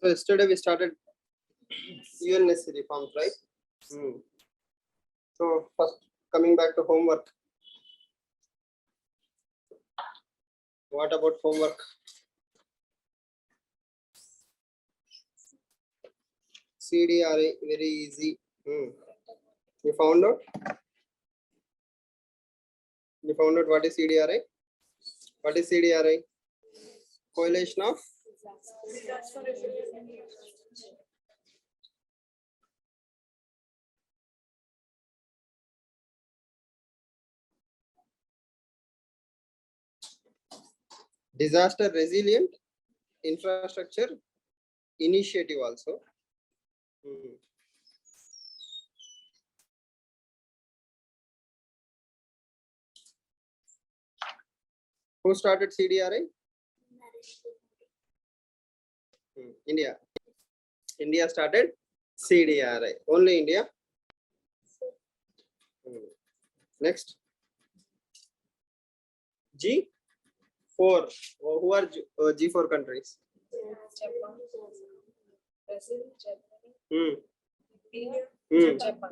So yesterday we started UNSC reforms, right? So first coming back to homework. What about homework? CDRA, very easy. You found out? You found out what is CDRA? What is CDRA? Correlation of disaster resilient infrastructure initiative also. Who started CDRA? India. India started CDRA. Only India. Next. G4. Who are G4 countries?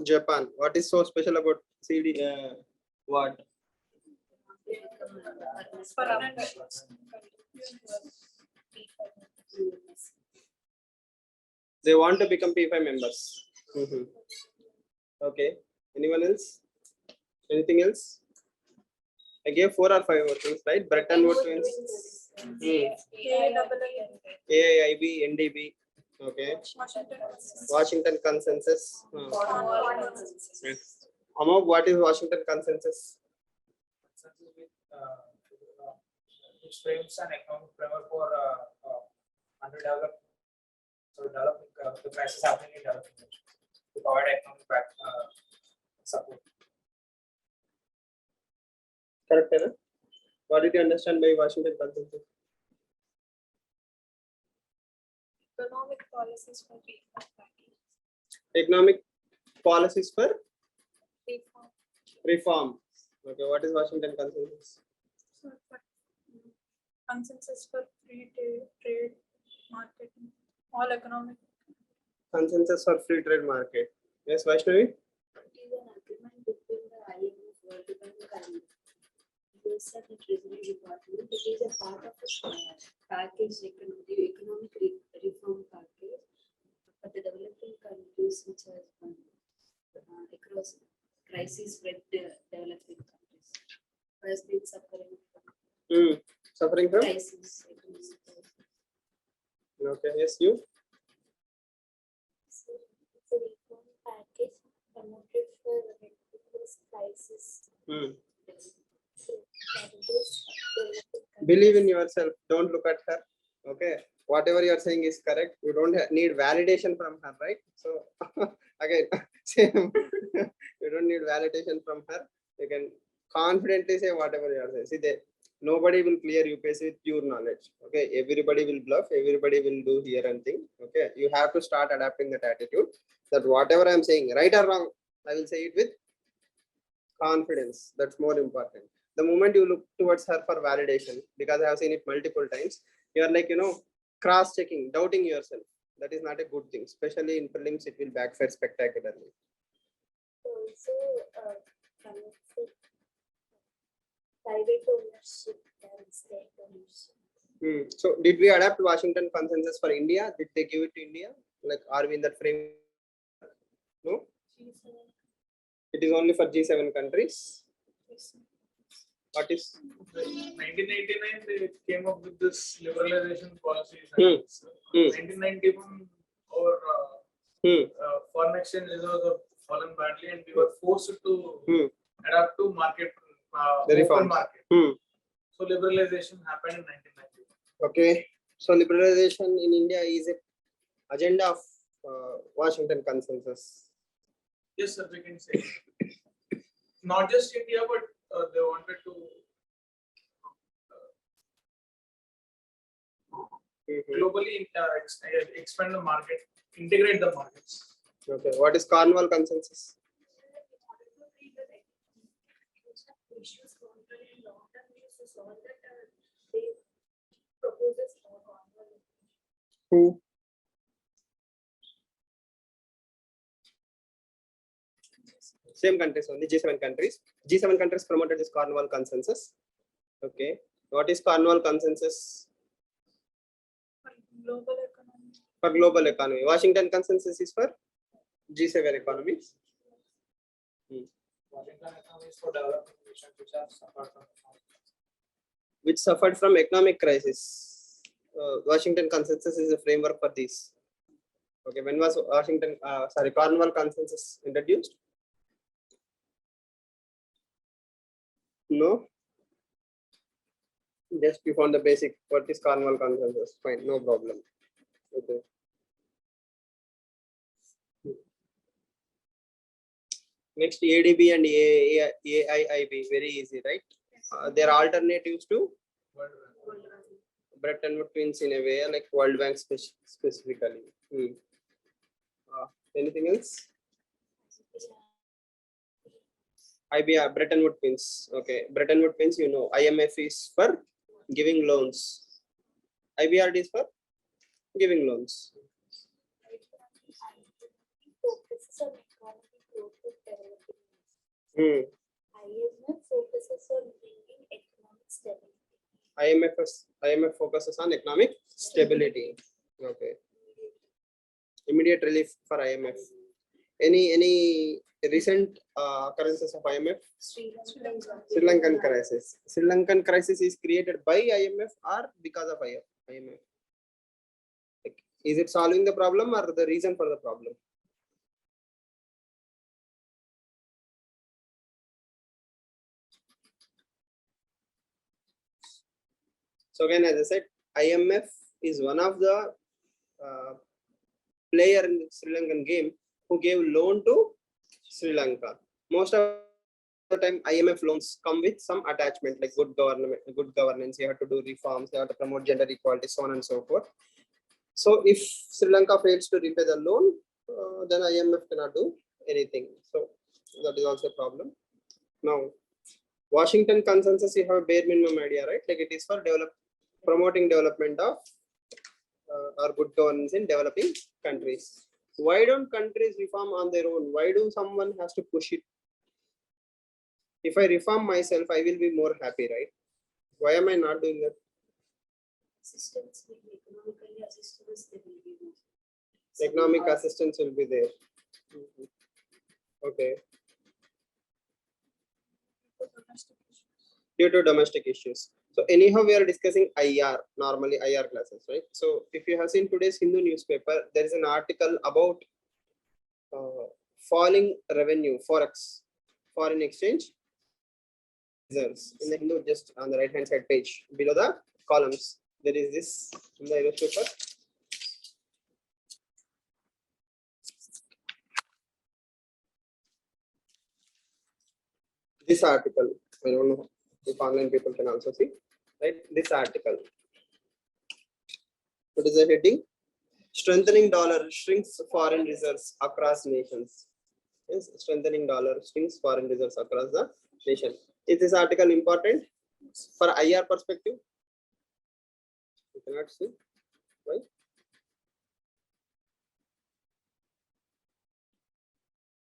Japan. What is so special about CD? What? They want to become P5 members. Okay. Anyone else? Anything else? I gave 4 or 5 more things, right? Bretton Woods twins. AIIB, NDB. Okay. Washington Consensus. Amog, what is Washington Consensus? Which frames an economic framework for underdeveloped, so developing the crisis happening in developing countries to provide economic support. Correct, Anna? What did you understand by Washington Consensus? Economic policies for reform package. Economic policies for Reform. reform. Okay, what is Washington Consensus? Consensus for free trade market, all economic. Consensus for free trade market. Yes, Vaishnavi? It is an agreement between the IMF, World Bank, and USSR Treasury Department. It is a part of a package, the economic reform package for the developing countries, which has across crisis with developing countries. Who has been suffering from Suffering from? crisis. Okay, yes, you? So it's a reform package promoted for this crisis. Believe in yourself. Don't look at her. Okay. Whatever you are saying is correct. You don't need validation from her, right? So again, same. You don't need validation from her. You can confidently say whatever you are saying. See, nobody will clear UPSC with pure knowledge. Okay. Everybody will bluff. Everybody will do here and thing. Okay. You have to start adapting that attitude. That whatever I am saying, right or wrong, I will say it with confidence. That's more important. The moment you look towards her for validation, because I have seen it multiple times, you are like, cross-checking, doubting yourself. That is not a good thing. Especially in prelims, it will backfire spectacularly. Also, private ownership and state ownership. So, did we adapt Washington Consensus for India? Did they give it to India? Like, are we in that frame? No? G7. It is only for G7 countries. What is? 1989, they came up with this liberalization policies. 1991, our foreign exchange reserves have fallen badly, and we were forced to adapt to market, open market. So liberalization happened in 1991. Okay. So liberalization in India is a agenda of Washington Consensus. Yes, sir, we can say. Not just India, but they wanted to globally expand the market, integrate the markets. Okay. What is Cornwall Consensus? Who? Same countries only, G7 countries. G7 countries promoted this Cornwall Consensus. Okay. What is Cornwall Consensus? For global economy. For global economy. Washington Consensus is for G7 economies. Washington economy is for developing nations which have suffered from Which suffered from economic crisis. Washington Consensus is a framework for this. Okay, when was Cornwall Consensus introduced? No. Just we found the basic. What is Cornwall Consensus? Fine, no problem. Okay. Next, ADB and AIIB, very easy, right? They are alternatives to Bretton Woods twins in a way, like World Bank specifically. Anything else? IBR, Bretton Woods twins. Okay, Bretton Woods twins, you know, IMF is for giving loans. IBRD is for giving loans. Focuses on economic growth of developing nations. IMF focuses on bringing economic stability. IMF focuses on economic stability. Okay. Immediate relief for IMF. Any recent occurrences of IMF? Sri Sri Lankan crisis. Sri Lankan crisis is created by IMF or because of IMF? Like, is it solving the problem or the reason for the problem? So again, as I said, IMF is one of the player in the Sri Lankan game who gave loan to Sri Lanka. Most of the time, IMF loans come with some attachment like good governance. You have to do reforms. You have to promote gender equality, so on and so forth. So if Sri Lanka fails to repay the loan, then IMF cannot do anything. So that is also a problem. Now, Washington Consensus, you have a bare minimum idea, right? Like it is for promoting development of or good governance in developing countries. Why don't countries reform on their own? Why do someone has to push it? If I reform myself, I will be more happy, right? Why am I not doing that? Assistance will be economically assistance, they will be more. Economic assistance will be there. Okay. Due to domestic issues. So anyhow, we are discussing IR, normally IR classes, right? So if you have seen today's Hindu newspaper, there is an article about falling revenue, Forex, foreign exchange reserves. In the Hindu, just on the right hand side page, below the columns, there is this in the newspaper. This article, I don't know if online people can also see, right? This article. What is the heading? Strengthening dollar shrinks foreign reserves across nations. Yes, strengthening dollar shrinks foreign reserves across the nation. Is this article important for IR perspective? You cannot see. Why?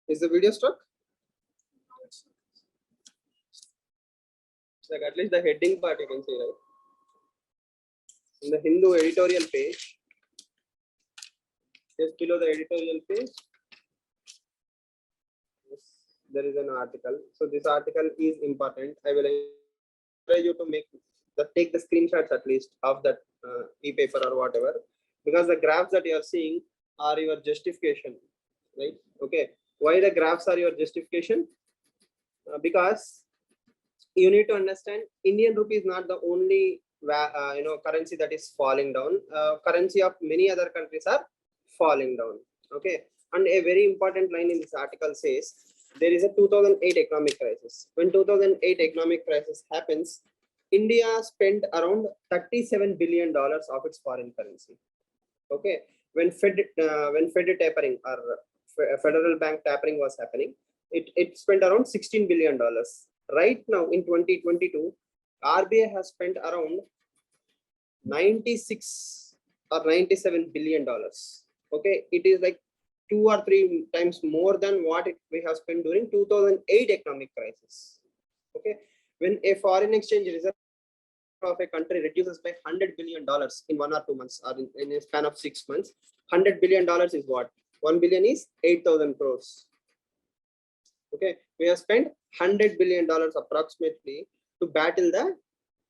Is the video stuck? Like at least the heading part you can see, right? In the Hindu editorial page, just below the editorial page, there is an article. So this article is important. I will encourage you to take the screenshots at least of that e-paper or whatever, because the graphs that you are seeing are your justification, right? Okay. Why the graphs are your justification? Because you need to understand Indian rupee is not the only currency that is falling down. Currency of many other countries are falling down. Okay, and a very important line in this article says there is a 2008 economic crisis. When 2008 economic crisis happens, India spent around $37 billion of its foreign currency. Okay, when Fed tapering or federal bank tapering was happening, it spent around $16 billion. Right now in 2022, RBI has spent around 96 or $97 billion. Okay, it is like 2 or 3 times more than what we have spent during 2008 economic crisis. Okay, when a foreign exchange reserve of a country reduces by $100 billion in 1 or 2 months, or in a span of 6 months, $100 billion is what? 1 billion is 8,000 crores. Okay, we have spent $100 billion approximately to battle the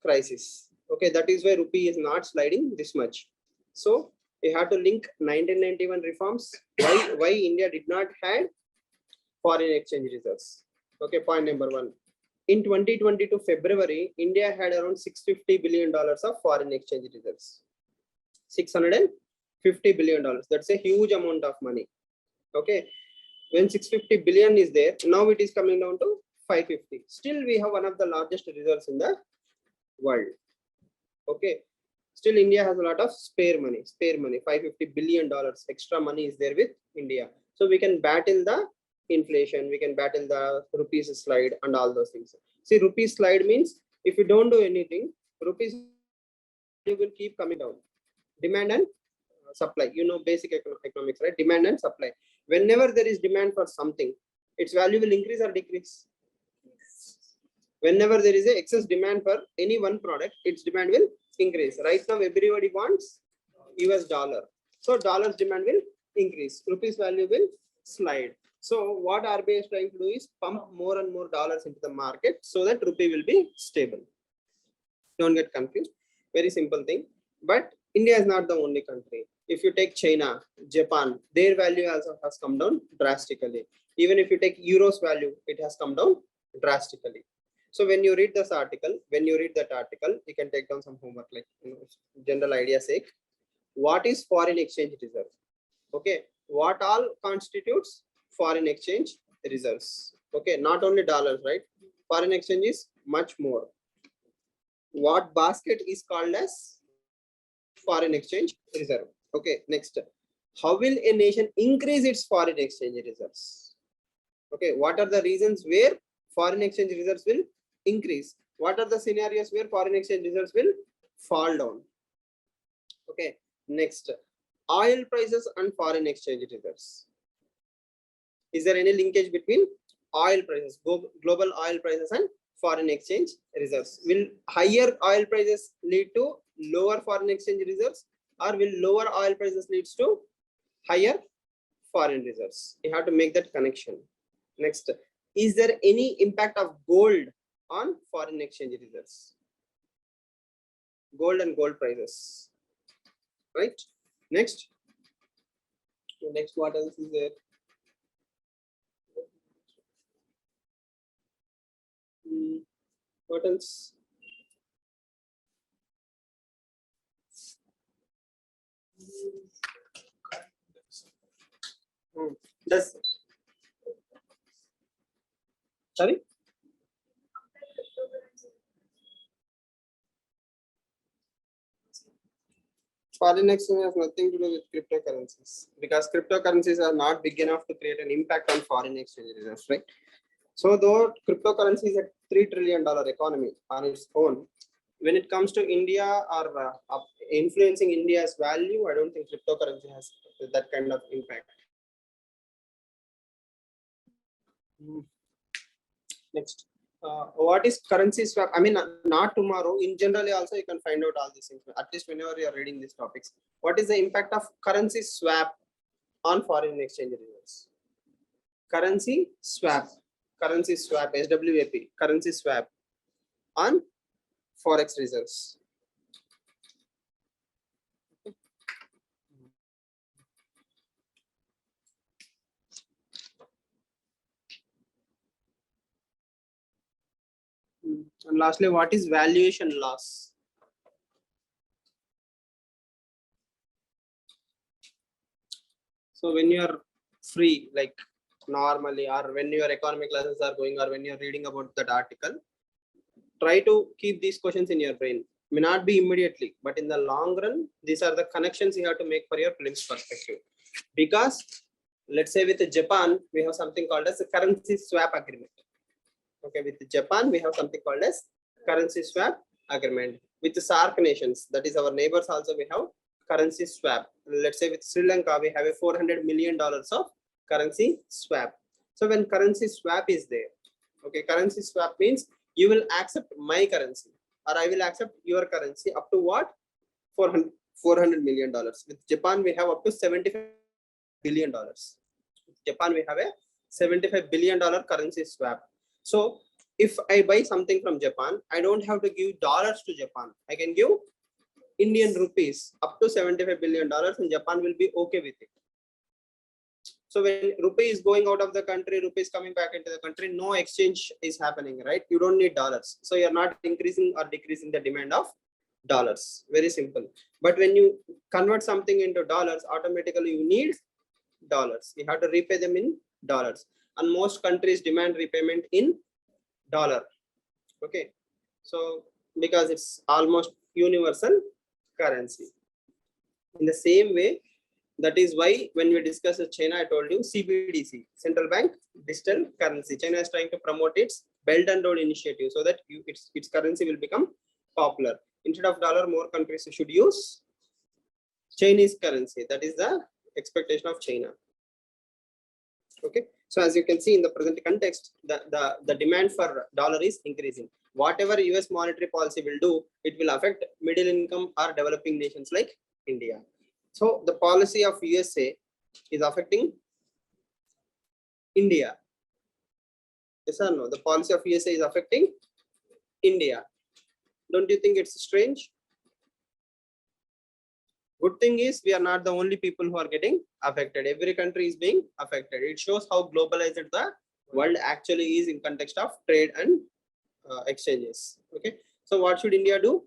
crisis. Okay, that is why rupee is not sliding this much. So we have to link 1991 reforms. Why India did not have foreign exchange reserves. Okay, point number 1. In 2022 February, India had around $650 billion of foreign exchange reserves. $650 billion. That's a huge amount of money. Okay, when 650 billion is there, now it is coming down to 550. Still, we have one of the largest reserves in the world. Okay, still India has a lot of spare money. $550 billion extra money is there with India. So we can battle the inflation, we can battle the rupees slide and all those things. See, rupees slide means if you don't do anything, rupees will keep coming down. Demand and supply, you know basic economics, right? Demand and supply. Whenever there is demand for something, its value will increase or decrease. Whenever there is a excess demand for any one product, its demand will increase. Right now everybody wants US dollar, so dollars demand will increase, rupees value will slide. So what RBI is trying to do is pump more and more dollars into the market so that rupee will be stable. Don't get confused, very simple thing. But India is not the only country. If you take China, Japan, their value also has come down drastically. Even if you take Euro's value, it has come down drastically. So when you read this article, you can take down some homework, like, general idea sake. What is foreign exchange reserve? Okay, what all constitutes foreign exchange reserves? Okay, not only dollars, right? Foreign exchange is much more. What basket is called as foreign exchange reserve? Okay, next, how will a nation increase its foreign exchange reserves? Okay, what are the reasons where foreign exchange reserves will increase? What are the scenarios where foreign exchange reserves will fall down? Okay, next, oil prices and foreign exchange reserves. Is there any linkage between oil prices, global oil prices, and foreign exchange reserves? Will higher oil prices lead to lower foreign exchange reserves, or will lower oil prices leads to higher foreign reserves? You have to make that connection. Next, is there any impact of gold on foreign exchange reserves? Gold and gold prices, right? Next, what else is there? What else? Does, sorry? Foreign exchange has nothing to do with cryptocurrencies, because cryptocurrencies are not big enough to create an impact on foreign exchange reserves, right? So though cryptocurrency is a $3 trillion economy on its own, when it comes to India or influencing India's value, I don't think cryptocurrency has that kind of impact. Next, what is currency swap? I mean, not tomorrow, in generally also you can find out all these things, at least whenever you are reading these topics. What is the impact of currency swap on foreign exchange reserves? Currency swap, SWAP, currency swap on forex reserves. And lastly, what is valuation loss? So when you are free, like normally, or when your economic classes are going, or when you're reading about that article, try to keep these questions in your brain. May not be immediately, but in the long run, these are the connections you have to make for your prelims perspective. Because let's say with Japan, we have something called as a currency swap agreement. Okay, with Japan, we have something called as currency swap agreement. With the SAARC nations, that is our neighbors, also we have currency swap. Let's say with Sri Lanka, we have a $400 million of currency swap. So when currency swap is there, okay, currency swap means you will accept my currency or I will accept your currency up to what? $400 million. With Japan, we have up to $75 billion. With Japan, we have a $75 billion currency swap. So if I buy something from Japan, I don't have to give dollars to Japan. I can give Indian rupees up to $75 billion and Japan will be okay with it. So when rupee is going out of the country, rupee is coming back into the country, no exchange is happening, right? You don't need dollars. So you're not increasing or decreasing the demand of dollars. Very simple. But when you convert something into dollars, automatically you need dollars. You have to repay them in dollars. And most countries demand repayment in dollar. Okay. So because it's almost universal currency. In the same way, that is why when we discussed China, I told you CBDC, Central Bank Digital Currency. China is trying to promote its Belt and Road Initiative so that its currency will become popular. Instead of dollar, more countries should use Chinese currency. That is the expectation of China. Okay. So as you can see in the present context, the demand for dollar is increasing. Whatever US monetary policy will do, it will affect middle income or developing nations like India. So the policy of USA is affecting India. Yes or no? The policy of USA is affecting India. Don't you think it's strange? Good thing is we are not the only people who are getting affected. Every country is being affected. It shows how globalized the world actually is in context of trade and exchanges. Okay. So what should India do?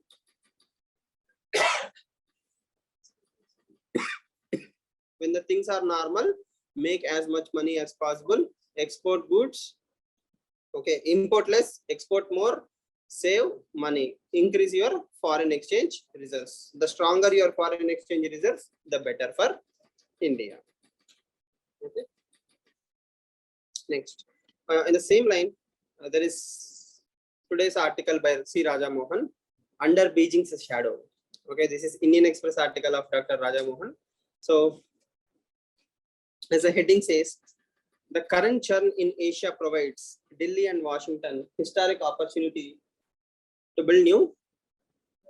When the things are normal, make as much money as possible, export goods, okay, import less, export more, save money, increase your foreign exchange reserves. The stronger your foreign exchange reserves, the better for India. Okay. Next, in the same line, there is today's article by C. Raja Mohan, Under Beijing's Shadow. Okay, this is Indian Express article of Dr. Raja Mohan. So, as the heading says, the current churn in Asia provides Delhi and Washington historic opportunity to build new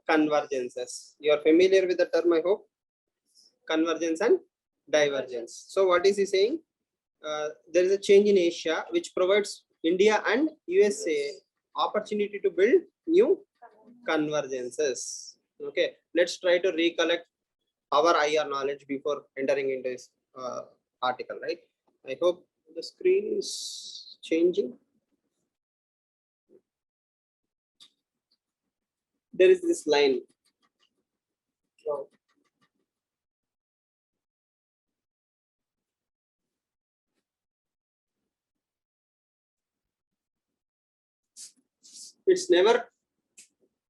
convergences. You are familiar with the term, I hope. Convergence and divergence. So what is he saying? There is a change in Asia which provides India and USA opportunity to build new convergences. Okay, let's try to recollect our IR knowledge before entering into this article, right? I hope the screen is changing. There is this line. So, it's never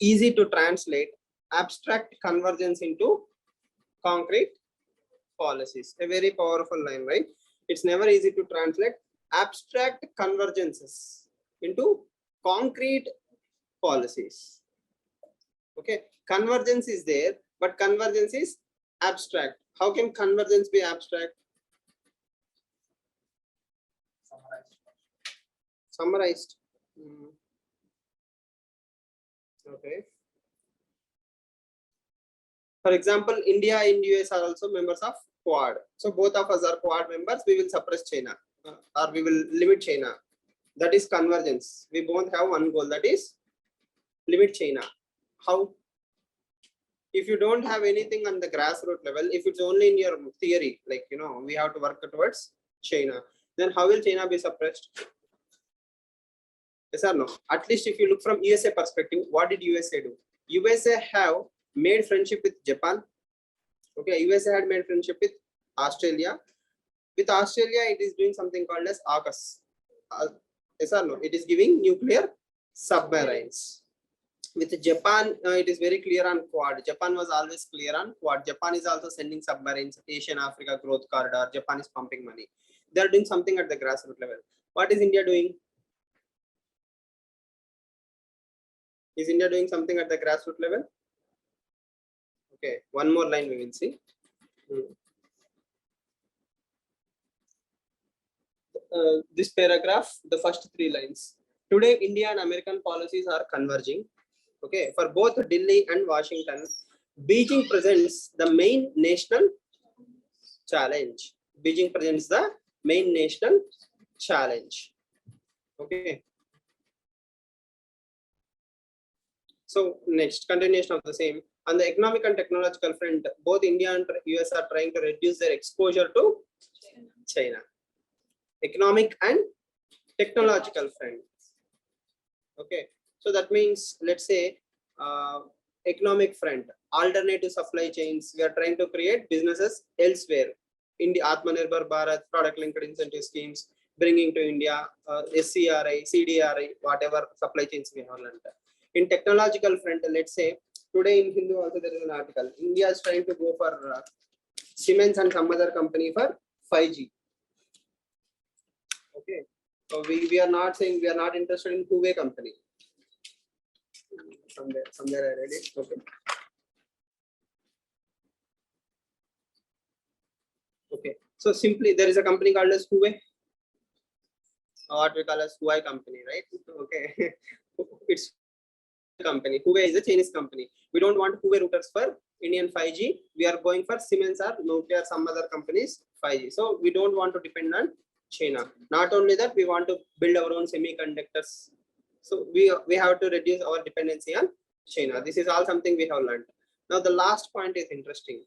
easy to translate abstract convergence into concrete policies. A very powerful line, right? It's never easy to translate abstract convergences into concrete policies. Okay, convergence is there, but convergence is abstract. How can convergence be abstract? Summarized. Okay. For example, India and US are also members of Quad. So both of us are Quad members. We will suppress China or we will limit China. That is convergence. We both have one goal, that is limit China. How? If you don't have anything on the grassroots level, if it's only in your theory, like, you know, we have to work towards China, then how will China be suppressed? Yes or no? At least if you look from USA perspective, what did USA do? USA have made friendship with Japan. Okay, USA had made friendship with Australia. With Australia, it is doing something called as AUKUS. Yes or no? It is giving nuclear submarines. With Japan, it is very clear on Quad. Japan was always clear on Quad. Japan is also sending submarines, Asian Africa growth corridor. Japan is pumping money. They are doing something at the grassroots level. What is India doing? Is India doing something at the grassroots level? Okay, one more line we will see. This paragraph, the first 3 lines. Today, India and American policies are converging. Okay, for both Delhi and Washington, Beijing presents the main national challenge. Beijing presents the main national challenge. Okay. So next, continuation of the same. On the economic and technological front, both India and US are trying to reduce their exposure to China. Economic and technological front. Okay, so that means, let's say, economic front, alternative supply chains. We are trying to create businesses elsewhere. In the Atmanirbhar Bharat, product linked incentive schemes, bringing to India, SCRI, CDRI, whatever supply chains we have learned. In technological front, let's say, today in Hindu also there is an article. India is trying to go for Siemens and some other company for 5G. Okay, so we are not saying we are not interested in Huawei company. Somewhere I read it. Okay. Okay. So simply there is a company called as Huawei. What we call as Huawei company, right? Okay. It's a company. Huawei is a Chinese company. We don't want Huawei routers for Indian 5G. We are going for Siemens or Nokia, some other companies 5G. So we don't want to depend on China. Not only that, we want to build our own semiconductors. So we have to reduce our dependency on China. This is all something we have learned. Now the last point is interesting.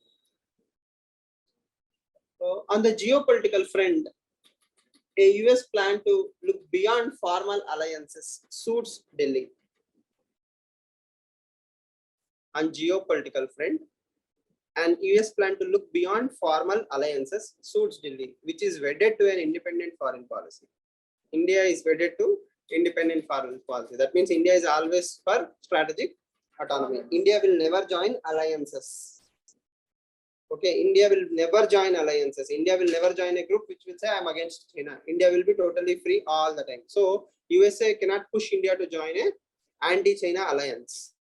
On the geopolitical front, a US plan to look beyond formal alliances suits Delhi. On geopolitical front, an US plan to look beyond formal alliances suits Delhi, which is wedded to an independent foreign policy. India is wedded to independent foreign policy. That means India is always for strategic autonomy. India will never join alliances. Okay, India will never join alliances. India will never join a group which will say I'm against China. India will be totally free all the time. So USA cannot push India to join a anti-China alliance.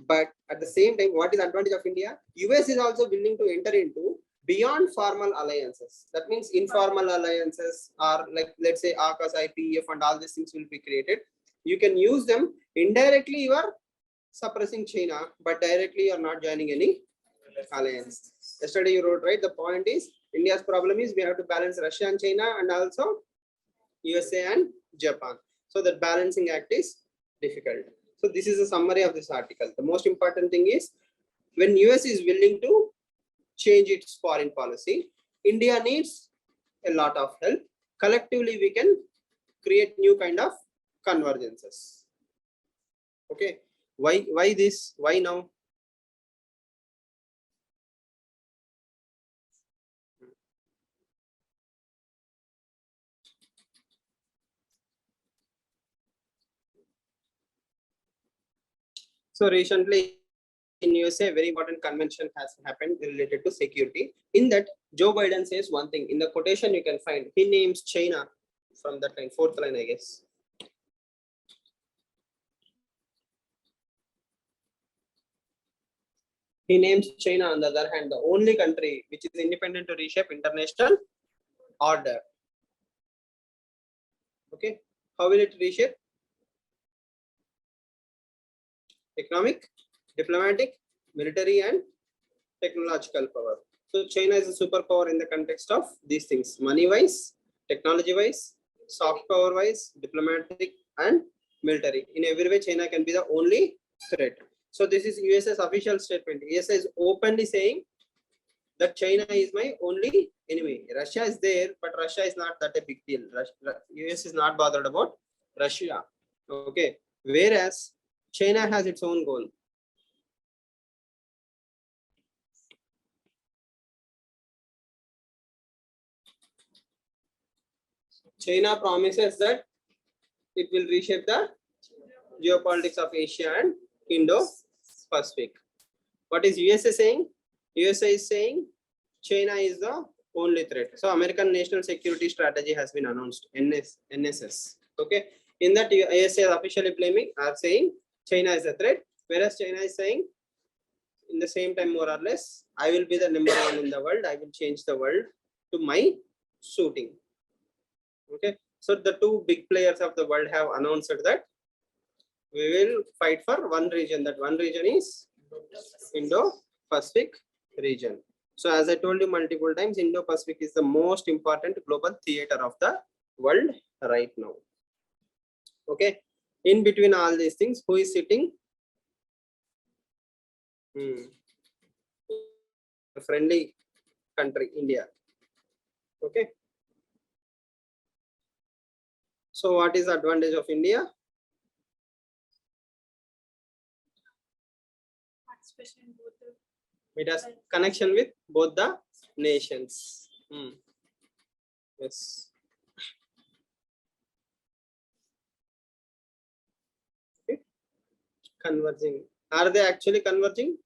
But at the same time, what is the advantage of India? US is also willing to enter into beyond formal alliances. That means informal alliances are like, let's say, AUKUS, IPEF, and all these things will be created. You can use them. Indirectly, you are suppressing China, but directly you are not joining any alliance. Yesterday you wrote, right? The point is, India's problem is we have to balance Russia and China and also USA and Japan. So that balancing act is difficult. So this is a summary of this article. The most important thing is, when US is willing to change its foreign policy, India needs a lot of help. Collectively, we can create new kind of convergences. Okay, why this? Why now? So recently in USA, a very important convention has happened related to security. In that, Joe Biden says one thing. In the quotation you can find, he names China from that line, 4th line, I guess. He names China, on the other hand, the only country which is independent to reshape international order. Okay, how will it reshape? Economic, diplomatic, military, and technological power. So China is a superpower in the context of these things: money-wise, technology-wise, soft power-wise, diplomatic, and military. In every way, China can be the only threat. So this is USA's official statement. USA is openly saying that China is my only enemy. Russia is there, but Russia is not that a big deal. US is not bothered about Russia. Okay, whereas China has its own goal. China promises that it will reshape the geopolitics of Asia and Indo-Pacific. What is USA saying? USA is saying China is the only threat. So American National Security Strategy has been announced, NSS. Okay, in that USA is officially saying China is a threat, whereas China is saying in the same time, more or less, I will be the number one in the world. I will change the world to my suiting. Okay. So the two big players of the world have announced that we will fight for one region. That one region is Indo-Pacific region. So as I told you multiple times, Indo-Pacific is the most important global theater of the world right now. Okay. In between all these things, who is sitting? A friendly country, India. Okay. So what is the advantage of India? Participation in both the It has connection with both the nations. Yes. Okay. Converging. Are they actually converging?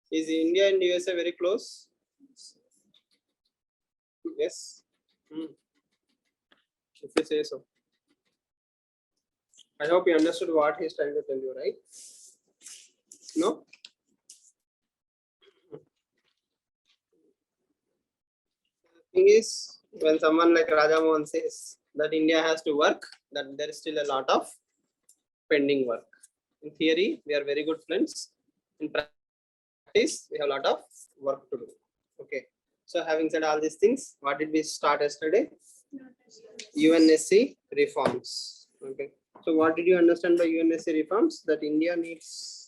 Is India and USA very close? Yes. If you say so. I hope you understood what he's trying to tell you, right? No? The thing is, when someone like Raja Mohan says that India has to work, that there is still a lot of pending work. In theory, we are very good friends. In practice, we have a lot of work to do. Okay. So having said all these things, what did we start yesterday? UNSC reforms. Okay. So what did you understand by UNSC reforms? That India needs.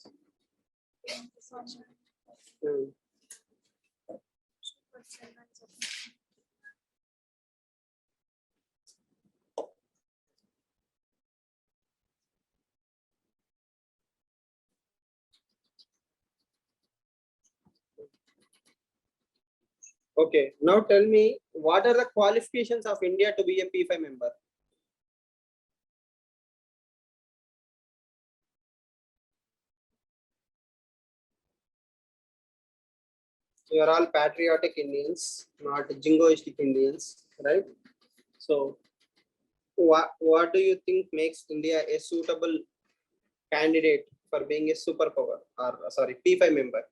Okay, now tell me, what are the qualifications of India to be a P5 member? You are all patriotic Indians, not jingoistic Indians, right? So, what do you think makes India a suitable candidate for being a superpower, or sorry, P5 member?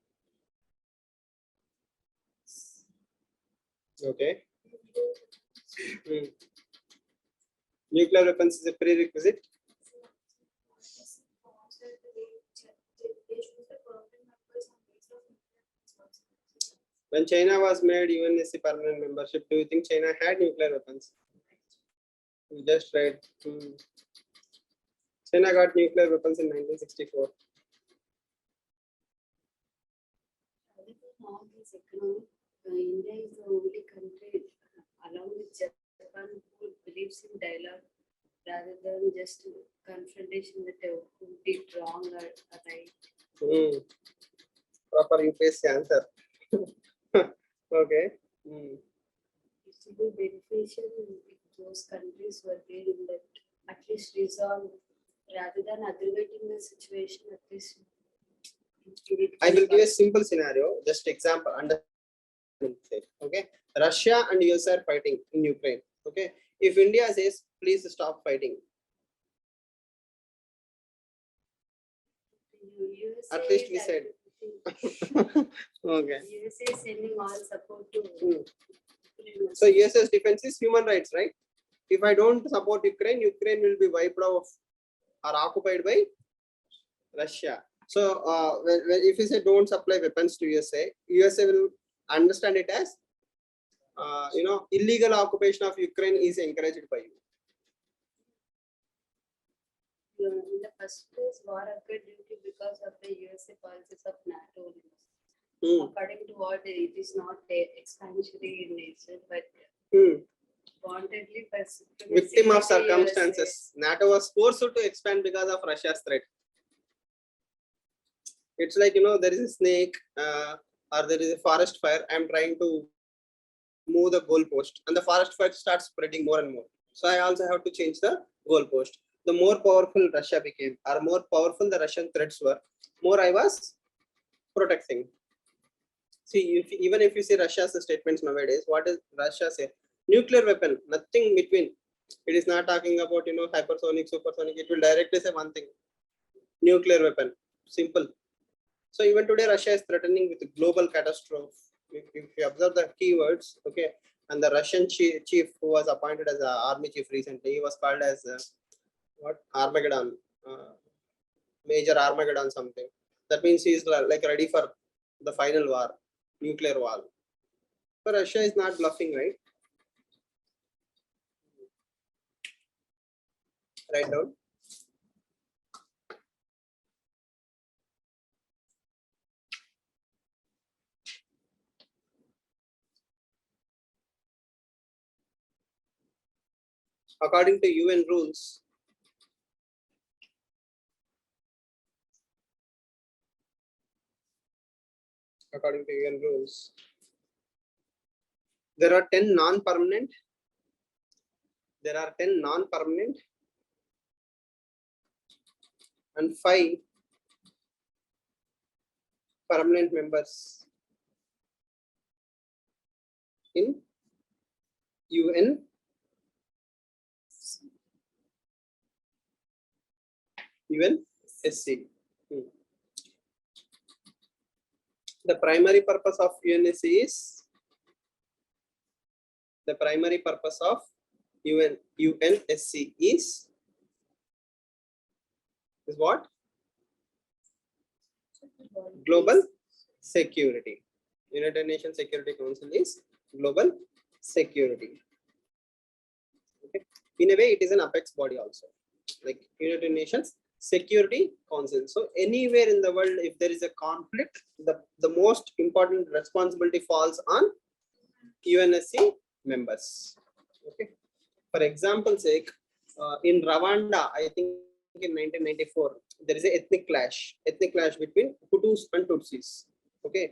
Okay. Nuclear weapons is a prerequisite. When China was made UNSC permanent membership, do you think China had nuclear weapons? You just read. China got nuclear weapons in 1964. All this economic, India is the only country, along with Japan, who believes in dialogue rather than just confrontation with who did wrong or right. Proper UPSC answer. Okay. It would be beneficial if those countries were there in that at least resolve rather than aggravating the situation at least. I will give a simple scenario, just example. Okay, Russia and US are fighting in Ukraine. Okay, if India says please stop fighting, USA at least we said. Okay. USA is sending all support to. So US's defense is human rights, right? If I don't support Ukraine, Ukraine will be wiped off or occupied by Russia. So if you say don't supply weapons to USA, USA will understand it as illegal occupation of Ukraine is encouraged by you. In the first place, war occurred because of the USA policies of NATO. According to what it is not expansionary in nature, but wantedly victim of circumstances. NATO was forced to expand because of Russia's threat. It's like, there is a snake or there is a forest fire. I'm trying to move the goalpost and the forest fire starts spreading more and more. So I also have to change the goalpost. The more powerful Russia became, or more powerful the Russian threats were, more I was protecting. See, even if you see Russia's statements nowadays, what does Russia say? Nuclear weapon, nothing between. It is not talking about hypersonic, supersonic. It will directly say one thing: nuclear weapon. Simple. So even today, Russia is threatening with a global catastrophe. If you observe the keywords, okay, and the Russian chief who was appointed as an army chief recently, he was called as what Armageddon, Major Armageddon something. That means he is like ready for the final war, nuclear war. So Russia is not bluffing, right? Write down. According to UN rules, there are 10 non-permanent. There are 10 non-permanent and 5 permanent members in UN. UNSC. The primary purpose of UNSC is UNSC is what? Global security. United Nations Security Council is global security. Okay. In a way, it is an apex body also, like United Nations Security Council. So anywhere in the world, if there is a conflict, the most important responsibility falls on UNSC members. Okay. For example sake, in Rwanda, I think in 1994, there is an ethnic clash between Hutus and Tutsis. Okay.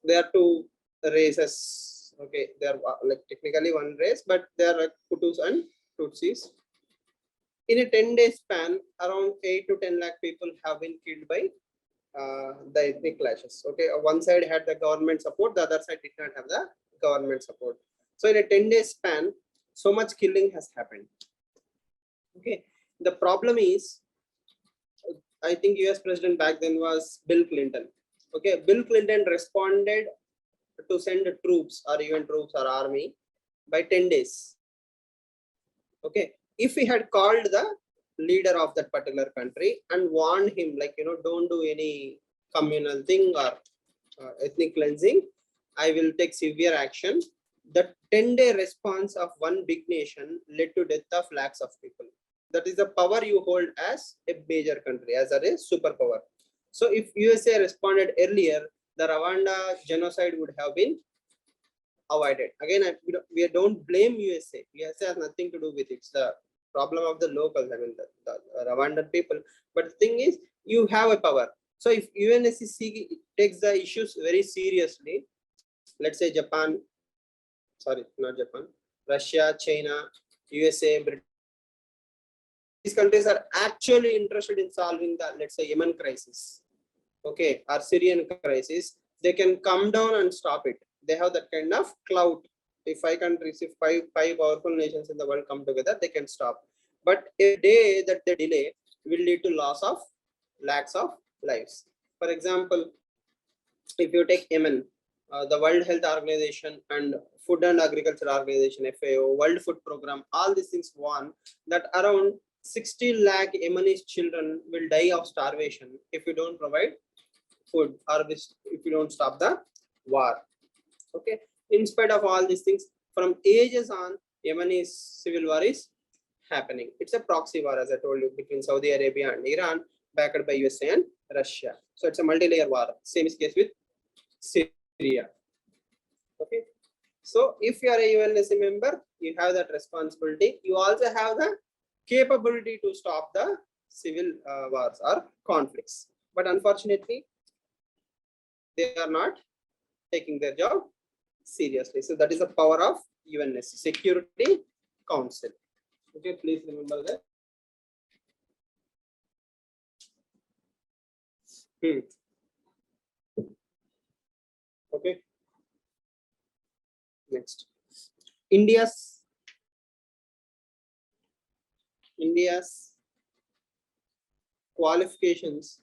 They are two races. Okay. They are like technically one race, but they are like Hutus and Tutsis. In a 10-day span, around 8 to 10 lakh people have been killed by the ethnic clashes. Okay, one side had the government support, the other side did not have the government support. So in a 10-day span, so much killing has happened. Okay, the problem is, I think US president back then was Bill Clinton. Okay, Bill Clinton responded to send troops or even troops or army by 10 days. Okay, if he had called the leader of that particular country and warned him, like, don't do any communal thing or ethnic cleansing, I will take severe action. The 10-day response of one big nation led to death of lakhs of people. That is the power you hold as a major country, as a superpower. So if USA responded earlier, the Rwanda genocide would have been avoided. Again, we don't blame USA. USA has nothing to do with it. It's the problem of the locals, I mean the Rwandan people. But the thing is, you have a power. So if UNSC takes the issues very seriously, let's say Japan, sorry, not Japan, Russia, China, USA, Britain, these countries are actually interested in solving the, let's say, Yemen crisis, okay, or Syrian crisis, they can come down and stop it. They have that kind of clout. If 5 countries, if five powerful nations in the world come together, they can stop. But a day that they delay will lead to loss of lakhs of lives. For example, if you take Yemen, the World Health Organization and Food and Agriculture Organization, FAO, World Food Program, all these things warn that around 60 lakh Yemeni children will die of starvation if you don't provide food or if you don't stop the war. Okay. In spite of all these things, from ages on, Yemeni's civil war is happening. It's a proxy war, as I told you, between Saudi Arabia and Iran, backed by USA and Russia. So it's a multi-layer war. Same is case with Syria. Okay. So if you are a UNSC member, you have that responsibility. You also have the capability to stop the civil wars or conflicts. But unfortunately, they are not taking their job seriously. So that is the power of UNSC, Security Council. Okay, please remember that. Okay. Next, India's qualifications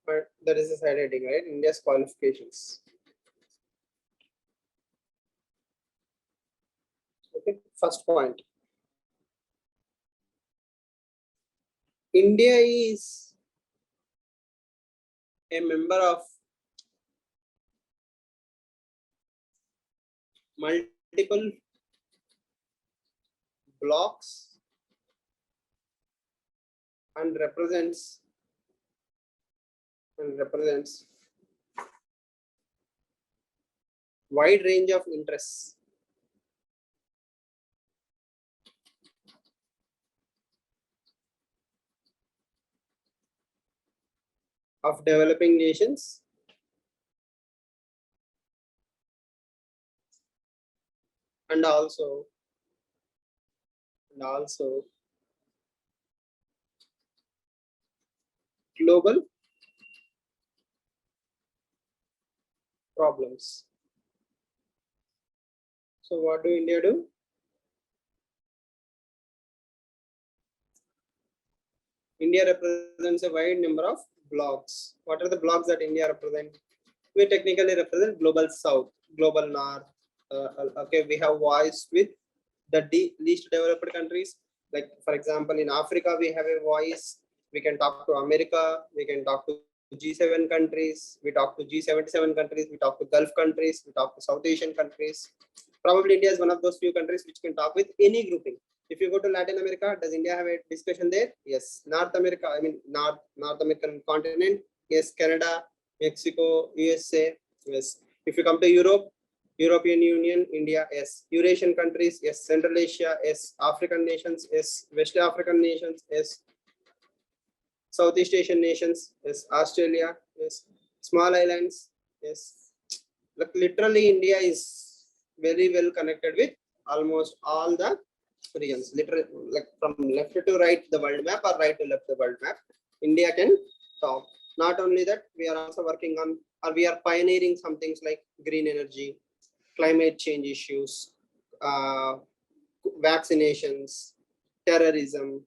but there is a side heading, right? India's qualifications. Okay, first point. India is a member of multiple blocks and represents wide range of interests of developing nations and also global problems. So what do India do? India represents a wide number of blocks. What are the blocks that India represents? We technically represent global south, global north. Okay, we have voice with the least developed countries. Like for example, in Africa, we have a voice. We can talk to America. We can talk to G7 countries. We talk to G77 countries. We talk to Gulf countries. We talk to South Asian countries. Probably India is one of those few countries which can talk with any grouping. If you go to Latin America, does India have a discussion there? Yes. North America, I mean North American continent. Yes. Canada, Mexico, USA. Yes. If you come to Europe, European Union, India, yes. Eurasian countries, yes. Central Asia, yes. African nations, yes. West African nations, yes. Southeast Asian nations, yes. Australia, yes. Small islands, yes. Like literally, India is very well connected with almost all the regions. Literally, like from left to right, the world map, or right to left, the world map. India can talk. Not only that, we are also working on, or we are pioneering some things like green energy, climate change issues, vaccinations, terrorism,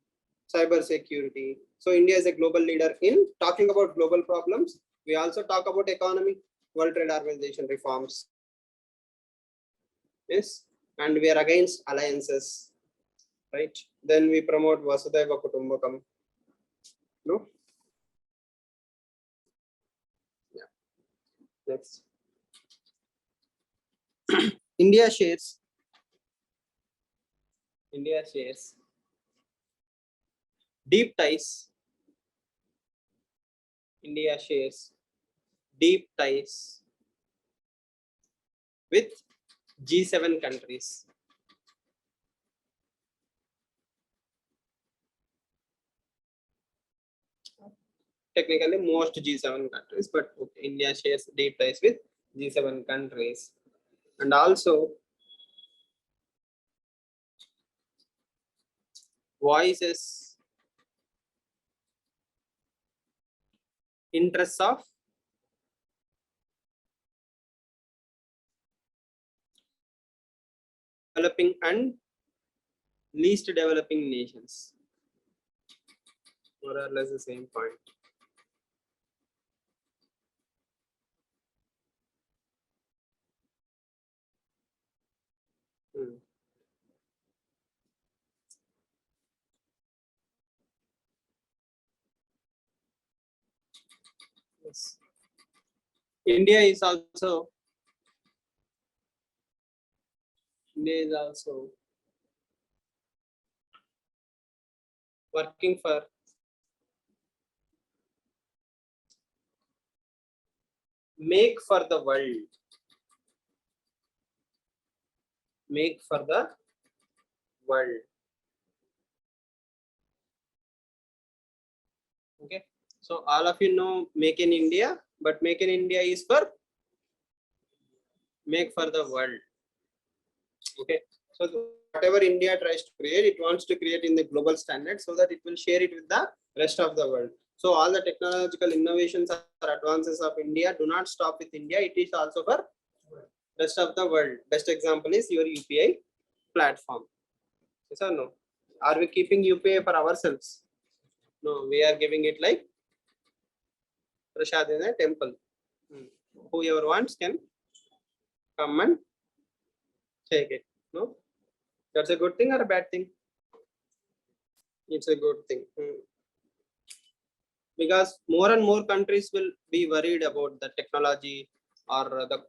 cyber security. So India is a global leader in talking about global problems. We also talk about economy, World Trade Organization reforms. Yes, and we are against alliances, right? Then we promote Vasudhaiva Kutumbakam. No? Yeah. Next. India shares deep ties. India shares deep ties with G7 countries. Technically, most G7 countries, but India shares deep ties with G7 countries. And also, voices interests of developing and least developing nations. More or less the same point. Yes. India is also working for make for the world. Make for the world. Okay. So all of you know Make in India, but Make in India is for make for the world. Okay. So whatever India tries to create, it wants to create in the global standard so that it will share it with the rest of the world. So all the technological innovations or advances of India do not stop with India. It is also for rest of the world. Best example is your UPI platform. Yes or no? Are we keeping UPI for ourselves? No, we are giving it like prasad in a temple. Whoever wants can come and take it. No, that's a good thing or a bad thing? It's a good thing. Because more and more countries will be worried about the technology or the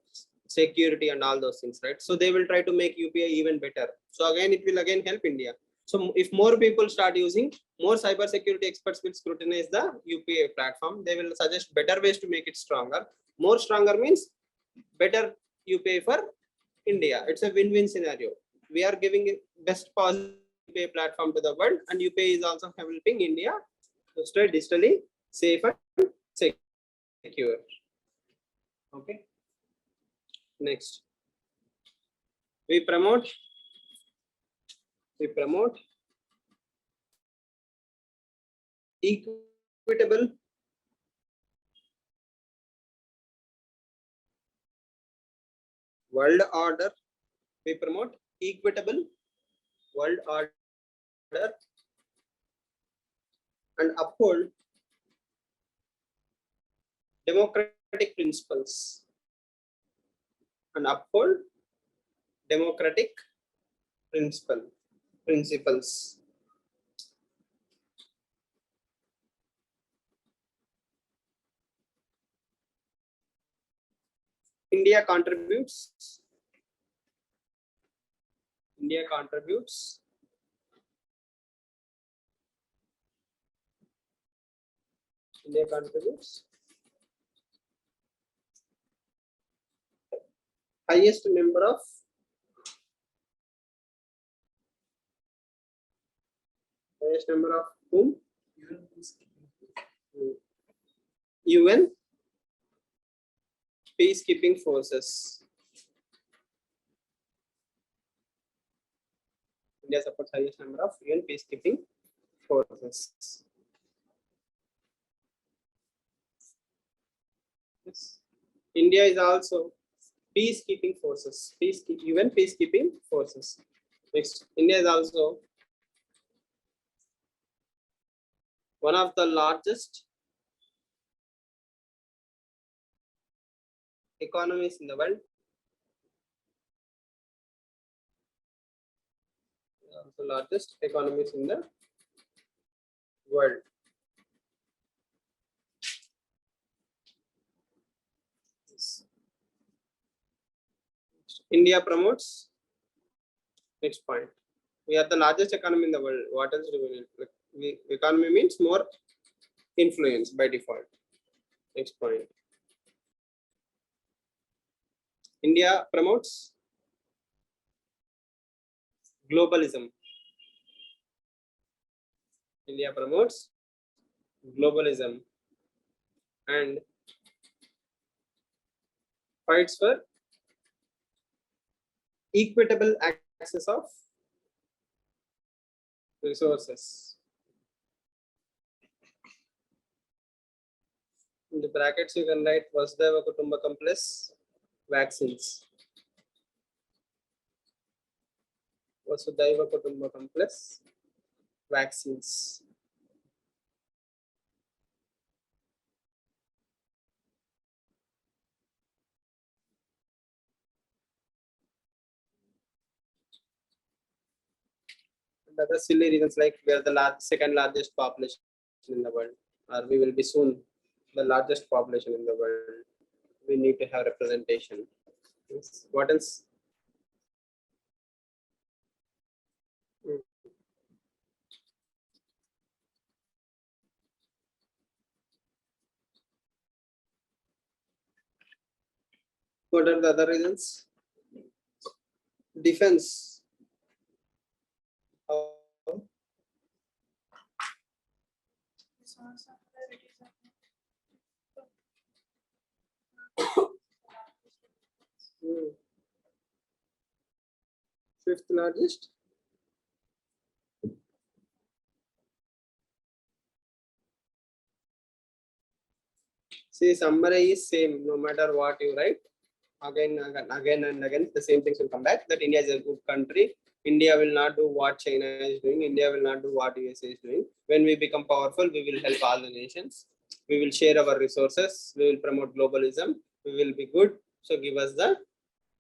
security and all those things, right? So they will try to make UPI even better. So again, it will again help India. So if more people start using, more cyber security experts will scrutinize the UPI platform. They will suggest better ways to make it stronger. More stronger means better UPI for India. It's a win-win scenario. We are giving best possible UPI platform to the world, and UPI is also helping India to stay digitally safe and secure. Okay. Next, we promote equitable world order. We promote equitable world order and uphold democratic principles. And uphold democratic principles. India contributes highest number of whom? UN peacekeeping forces. India supports highest number of UN peacekeeping forces. Yes. India is also peacekeeping forces. UN peacekeeping forces. Next, India is also one of the largest economies in the world. The largest economies in the world. India promotes. Next point. We are the largest economy in the world. What else do we need? Like, economy means more influence by default. Next point. India promotes globalism. India promotes globalism and fights for equitable access of resources. In the brackets, you can write Vasudhaiva Kutumbakam plus vaccines. Vasudhaiva Kutumbakam plus vaccines. And other silly reasons like we are the second largest population in the world, or we will be soon the largest population in the world. We need to have representation. Yes. What else? What are the other reasons? Defense. Fifth largest. See, summary is same no matter what you write. Again and again, the same things will come back. That India is a good country. India will not do what China is doing. India will not do what USA is doing. When we become powerful, we will help all the nations. We will share our resources. We will promote globalism. We will be good. So give us the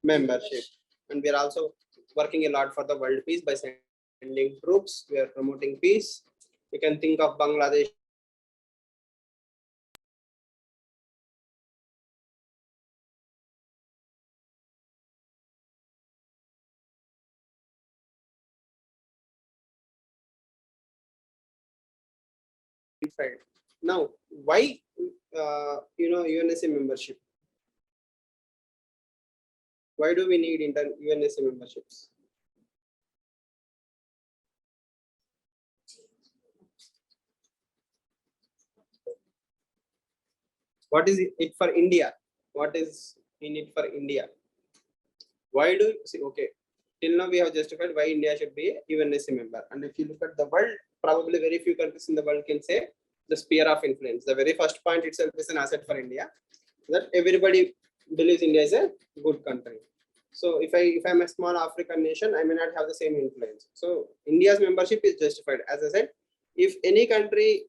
membership. And we are also working a lot for the world peace by sending troops. We are promoting peace. You can think of Bangladesh. Now, why UNSA membership? Why do we need UNSA memberships? What is it for India? What is in it for India? Why do you see? Okay, till now we have justified why India should be a UNSA member. And if you look at the world, probably very few countries in the world can say the sphere of influence. The very first point itself is an asset for India, that everybody believes India is a good country. So if I'm a small African nation, I may not have the same influence. So India's membership is justified. As I said, if any country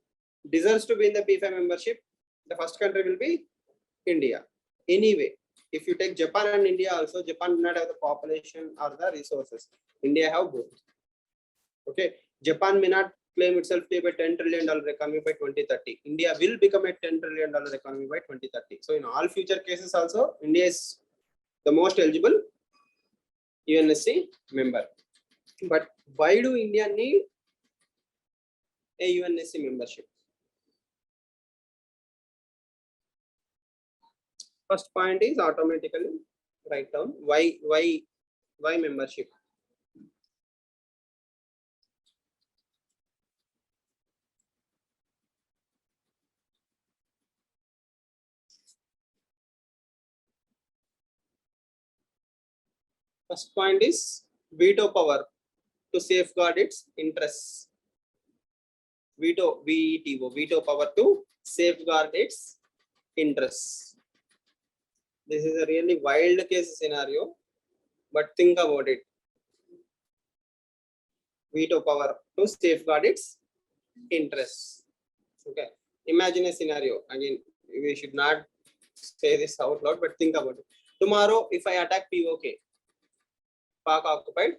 deserves to be in the P5 membership, the first country will be India. Anyway, if you take Japan and India also, Japan do not have the population or the resources. India have both. Okay, Japan may not claim itself to be a $10 trillion economy by 2030. India will become a $10 trillion economy by 2030. So in all future cases also, India is the most eligible UNSC member. But why do India need a UNSC membership? First point is automatically write down why membership. First point is veto power to safeguard its interests. Veto power to safeguard its interests. This is a really wild case scenario, but think about it. Veto power to safeguard its interests. Okay. Imagine a scenario. Again, we should not say this out loud, but think about it. Tomorrow, if I attack POK, Pak occupied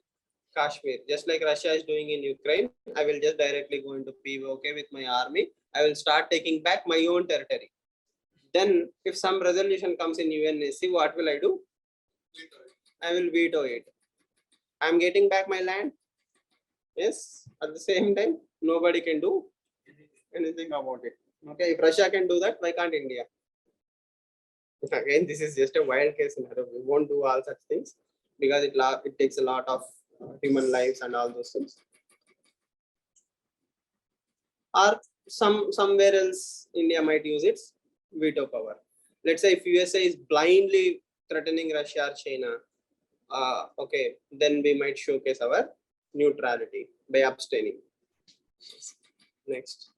Kashmir, just like Russia is doing in Ukraine, I will just directly go into POK with my army. I will start taking back my own territory. Then if some resolution comes in UNSC, what will I do? I will veto it. I am getting back my land. Yes, at the same time, nobody can do anything about it. Okay, if Russia can do that, why can't India? Again, this is just a wild case scenario. We won't do all such things because it takes a lot of human lives and all those things. Or somewhere else, India might use its veto power. Let's say if USA is blindly threatening Russia or China, okay, then we might showcase our neutrality by abstaining. Next.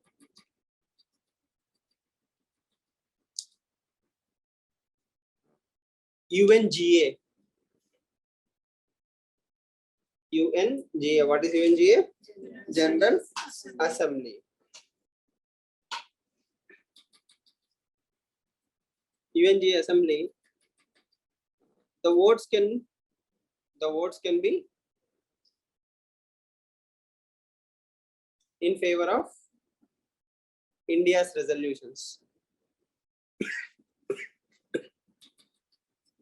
UNGA. UNGA. What is UNGA? General Assembly. UNGA Assembly. The votes can be in favor of India's resolutions. The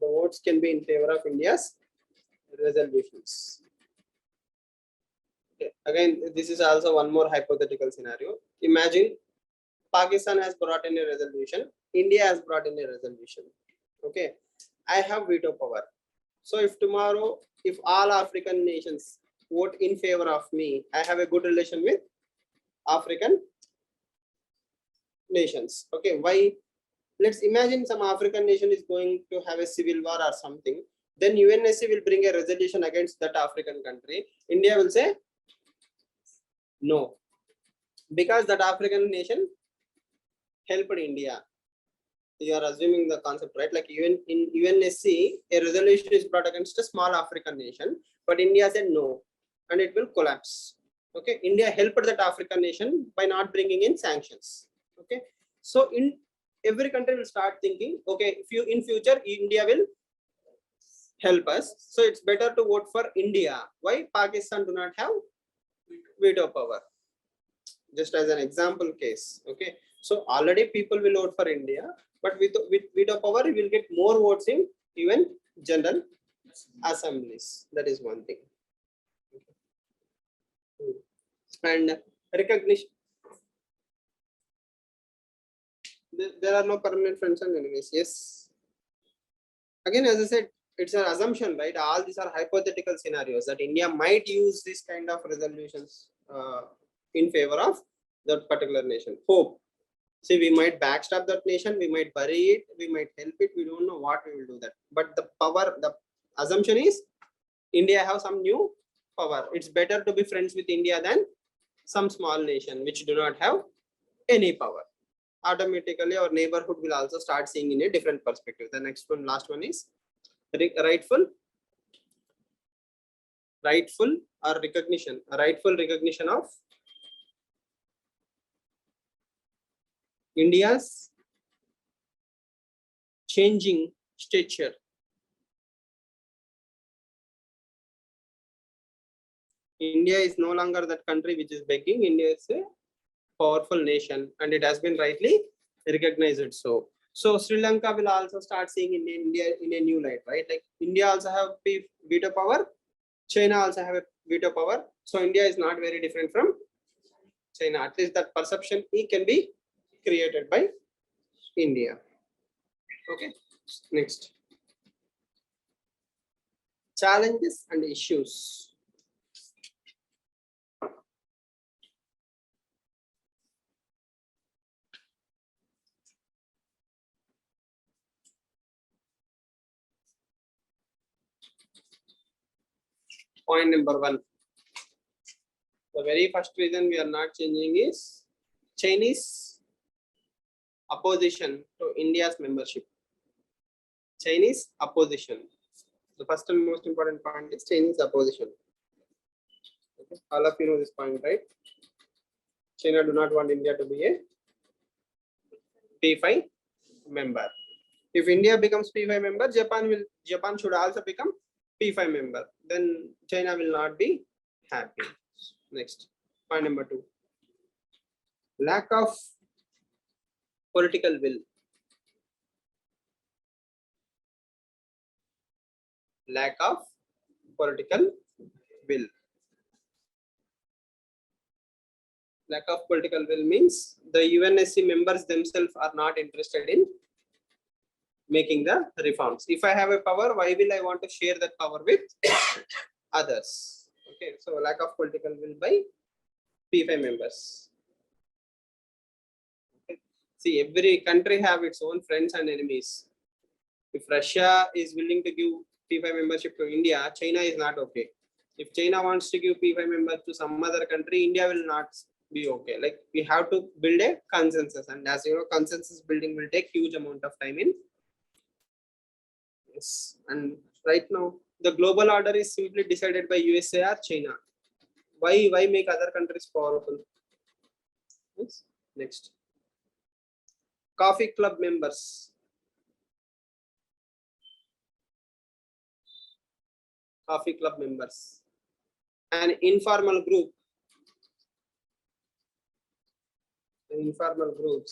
votes can be in favor of India's resolutions. Okay. Again, this is also one more hypothetical scenario. Imagine Pakistan has brought in a resolution, India has brought in a resolution. Okay, I have veto power. So if tomorrow, if all African nations vote in favor of me, I have a good relation with African nations. Okay, why? Let's imagine some African nation is going to have a civil war or something. Then UNSC will bring a resolution against that African country. India will say no, because that African nation helped India. You are assuming the concept, right? Like even in UNSC, a resolution is brought against a small African nation, but India said no, and it will collapse. Okay, India helped that African nation by not bringing in sanctions. Okay, so in every country will start thinking, okay, if you in future India will help us, so it's better to vote for India. Why Pakistan do not have veto power? Just as an example case. Okay, so already people will vote for India, but with veto power, we will get more votes in even general assemblies. That is one thing. And recognition. There are no permanent friends and enemies. Yes. Again, as I said, it's an assumption, right? All these are hypothetical scenarios that India might use this kind of resolutions in favor of that particular nation. Hope. See, we might backstab that nation, we might bury it, we might help it, we don't know what we will do that. But the power, the assumption is India have some new power. It's better to be friends with India than some small nation which do not have any power. Automatically, our neighborhood will also start seeing in a different perspective. The next one, last one is rightful or recognition. Rightful recognition of India's changing stature. India is no longer that country which is begging. India is a powerful nation and it has been rightly recognized. So Sri Lanka will also start seeing in India in a new light, right? Like India also have veto power. China also have a veto power. So India is not very different from China. At least that perception can be created by India. Okay, next. Challenges and issues. Point number 1. The very first reason we are not changing is Chinese opposition to India's membership. Chinese opposition. The first and most important point is Chinese opposition. Okay. All of you know this point, right? China do not want India to be a P5 member. If India becomes P5 member, Japan should also become P5 member. Then China will not be happy. Next, point number 2. Lack of political will. Lack of political will. Lack of political will means the UNSC members themselves are not interested in making the reforms. If I have a power, why will I want to share that power with others? Okay, so lack of political will by P5 members. Okay. See, every country have its own friends and enemies. If Russia is willing to give P5 membership to India, China is not okay. If China wants to give P5 members to some other country, India will not be okay. Like we have to build a consensus, and as you know, consensus building will take huge amount of time in. Yes, and right now the global order is simply decided by USA or China. Why make other countries powerful? Yes. Next, coffee club members. Coffee club members. An informal group. Informal group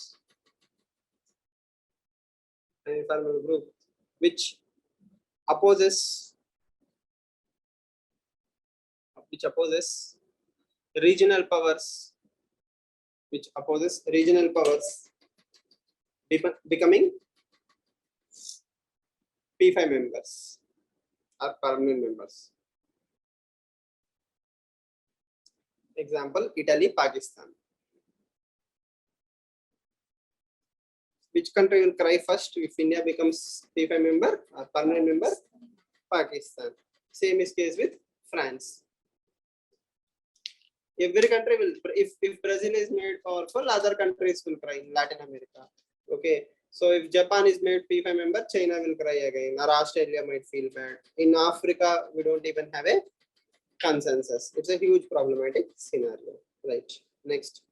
which opposes regional powers, becoming P5 members or permanent members. Example, Italy, Pakistan. Which country will cry first if India becomes P5 member or permanent member? Pakistan. Same is case with France. Every country will, if Brazil is made powerful, other countries will cry in Latin America. Okay, So if Japan is made P5 member, China will cry again, or Australia might feel bad. In Africa, we don't even have a consensus. It's a huge problematic scenario, right? Next.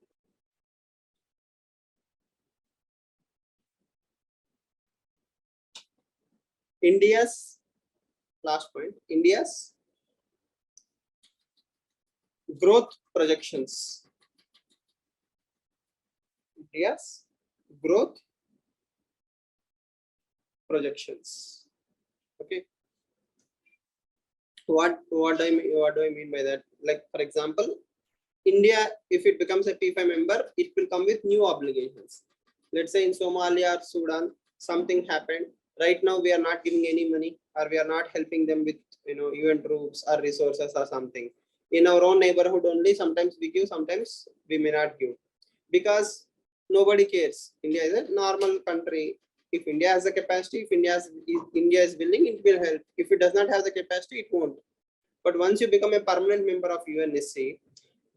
India's last point, India's growth projections. India's growth projections. Okay. What do I mean by that? Like, for example, India, if it becomes a P5 member, it will come with new obligations. Let's say in Somalia or Sudan, something happened. Right now, we are not giving any money, or we are not helping them with UN troops or resources or something. In our own neighborhood only, sometimes we give, sometimes we may not give, because nobody cares. India is a normal country. If India has the capacity, if India is willing, it will help. If it does not have the capacity, it won't. But once you become a permanent member of UNSC,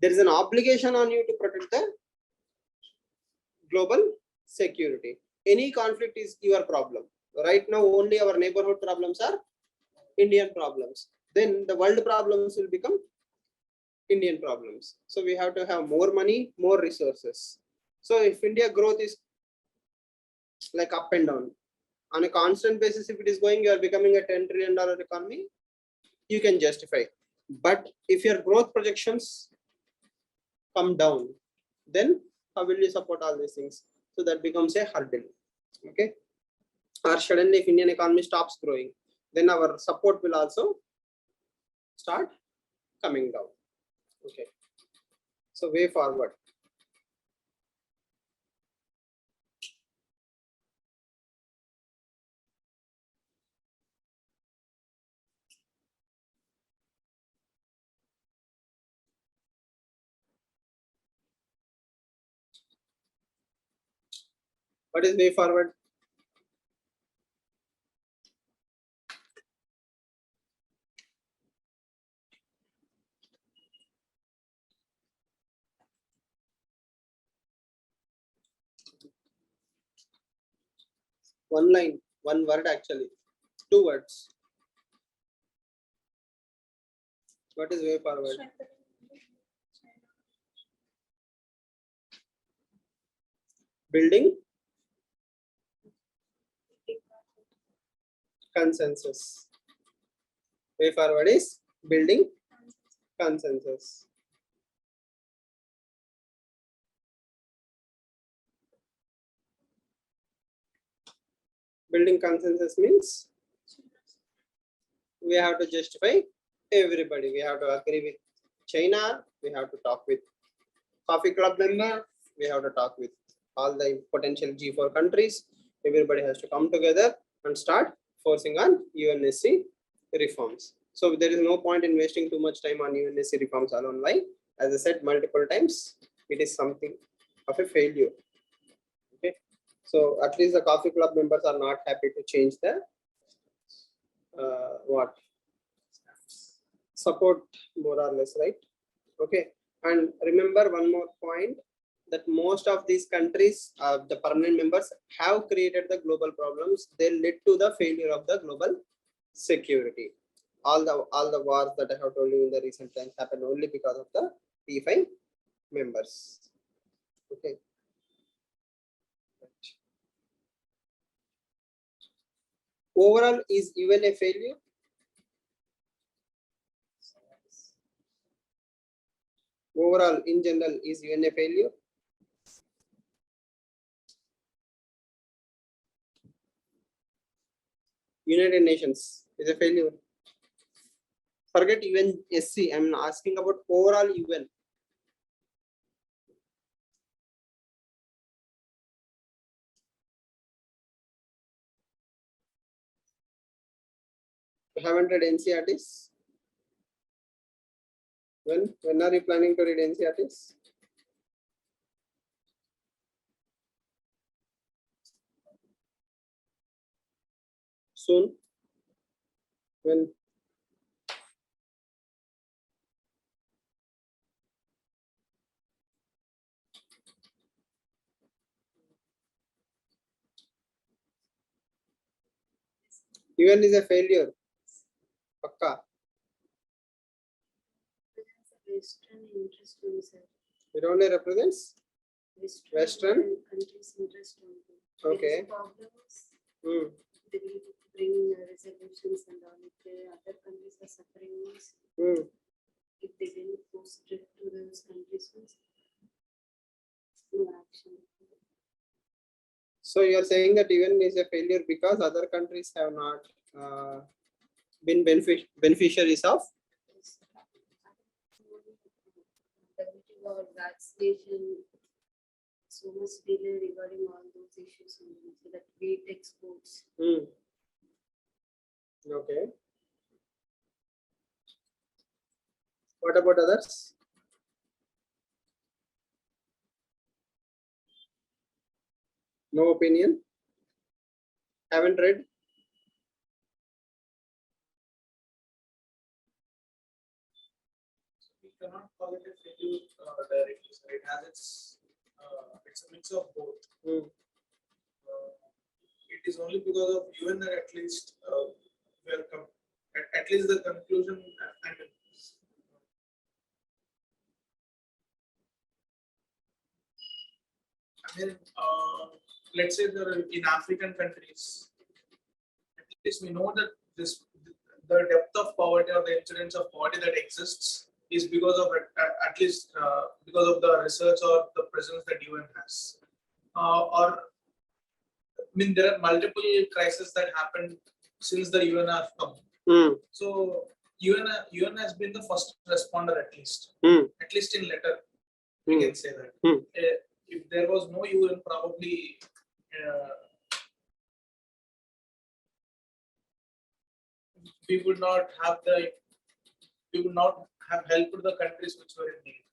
there is an obligation on you to protect the global security. Any conflict is your problem. Right now, only our neighborhood problems are Indian problems. Then the world problems will become Indian problems. So we have to have more money, more resources. So if India growth is like up and down, on a constant basis, if it is going, you are becoming a $10 trillion economy, you can justify. But if your growth projections come down, then how will you support all these things? So that becomes a hurdle. Okay. Or suddenly if Indian economy stops growing, then our support will also start coming down. Okay. So way forward. What is way forward? One line, one word actually, 2 words. What is way forward? Building consensus. Way forward is building consensus. Building consensus means we have to justify everybody. We have to agree with China. We have to talk with Coffee Club member. We have to talk with all the potential G4 countries. Everybody has to come together and start forcing on UNSC reforms. So there is no point in wasting too much time on UNSC reforms alone. Why? As I said multiple times, it is something of a failure. Okay. So at least the Coffee Club members are not happy to change the what support, more or less, right? Okay. And remember one more point, that most of these countries, the permanent members, have created the global problems. They led to the failure of the global security. All the wars that I have told you in the recent times happened only because of the P5 members. Okay. Overall, is UN a failure? Overall, in general, is UN a failure? United Nations is a failure. Forget UNSC. I'm asking about overall UN. Haven't read NCRTs? When are you planning to read NCRTs? Soon? When? UN is a failure. Pakka. It has a Western interest on, sir. It only represents Western? countries' interest on. Okay. There is problems. Hmm. They will bring resolutions and all. If the other countries are suffering means, Hmm. if they didn't go strict to those countries means, no action. So you are saying that UN is a failure because other countries have not been beneficiaries of. WTO or vaccination, so much delay regarding all those issues, so that wheat exports. Hmm. Okay. What about others? No opinion? Haven't read? We cannot call it a failure directly, sir. It has it's a mix of both. Hmm. It is only because of UN that at least we are at least the conclusion and I mean, let's say there are in African countries, at least we know that the depth of poverty or the incidence of poverty that exists is because of at least because of the research or the presence that UN has. Or I mean, there are multiple crises that happened since the UN have come. Hmm. So UN has been the first responder Hmm. at least in letter. We Hmm. can say that. Hmm. If there was no UN, probably we would not have helped the countries which were in need.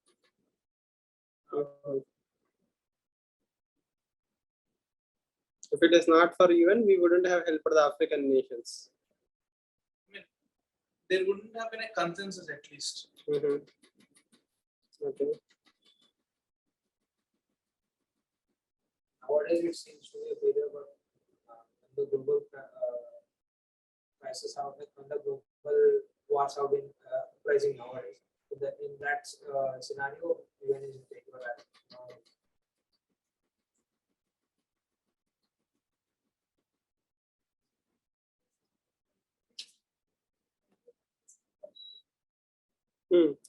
If it is not for UN, we wouldn't have helped the African nations. I mean, there wouldn't have been a consensus at least. Mm-hmm. Okay. Nowadays it seems to be a failure, but the global crisis how when the global wars have been rising nowadays. So that in that scenario, UN is in favor.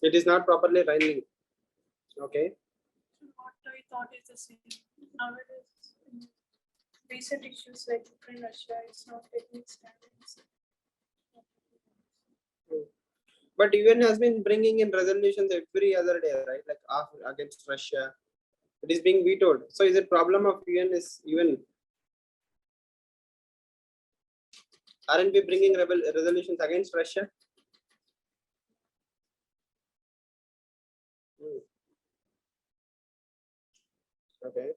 It is not properly running. Okay. So what I thought is the same. Nowadays, in recent issues like Ukraine, Russia is not taking stands. But UN has been bringing in resolutions every other day, right? Like against Russia. It is being vetoed. So is it problem of UN is UN? Aren't we bringing resolutions against Russia? Okay.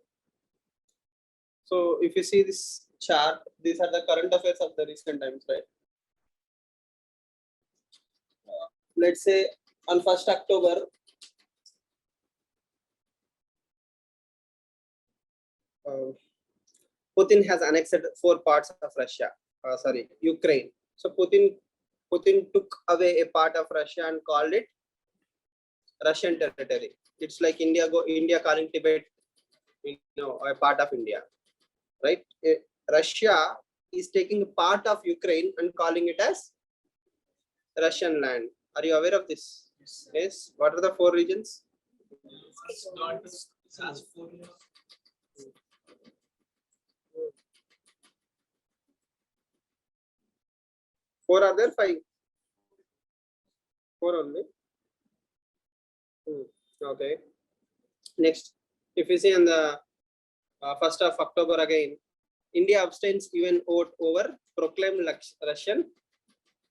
So if you see this chart, these are the current affairs of the recent times, right? Let's say on 1st October, Putin has annexed 4 parts of Russia. Ukraine. So Putin took away a part of Russia and called it Russian territory. It's like India calling Tibet, a part of India, right? Russia is taking part of Ukraine and calling it as Russian land. Are you aware of this? Yes. What are the 4 regions? Has 4 years. 4 are there? 5? 4 only. Okay. Next, if you see on the 1st of October again, India abstains UN vote over proclaimed Russian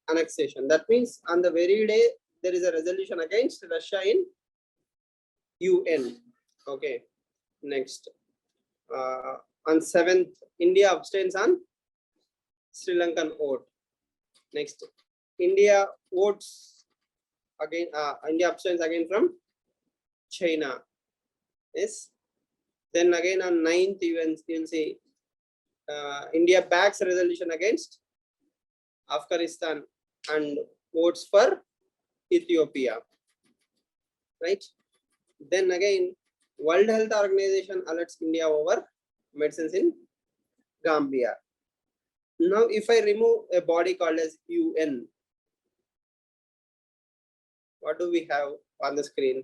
annexation. That means on the very day there is a resolution against Russia in UN. Okay. Next, on 7th, India abstains on Sri Lankan vote. Next, India votes again. India abstains again from China. Yes. Then again on 9th, you will see India backs resolution against Afghanistan and votes for Ethiopia, right? Then again, World Health Organization alerts India over medicines in Gambia. Now, if I remove a body called as UN, what do we have on the screen?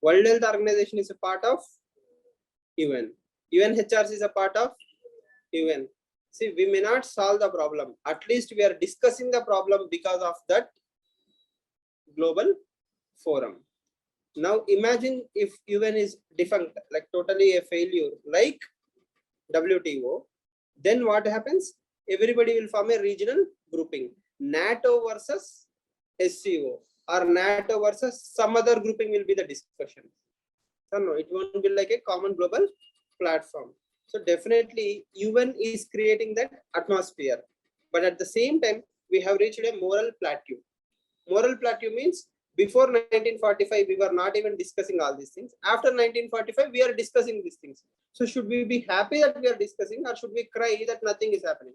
World Health Organization is a part of UN. UNHRC is a part of UN. See, we may not solve the problem. At least we are discussing the problem because of that global forum. Now imagine if UN is defunct, like totally a failure, like WTO, then what happens? Everybody will form a regional grouping. NATO versus SCO or NATO versus some other grouping will be the discussion. So no, it won't be like a common global platform. So definitely UN is creating that atmosphere. But at the same time, we have reached a moral plateau. Moral plateau means before 1945, we were not even discussing all these things. After 1945, we are discussing these things. So should we be happy that we are discussing, or should we cry that nothing is happening?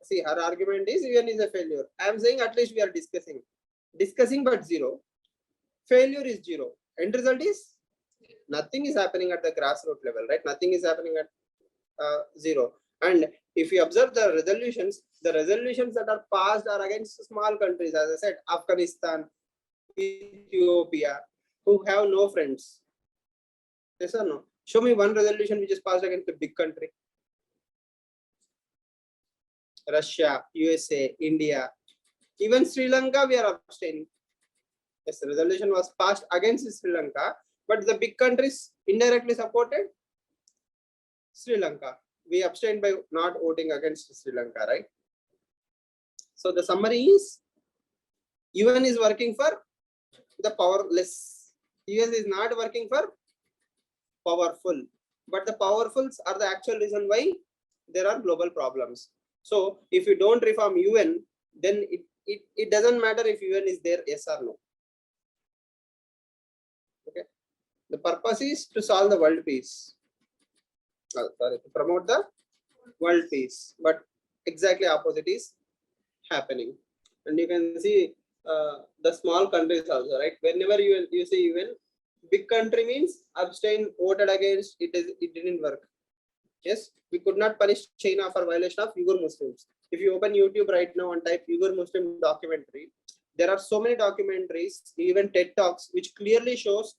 See, her argument is UN is a failure. I am saying at least we are discussing but zero. Failure is zero. End result is nothing is happening at the grassroots level, right? Nothing is happening at zero. And if you observe the resolutions that are passed are against small countries, as I said, Afghanistan, Ethiopia, who have no friends. Yes or no? Show me one resolution which is passed against a big country. Russia, USA, India, even Sri Lanka, we are abstaining. Yes, the resolution was passed against Sri Lanka, but the big countries indirectly supported Sri Lanka. We abstained by not voting against Sri Lanka, right? So the summary is UN is working for the powerless. US is not working for powerful, but the powerfuls are the actual reason why there are global problems. So if you don't reform UN, then it doesn't matter if UN is there, yes or no. Okay. The purpose is to solve the world peace. To promote the world peace, but exactly opposite is happening. And you can see the small countries also, right? Whenever you see UN, big country means abstain, voted against, it didn't work. Yes, we could not punish China for violation of Uyghur Muslims. If you open YouTube right now and type Uyghur Muslim documentary, there are so many documentaries, even TED Talks, which clearly shows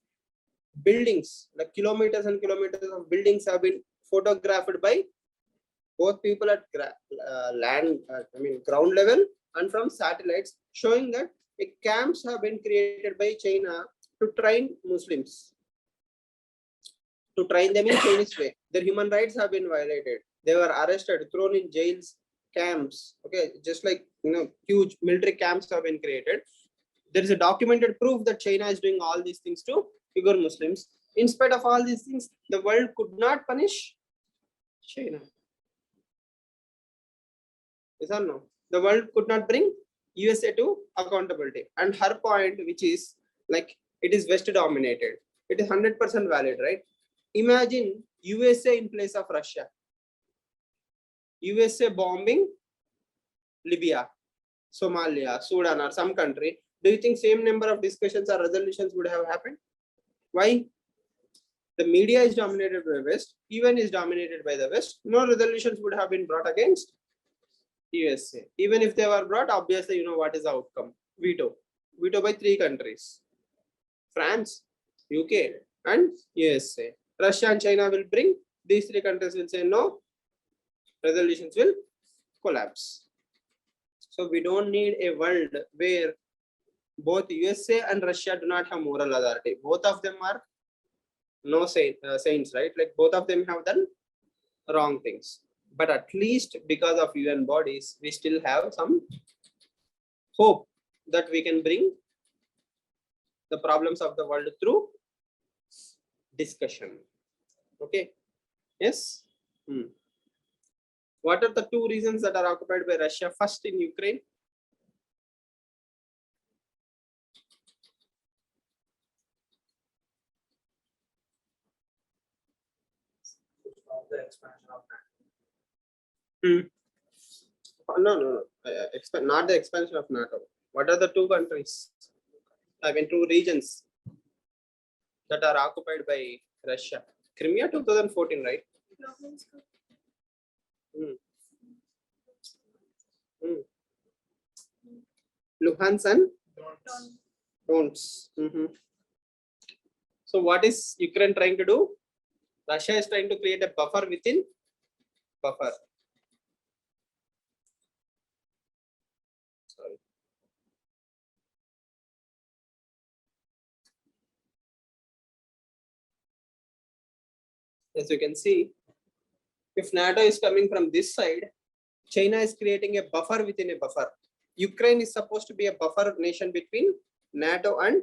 buildings, like kilometers and kilometers of buildings have been photographed by both people at ground level and from satellites, showing that camps have been created by China to train Muslims, to train them in Chinese way. Their human rights have been violated. They were arrested, thrown in jails, camps. Okay, just like huge military camps have been created. There is a documented proof that China is doing all these things to Uyghur Muslims. In spite of all these things, the world could not punish China. Yes or no? The world could not bring USA to accountability. And her point, which is like it is West dominated, it is 100% valid, right? Imagine USA in place of Russia. USA bombing Libya, Somalia, Sudan, or some country. Do you think same number of discussions or resolutions would have happened? Why? The media is dominated by the West, UN is dominated by the West. No resolutions would have been brought against USA. Even if they were brought, obviously you know what is the outcome. Veto. Veto by 3 countries. France, UK, and USA. Russia and China will bring, these 3 countries will say no, resolutions will collapse. So we don't need a world where both USA and Russia do not have moral authority. Both of them are no saints, right? Like both of them have done wrong things. But at least because of UN bodies, we still have some hope that we can bring the problems of the world through discussion. Okay. Yes. What are the 2 reasons that are occupied by Russia? First, in Ukraine. the expansion of No, no, no. Not the expansion of NATO. What are the two countries? I mean, two regions that are occupied by Russia. Crimea 2014, right? Hmm. Luhansk and Donetsk. So what is Ukraine trying to do? Russia is trying to create a buffer within buffer. Sorry. As you can see, if NATO is coming from this side, China is creating a buffer within a buffer. Ukraine is supposed to be a buffer nation between NATO and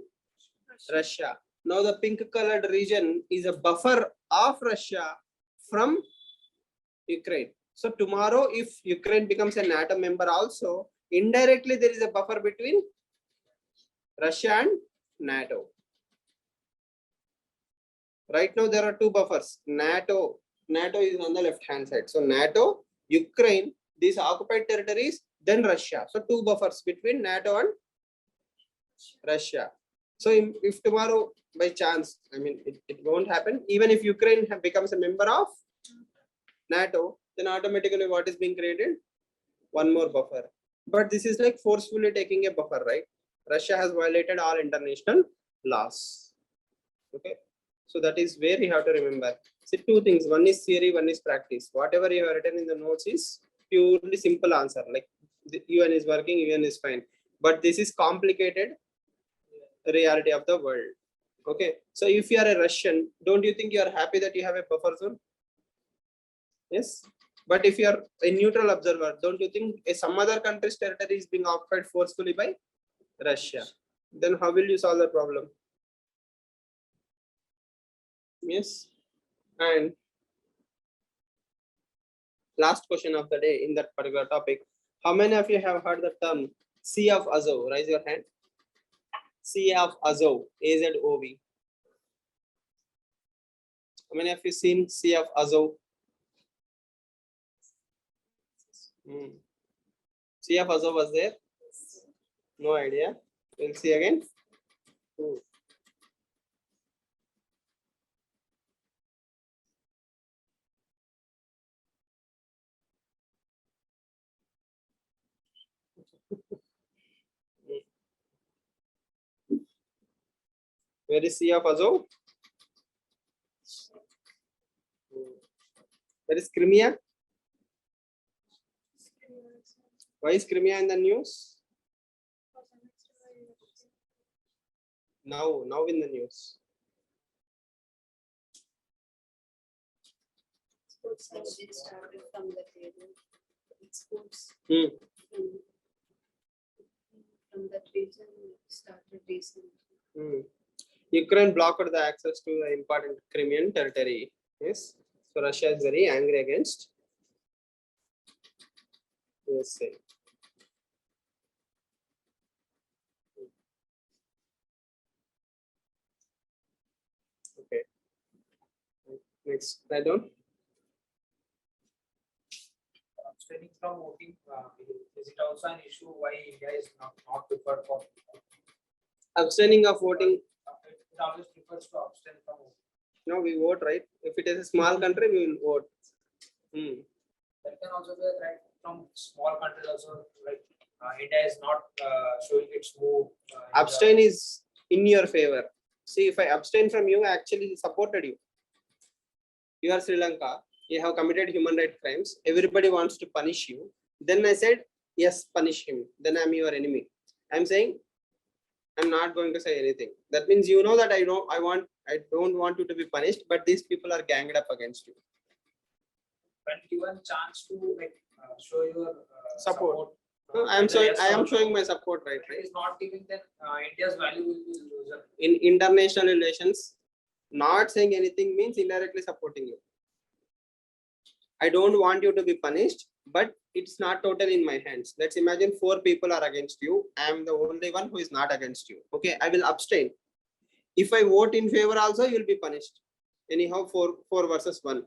Russia. Now the pink colored region is a buffer of Russia from Ukraine. So tomorrow, if Ukraine becomes a NATO member also, indirectly there is a buffer between Russia and NATO. Right now there are two buffers. NATO is on the left hand side. So NATO, Ukraine, these occupied territories, then Russia. So two buffers between NATO and Russia. So if tomorrow by chance, I mean it won't happen, even if Ukraine becomes a member of NATO, then automatically what is being created? One more buffer. But this is like forcefully taking a buffer, right? Russia has violated all international laws. Okay. So that is where you have to remember. See, two things. One is theory, one is practice. Whatever you have written in the notes is purely simple answer. Like the UN is working, UN is fine. But this is complicated reality of the world. Okay. So if you are a Russian, don't you think you are happy that you have a buffer zone? Yes. But if you are a neutral observer, don't you think some other country's territory is being occupied forcefully by Russia? Then how will you solve the problem? Yes. And last question of the day in that particular topic. How many of you have heard the term Sea of Azov? Raise your hand. Sea of Azov, AZOV. How many of you seen Sea of Azov? Sea of Azov was there? No idea. We'll see again. Where is Sea of Azov? Where is Crimea? Why is Crimea in the news? Now in the news. Sports has been started from the table. Sports from that region started recently. Ukraine blocked the access to the important Crimean territory. Yes. So Russia is very angry against USA. Okay. Next, slide on. abstaining from voting. Is it also an issue why India is not preferred for? Abstaining of voting. It always prefers to abstain from voting. No, we vote, right? If it is a small country, we will vote. That can also be right from small countries also, like India is not showing its move. Abstain is in your favor. See, if I abstain from you, I actually supported you. You are Sri Lanka, you have committed human rights crimes, everybody wants to punish you. Then I said, yes, punish him. Then I'm your enemy. I'm saying, I'm not going to say anything. That means you know that I don't want you to be punished, but these people are ganged up against you. When given chance to show your support. No, I am showing my support, right? It is not giving that India's value will be loser. In international relations, not saying anything means indirectly supporting you. I don't want you to be punished, but it's not totally in my hands. Let's imagine 4 people are against you. I am the only one who is not against you. Okay, I will abstain. If I vote in favor also, you will be punished. Anyhow, 4 versus 1.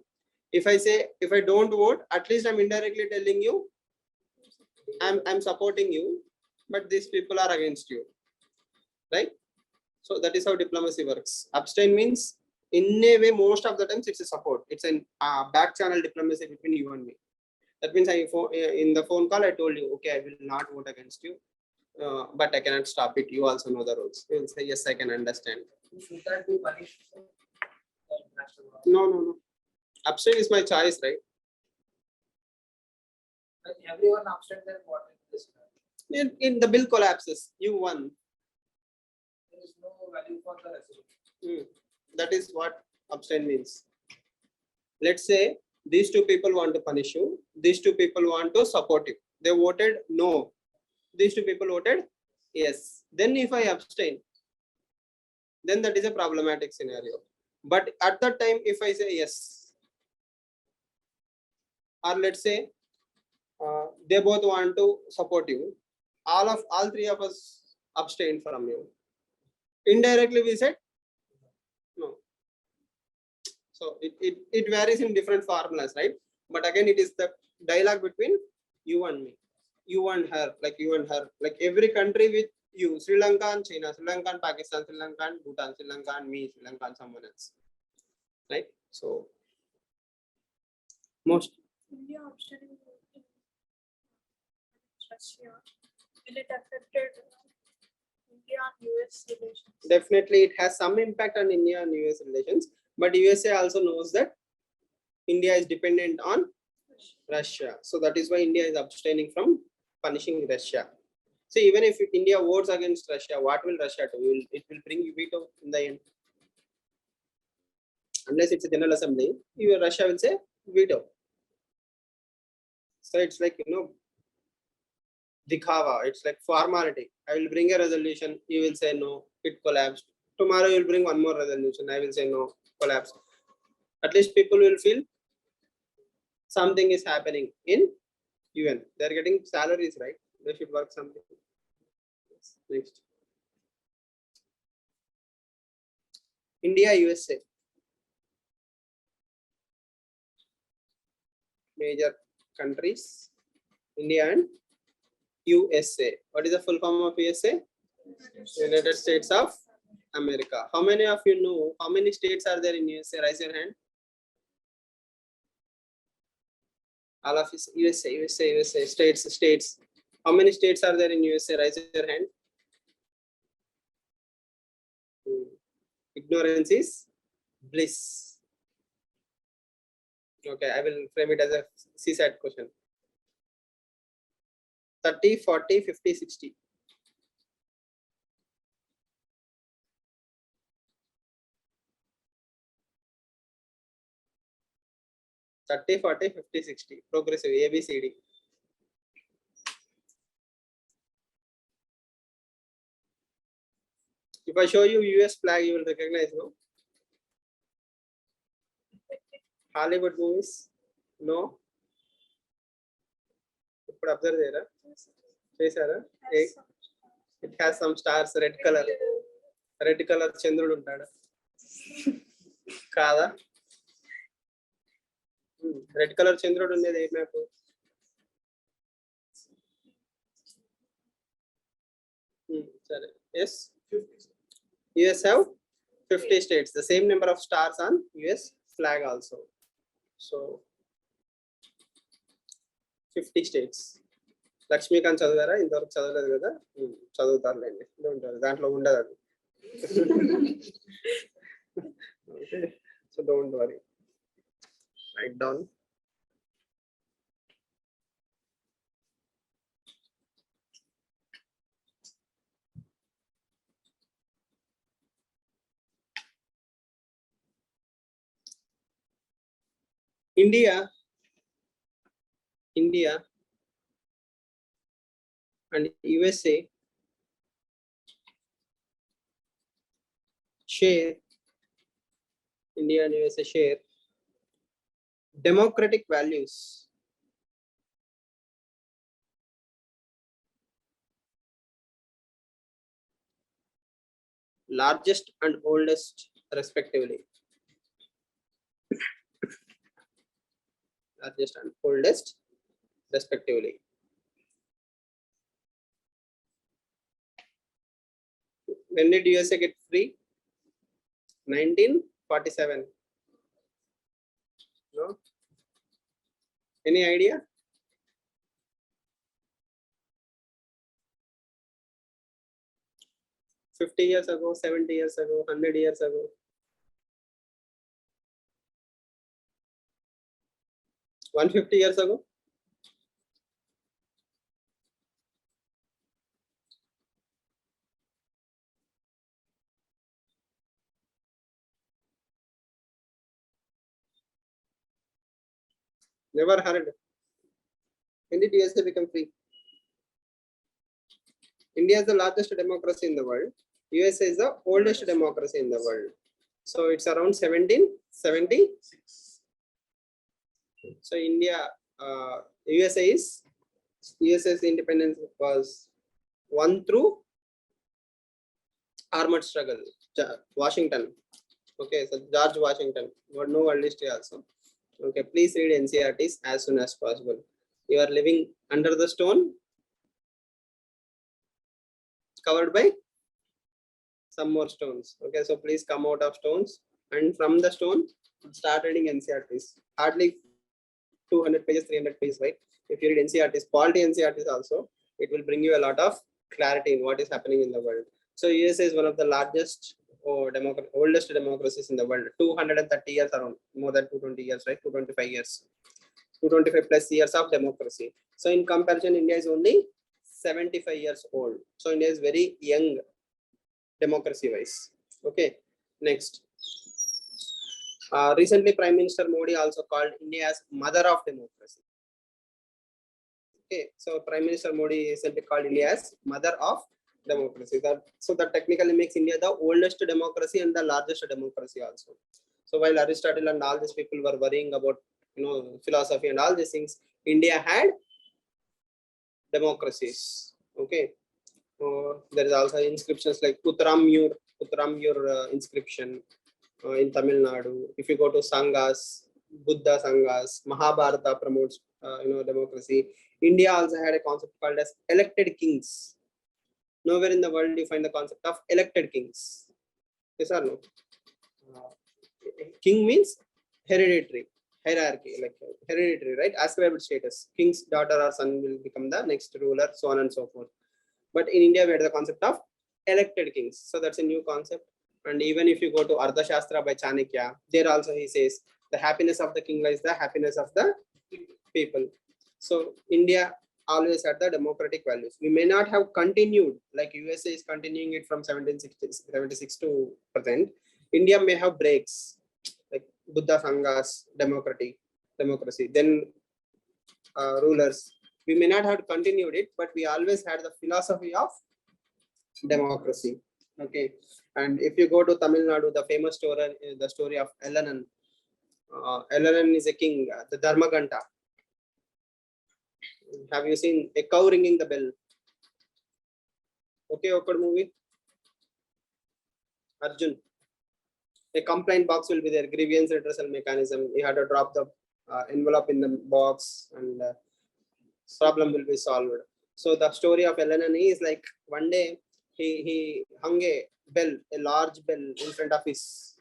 If I say, if I don't vote, at least I'm indirectly telling you, I'm supporting you, but these people are against you, right? So that is how diplomacy works. Abstain means, in a way, most of the times it's a support. It's an back channel diplomacy between you and me. That means in the phone call, I told you, okay, I will not vote against you, but I cannot stop it. You also know the rules. You will say, yes, I can understand. Should that be punished? No. Abstain is my choice, right? When everyone abstained, then what is this? In the bill collapses, you won. There is no value for the resolution. That is what abstain means. Let's say these two people want to punish you. These two people want to support you. They voted no. These two people voted yes. Then if I abstain, then that is a problematic scenario. But at that time, if I say yes, or let's say they both want to support you, all three of us abstain from you. Indirectly, we said no. So it varies in different formulas, right? But again, it is the dialogue between you and me, you and her, like you and her, like every country with you, Sri Lanka and China, Sri Lanka and Pakistan, Sri Lanka and Bhutan, Sri Lanka and me, Sri Lanka and someone else, right? So most India abstaining in Russia, will it affected India and US relations? definitely it has some impact on India and US relations, but USA also knows that India is dependent on Russia. So that is why India is abstaining from punishing Russia. So even if India votes against Russia, what will Russia do? It will bring veto in the end. Unless it's a general assembly, Russia will say veto. So it's like, dikhava, it's like formality. I will bring a resolution, you will say no, it collapsed. Tomorrow you will bring one more resolution, I will say no, collapse. At least people will feel something is happening in UN. They are getting salaries, right? They should work something. Next. India, USA. Major countries. India and USA. What is the full form of USA? United States of America. How many of you know how many states are there in USA? Raise your hand. All of USA, states. How many states are there in USA? Raise your hand. Ignorance is bliss. Okay, I will frame it as a CSAT question. 30, 40, 50, 60. 30, 40, 50, 60. Progressive, ABCD. If I show you US flag, you will recognize, no? Hollywood movies? No? Observe there. It has some stars, red color. Red color చంద్రుడు ఉంటాడు కాదా? Red colour చంద్రుడు ఉండేది ఏ map? సరే, yes. US have 50 states, the same number of stars on US flag also. So 50 states. Lakshmikanth చదివారా? ఇంతవరకు చదవలేదు కదా? చదువుతారులేండి, దాంట్లో ఉండదు అది. Okay, so don't worry. Write down. India and USA share democratic values. Largest and oldest respectively. Largest and oldest, respectively. When did USA get free? 1947. No? Any idea? $50 years ago, 70 years ago, 100 years ago. $150 years ago? Never heard. When did USA become free? India is the largest democracy in the world. USA is the oldest democracy in the world. So it's around 1776. So USA's independence was won through armored struggle. Washington. Okay, so George Washington. No world history also. Okay, please read NCERTs as soon as possible. You are living under the stone, covered by some more stones. Okay, so please come out of stones, and from the stone, start reading NCERTs. Hardly 200 pages, 300 pages, right? If you read NCERTs, quality NCERTs also, it will bring you a lot of clarity in what is happening in the world. So USA is one of the largest oldest democracies in the world. 230 years around, more than 220 years, right? 225 years. 225 plus years of democracy. So in comparison, India is only 75 years old. So India is very young democracy wise. Okay, next. Recently, Prime Minister Modi also called India as mother of democracy. Okay, so Prime Minister Modi recently called India as mother of democracy. So that technically makes India the oldest democracy and the largest democracy also. So while Aristotle and all these people were worrying about philosophy and all these things, India had democracies. Okay, there is also inscriptions like Uttaramur inscription in Tamil Nadu. If you go to Sanghas, Buddha Sanghas, Mahabharata promotes democracy. India also had a concept called as elected kings. Nowhere in the world you find the concept of elected kings. Yes or no? King means hereditary, hierarchy, like hereditary, right? Ascribed status. King's daughter or son will become the next ruler, so on and so forth. But in India, we had the concept of elected kings. So that's a new concept. And even if you go to Ardhashastra by Chanakya, there also he says the happiness of the king lies the happiness of the people. So India always had the democratic values. We may not have continued like USA is continuing it from 1776 to present. India may have breaks like Buddha Sanghas, democracy. Then rulers. We may not have continued it, but we always had the philosophy of democracy. Okay, and if you go to Tamil Nadu, the famous story, the story of Elanan. Elanan is a king, the Dharmaganta. Have you seen a cow ringing the bell? Okay, awkward movie. Arjun. A complaint box will be there, grievance redressal mechanism. You have to drop the envelope in the box and problem will be solved. So the story of Elanan is like one day he hung a bell, a large bell in front of his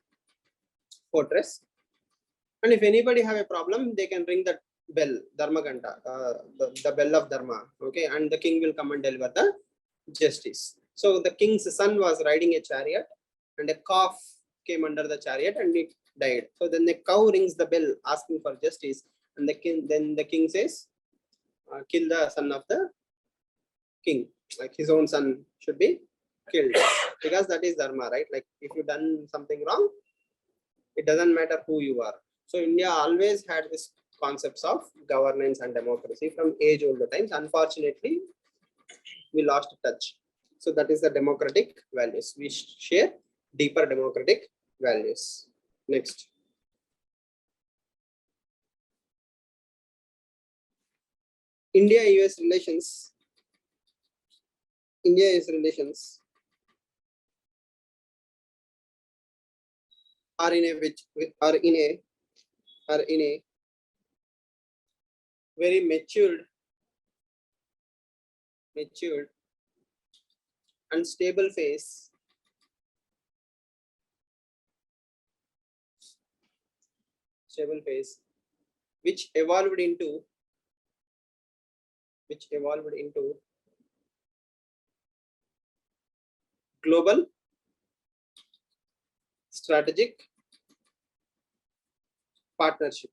fortress. And if anybody have a problem, they can ring the bell, Dharmaganta, the bell of Dharma. Okay, and the king will come and deliver the justice. So the king's son was riding a chariot and a calf came under the chariot and it died. So then the cow rings the bell asking for justice, and then the king says, kill the son of the king, like his own son should be killed, because that is dharma, right? Like if you done something wrong, it doesn't matter who you are. So India always had this concepts of governance and democracy from age older times. Unfortunately, we lost touch. So that is the democratic values. We share deeper democratic values. Next. India-US relations. India-US relations are in a very matured and stable phase which evolved into global strategic partnership.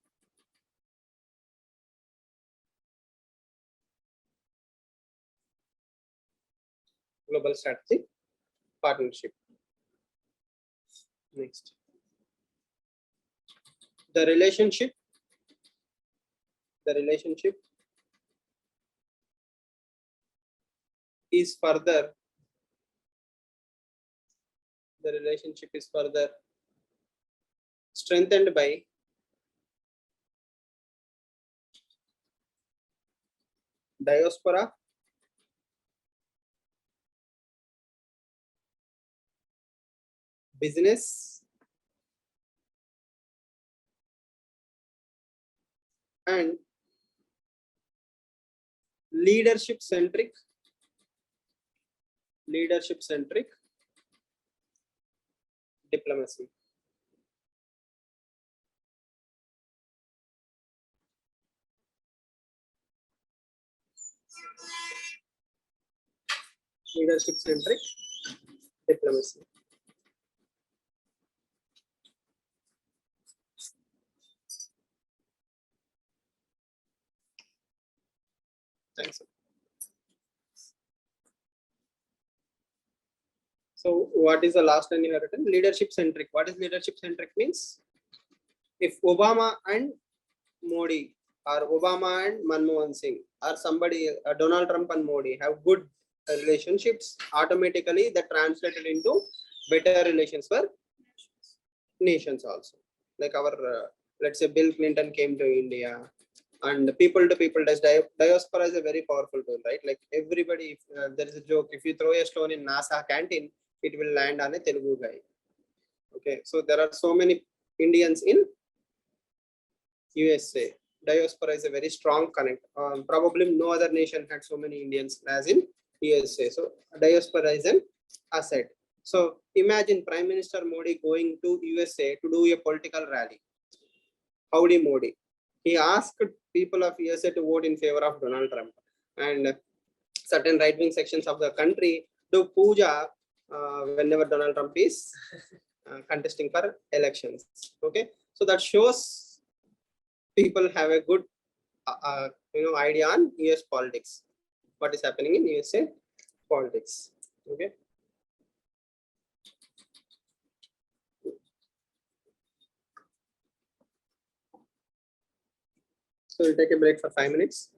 Global strategic partnership. Next. The relationship is further strengthened by diaspora business and leadership centric diplomacy. Leadership centric diplomacy. Thanks. So what is the last line you have written? Leadership centric. What is leadership centric means? If Obama and Modi or Obama and Manmohan Singh or somebody, Donald Trump and Modi have good relationships, automatically that translated into better relations for nations also. Like our, let's say Bill Clinton came to India, and people to people diaspora is a very powerful tool, right? Like everybody, if, there is a joke, if you throw a stone in NASA canteen, it will land on a Telugu guy. Okay, so there are so many Indians in USA. Diaspora is a very strong connect. Probably no other nation had so many Indians as in USA. So diaspora is an asset. So imagine Prime Minister Modi going to USA to do a political rally. Howdy Modi. He asked people of USA to vote in favor of Donald Trump, and certain right-wing sections of the country do puja whenever Donald Trump is contesting for elections. Okay, so that shows people have a good idea on US politics, what is happening in USA politics. Okay. So we'll take a break for 5 minutes.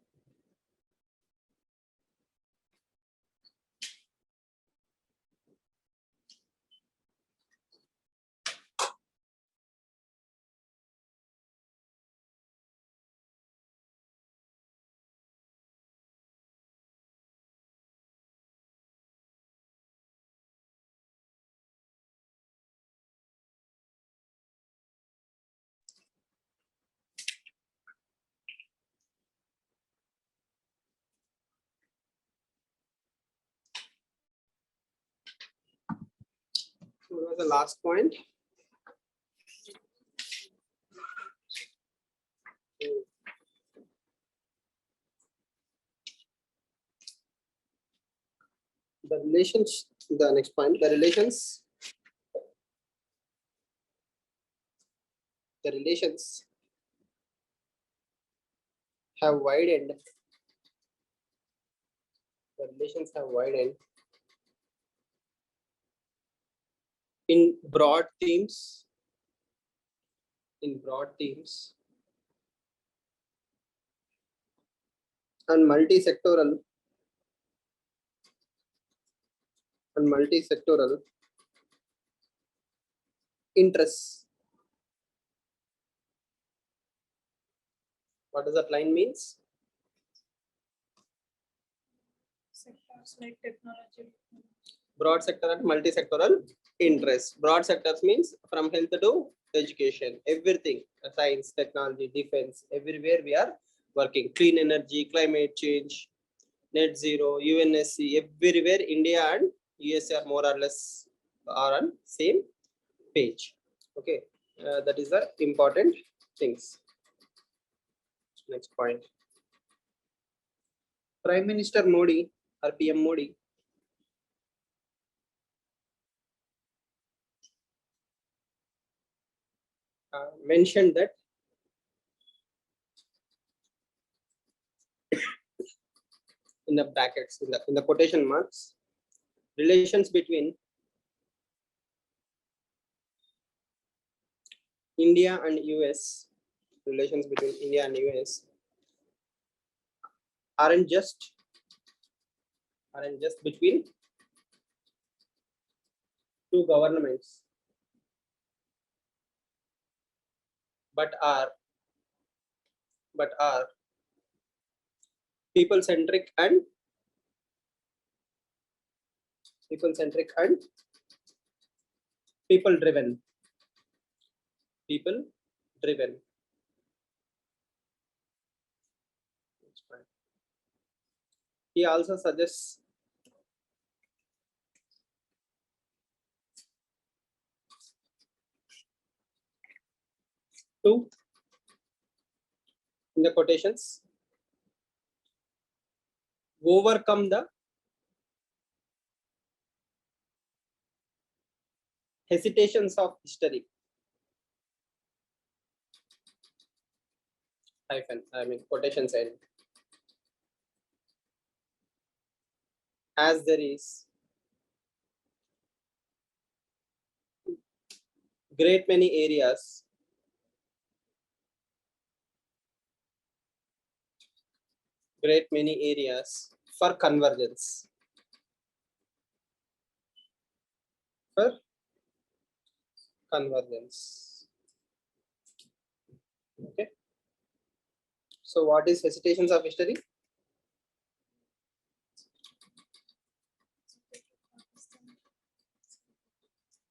What was the last point? The relations, the next point, the relations have widened. The relations have widened in broad themes. And multi-sectoral interests. What does that line means? Sectors like technology. Broad sector and multi-sectoral interests. Broad sectors means from health to education, everything, science, technology, defense, everywhere we are working. Clean energy, climate change, net zero, UNSC, everywhere India and USA are more or less are on same page. Okay, that is the important things. Next point. Prime Minister Modi or PM Modi mentioned that in the brackets, in the quotation marks, relations between India and US, relations between India and US aren't just between two governments, but are people centric and people driven. People driven. He also suggests to, in the quotations, overcome the hesitations of history. Hyphen, I mean quotations end. As there is great many areas for convergence. For convergence. Okay. So what is hesitations of history?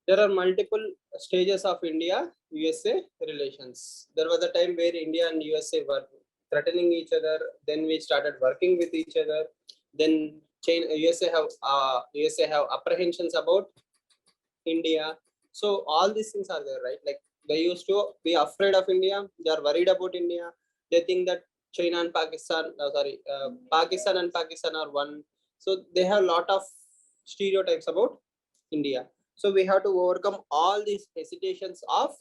There are multiple stages of India-USA relations. There was a time where India and USA were threatening each other. Then we started working with each other. Then USA have apprehensions about India. So all these things are there, right? Like they used to be afraid of India. They are worried about India. They think that China and Pakistan, Pakistan and Pakistan are one. So they have a lot of stereotypes about India. So we have to overcome all these hesitations of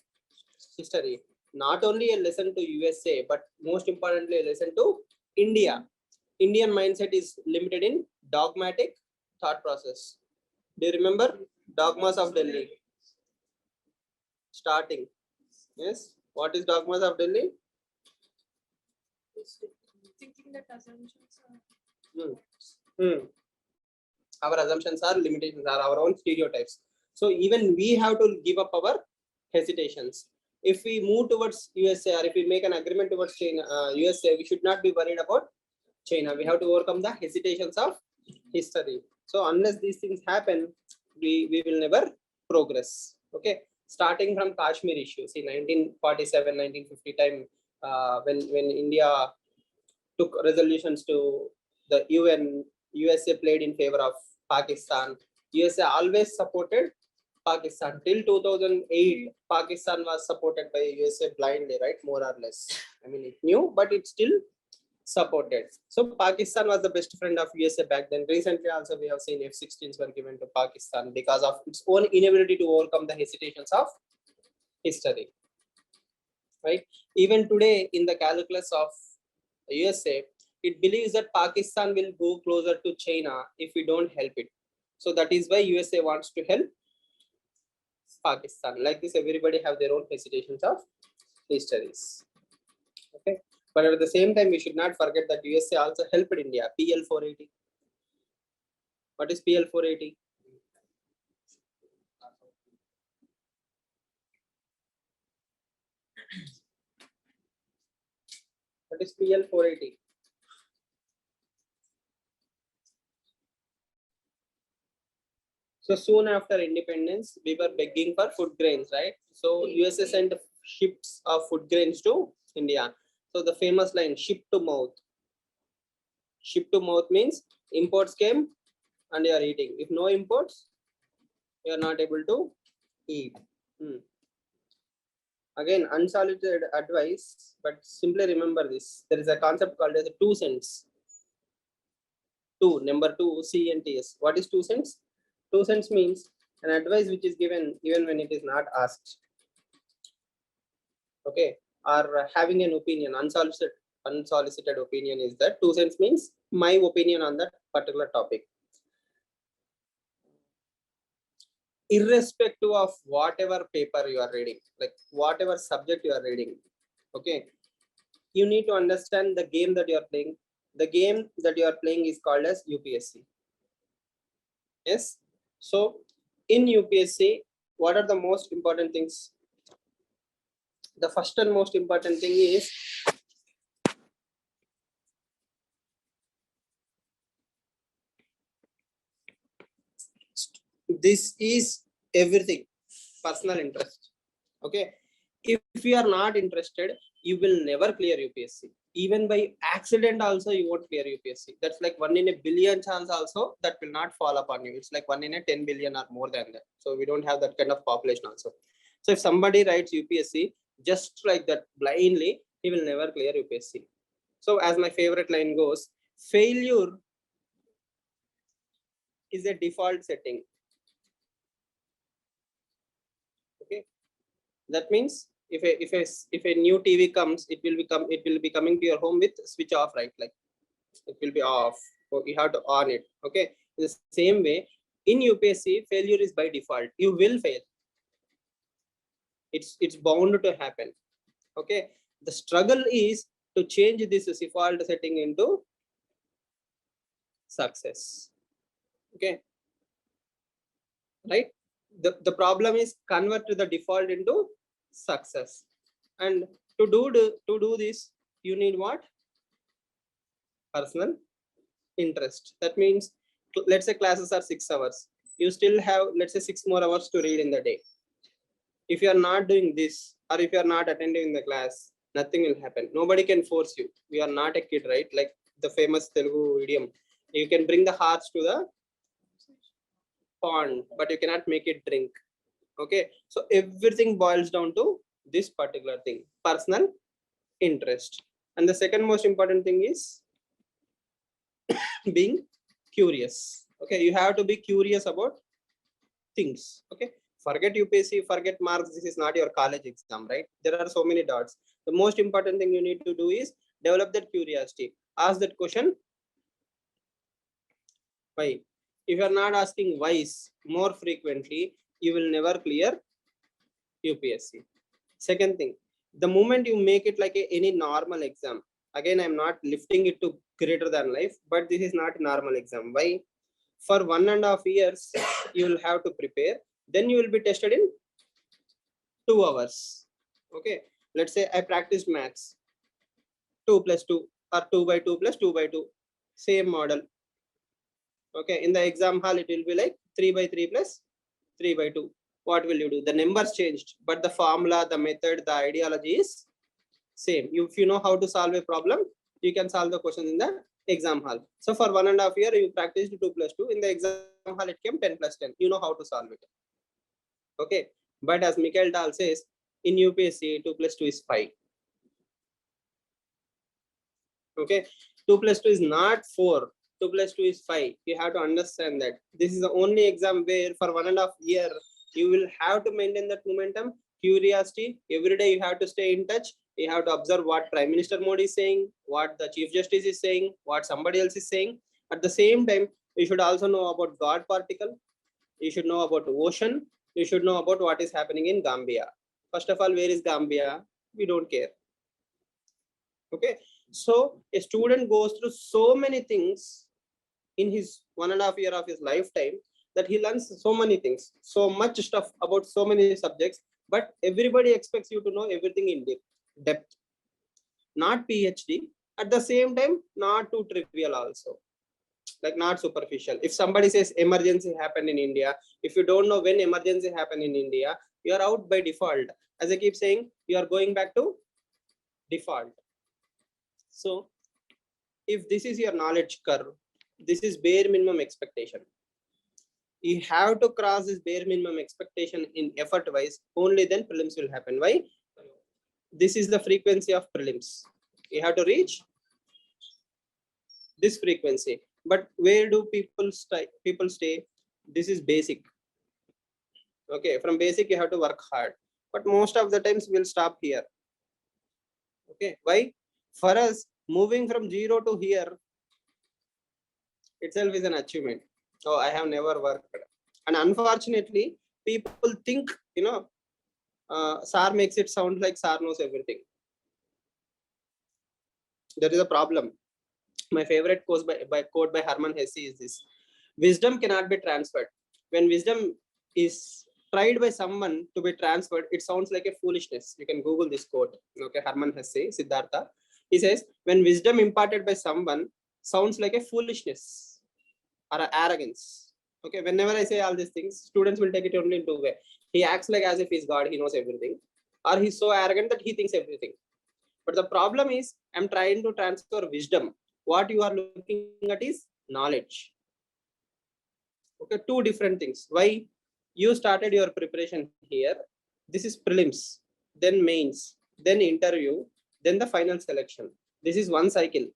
history. Not only a lesson to USA, but most importantly, a lesson to India. Indian mindset is limited in dogmatic thought process. Do you remember dogmas of Delhi? Starting. Yes. What is dogmas of Delhi? Thinking that assumptions are Our assumptions are limitations, are our own stereotypes. So even we have to give up our hesitations. If we move towards USA or if we make an agreement towards China, USA, we should not be worried about China. We have to overcome the hesitations of history. So unless these things happen, we will never progress. Okay. Starting from Kashmir issue, see 1947, 1950 time, when India took resolutions to the UN, USA played in favor of Pakistan. USA always supported Pakistan till 2008. Pakistan was supported by USA blindly, right? More or less. I mean, it knew, but it still supported. So Pakistan was the best friend of USA back then. Recently also we have seen F-16s were given to Pakistan because of its own inability to overcome the hesitations of history. Right? Even today in the calculus of USA, it believes that Pakistan will go closer to China if we don't help it. So that is why USA wants to help Pakistan. Like this, everybody have their own hesitations of histories. Okay. But at the same time, we should not forget that USA also helped India. PL 480. What is PL 480? What is PL 480? So soon after independence, we were begging for food grains, right? So USA sent ships of food grains to India. So So the famous line, ship to mouth. Ship to mouth means imports came and you are eating. If no imports, you are not able to eat. Again, unsolicited advice, but simply remember this. There is a concept called as 2 cents. Number 2, CNTS. What is 2 cents? 2 cents means an advice which is given even when it is not asked. Okay, or having an opinion, unsolicited opinion is that 2 cents means my opinion on that particular topic. Irrespective of whatever paper you are reading, like whatever subject you are reading, okay, you need to understand the game that you are playing. The game that you are playing is called as UPSC. Yes. So in UPSC, what are the most important things? The first and most important thing is this is everything, personal interest. Okay, if you are not interested, you will never clear UPSC. Even by accident also you won't clear UPSC. That's like 1 in a billion chance also that will not fall upon you. It's like 1 in a 10 billion or more than that. So we don't have that kind of population also. So if somebody writes UPSC just like that blindly, he will never clear UPSC. So as my favorite line goes, failure is a default setting. Okay, that means if a new TV comes, it will be coming to your home with switch off, right? Like it will be off. So you have to on it. Okay. In the same way, in UPSC, failure is by default. You will fail. It's bound to happen. Okay. The struggle is to change this default setting into success. Okay. Right. The problem is convert to the default into success. And to do this, you need what? Personal interest. That means, let's say classes are 6 hours. You still have, let's say, 6 more hours to read in the day. If you are not doing this, or if you are not attending the class, nothing will happen. Nobody can force you. We are not a kid, right? Like the famous Telugu idiom. You can bring the hearts to the pond, but you cannot make it drink. Okay. So everything boils down to this particular thing, personal interest. And the second most important thing is being curious. Okay, you have to be curious about things. Okay, forget UPSC, forget marks. This is not your college exam, right? There are so many dots. The most important thing you need to do is develop that curiosity. Ask that question, why? If you are not asking whys more frequently, you will never clear UPSC. Second thing, the moment you make it like any normal exam, again, I'm not lifting it to greater than life, but this is not a normal exam. Why? For 1.5 years, you will have to prepare. Then you will be tested in 2 hours. Okay. Let's say I practiced maths 2 plus 2 or 2 by 2 plus 2 by 2. Same model. Okay. In the exam hall, it will be like 3 by 3 plus 3 by 2. What will you do? The numbers changed, but the formula, the method, the ideology is same. If you know how to solve a problem, you can solve the question in the exam hall. So for 1.5 years, you practiced 2 plus 2. In the exam hall, it came 10 plus 10. You know how to solve it. Okay. But as Mikhail Dahl says, in UPSC, 2 plus 2 is 5. Okay. 2 plus 2 is not 4. 2 plus 2 is 5. You have to understand that. This is the only exam where for 1.5 years, you will have to maintain that momentum, curiosity. Every day you have to stay in touch. You have to observe what Prime Minister Modi is saying, what the Chief Justice is saying, what somebody else is saying. At the same time, you should also know about God particle. You should know about ocean. You should know about what is happening in Gambia. First of all, where is Gambia? We don't care. Okay. So a student goes through so many things in his 1.5 years of his lifetime that he learns so many things, so much stuff about so many subjects, but everybody expects you to know everything in depth, not PhD. At the same time, not too trivial also, like not superficial. If somebody says emergency happened in India, if you don't know when emergency happened in India, you are out by default. As I keep saying, you are going back to default. So if this is your knowledge curve, this is bare minimum expectation. You have to cross this bare minimum expectation in effort wise, only then prelims will happen. Why? This is the frequency of prelims. You have to reach this frequency. But where do people stay? This is basic. Okay, from basic you have to work hard. But most of the times we'll stop here. Okay, why? For us, moving from 0 to here itself is an achievement. Oh, I have never worked. And unfortunately, people think, SAR makes it sound like SAR knows everything. There is a problem. My favorite quote by Herman Hesse is this: wisdom cannot be transferred. When wisdom is tried by someone to be transferred, it sounds like a foolishness. You can Google this quote. Okay, Herman Hesse, Siddhartha. He says, when wisdom imparted by someone sounds like a foolishness or an arrogance. Okay, whenever I say all these things, students will take it only in two ways. He acts like as if he's God, he knows everything, or he's so arrogant that he thinks everything. But the problem is, I'm trying to transfer wisdom. What you are looking at is knowledge. Okay, two different things. Why? You started your preparation here. This is prelims, then mains, then interview, then the final selection. This is one cycle.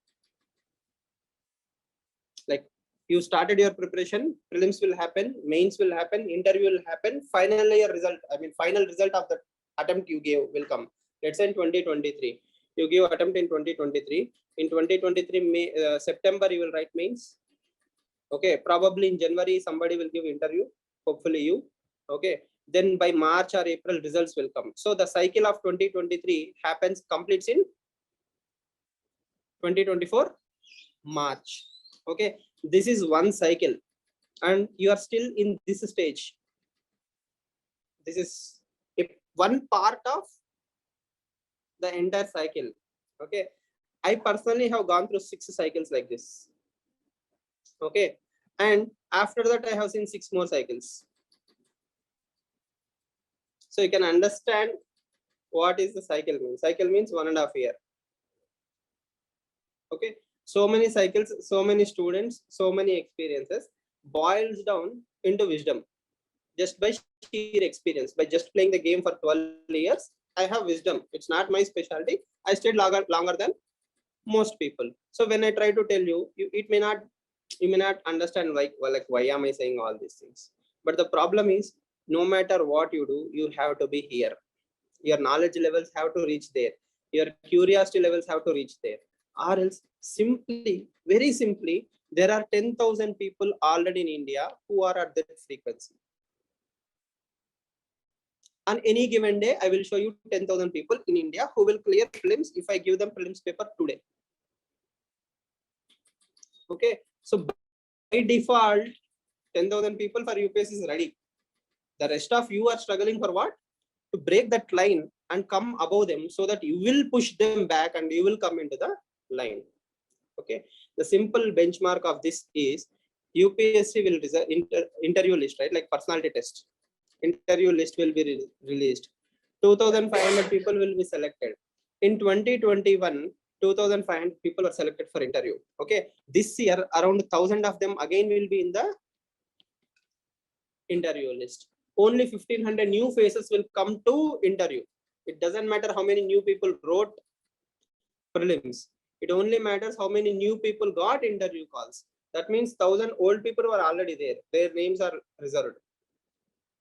Like, you started your preparation, prelims will happen, mains will happen, interview will happen, finally your result, final result of the attempt you gave will come. Let's say in 2023, you give attempt in 2023. In 2023 September you will write mains. Okay, probably in January somebody will give interview, hopefully you. Okay, then by March or April results will come. So the cycle of 2023 completes in 2024 March. Okay, this is one cycle and you are still in this stage. This is one part of the entire cycle. Okay, I personally have gone through 6 cycles like this. Okay, and after that I have seen 6 more cycles. So you can understand what is the cycle means. Cycle means 1.5 years. Okay, so many cycles, so many students, so many experiences boils down into wisdom. Just by sheer experience, by just playing the game for 12 years, I have wisdom. It's not my specialty. I stayed longer than most people. So when I try to tell you, you may not understand like why am I saying all these things. But the problem is, no matter what you do, you have to be here. Your knowledge levels have to reach there. Your curiosity levels have to reach there. Or else, very simply, there are 10,000 people already in India who are at that frequency. On any given day, I will show you 10,000 people in India who will clear prelims if I give them prelims paper today. Okay, so by default, 10,000 people for UPSC is ready. The rest of you are struggling for what? To break that line and come above them so that you will push them back and you will come into the line. Okay, the simple benchmark of this is UPSC will result interview list, right? Like personality test. Interview list will be released. 2,500 people will be selected. In 2021, 2,500 people are selected for interview. Okay, this year around 1,000 of them again will be in the interview list. Only 1,500 new faces will come to interview. It doesn't matter how many new people wrote prelims. It only matters how many new people got interview calls. That means 1,000 old people were already there. Their names are reserved.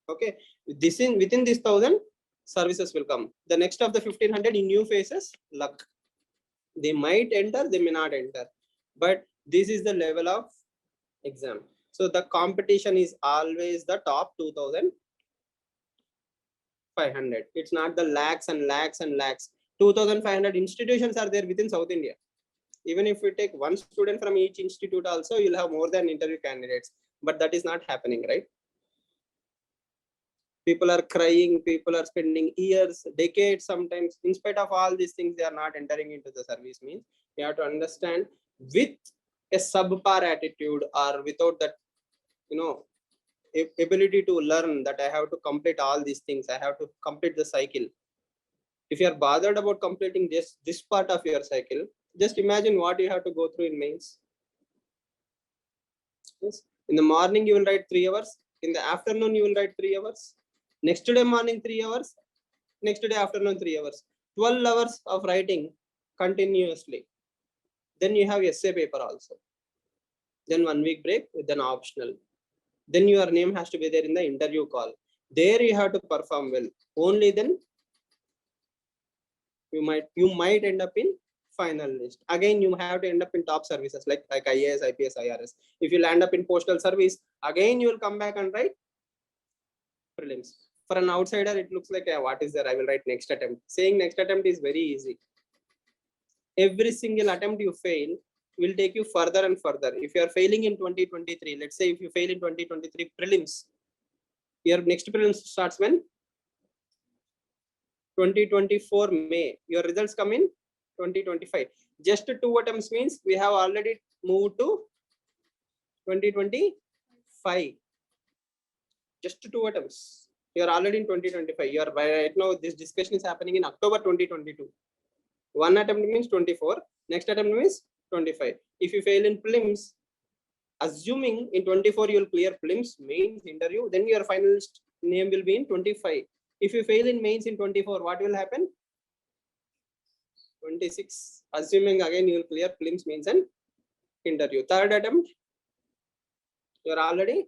Okay, within this 1,000 services will come. The next of the 1,500 in new faces, luck. They might enter, they may not enter. But this is the level of exam. So the competition is always the top 2,500. It's not the lakhs and lakhs and lakhs. 2,500 institutions are there within South India. Even if we take one student from each institute also, you'll have more than interview candidates. But that is not happening, right? People are crying, people are spending years, decades sometimes. In spite of all these things, they are not entering into the service. Means you have to understand, with a subpar attitude or without that, ability to learn that I have to complete all these things, I have to complete the cycle. If you are bothered about completing this part of your cycle, Just imagine what you have to go through in mains. Yes. In the morning, you will write 3 hours. In the afternoon, you will write 3 hours. Next day morning, 3 hours. Next day afternoon, 3 hours. 12 hours of writing continuously. Then you have essay paper also. Then 1 week break, then optional. Then your name has to be there in the interview call. There you have to perform well. Only then you might end up in final list. Again, you have to end up in top services like IAS, IPS, IRS. If you land up in postal service, again you will come back and write prelims. For an outsider, it looks like, what is there? I will write next attempt. Saying next attempt is very easy. Every single attempt you fail will take you further and further. If you are failing in 2023, let's say if you fail in 2023 prelims, your next prelims starts when? 2024 May. Your results come in 2025. Just 2 attempts means we have already moved to 2025. Just 2 attempts. You are already in 2025. You are right now. This discussion is happening in October 2022. 1 attempt means 24. Next attempt means 25. If you fail in prelims, assuming in 24 you will clear prelims, mains, interview, then your finalist name will be in 25. If you fail in mains in 24, what will happen? 26. Assuming again you will clear prelims, mains, and interview. Third attempt, you are already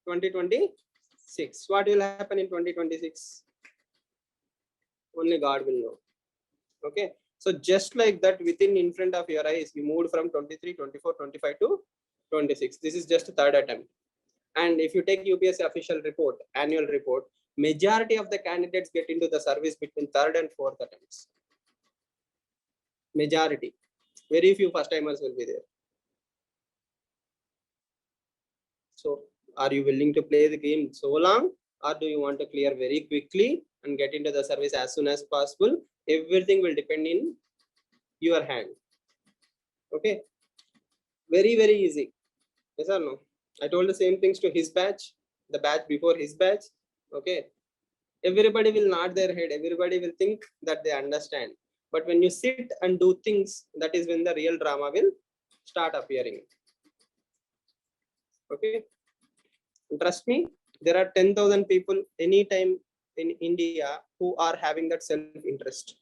2026. What will happen in 2026? Only God will know. Okay. So just like that, within in front of your eyes, you moved from 23, 24, 25 to 26. This is just a third attempt. And if you take UPSC official report, annual report, majority of the candidates get into the service between third and fourth attempts. Majority. Very few first timers will be there. So are you willing to play the game so long, or do you want to clear very quickly and get into the service as soon as possible? Everything will depend in your hand. Okay. Very, very easy. Yes or no? I told the same things to his batch, the batch before his batch. Okay. Everybody will nod their head. Everybody will think that they understand. But when you sit and do things, that is when the real drama will start appearing. Okay. Trust me, there are 10,000 people anytime in India who are having that self-interest.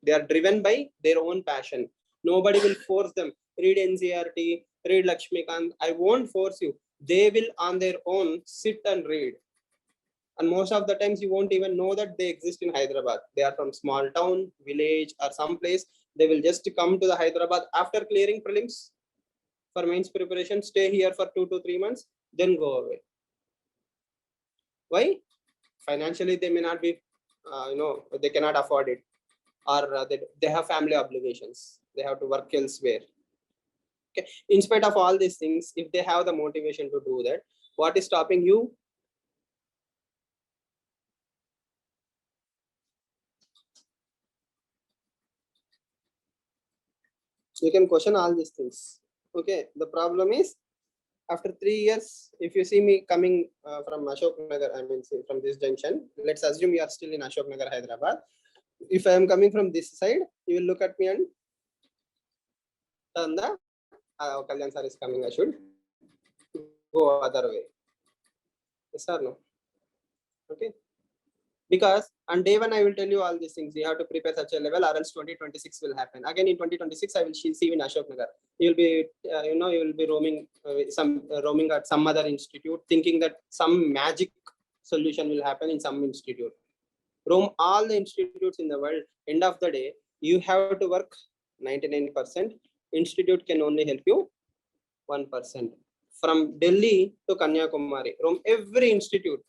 They are driven by their own passion. Nobody will force them. Read NCERT, read Lakshmikant. I won't force you. They will on their own sit and read. And most of the times you won't even know that they exist in Hyderabad. They are from small town, village, or some place. They will just come to the Hyderabad after clearing prelims for mains preparation, stay here for 2 to 3 months, then go away. Why? Financially, they may not be, they cannot afford it, or they have family obligations. They have to work elsewhere. Okay. In spite of all these things, if they have the motivation to do that, what is stopping you? You can question all these things. Okay. The problem is, after 3 years, if you see me coming from Ashok Nagar, I mean, from this junction, let's assume you are still in Ashok Nagar, Hyderabad. If I am coming from this side, you will look at me and turn the Kalyan sir is coming. I should go other way. Yes or no? Okay. Because on day one, I will tell you all these things. You have to prepare such a level, or else 2026 will happen. Again, in 2026, I will see you in Ashok Nagar. You will be, you will be roaming roaming at some other institute, thinking that some magic solution will happen in some institute. Roam all the institutes in the world. End of the day, you have to work 99%. Institute can only help you 1%. From Delhi to Kanyakumari, roam every institute.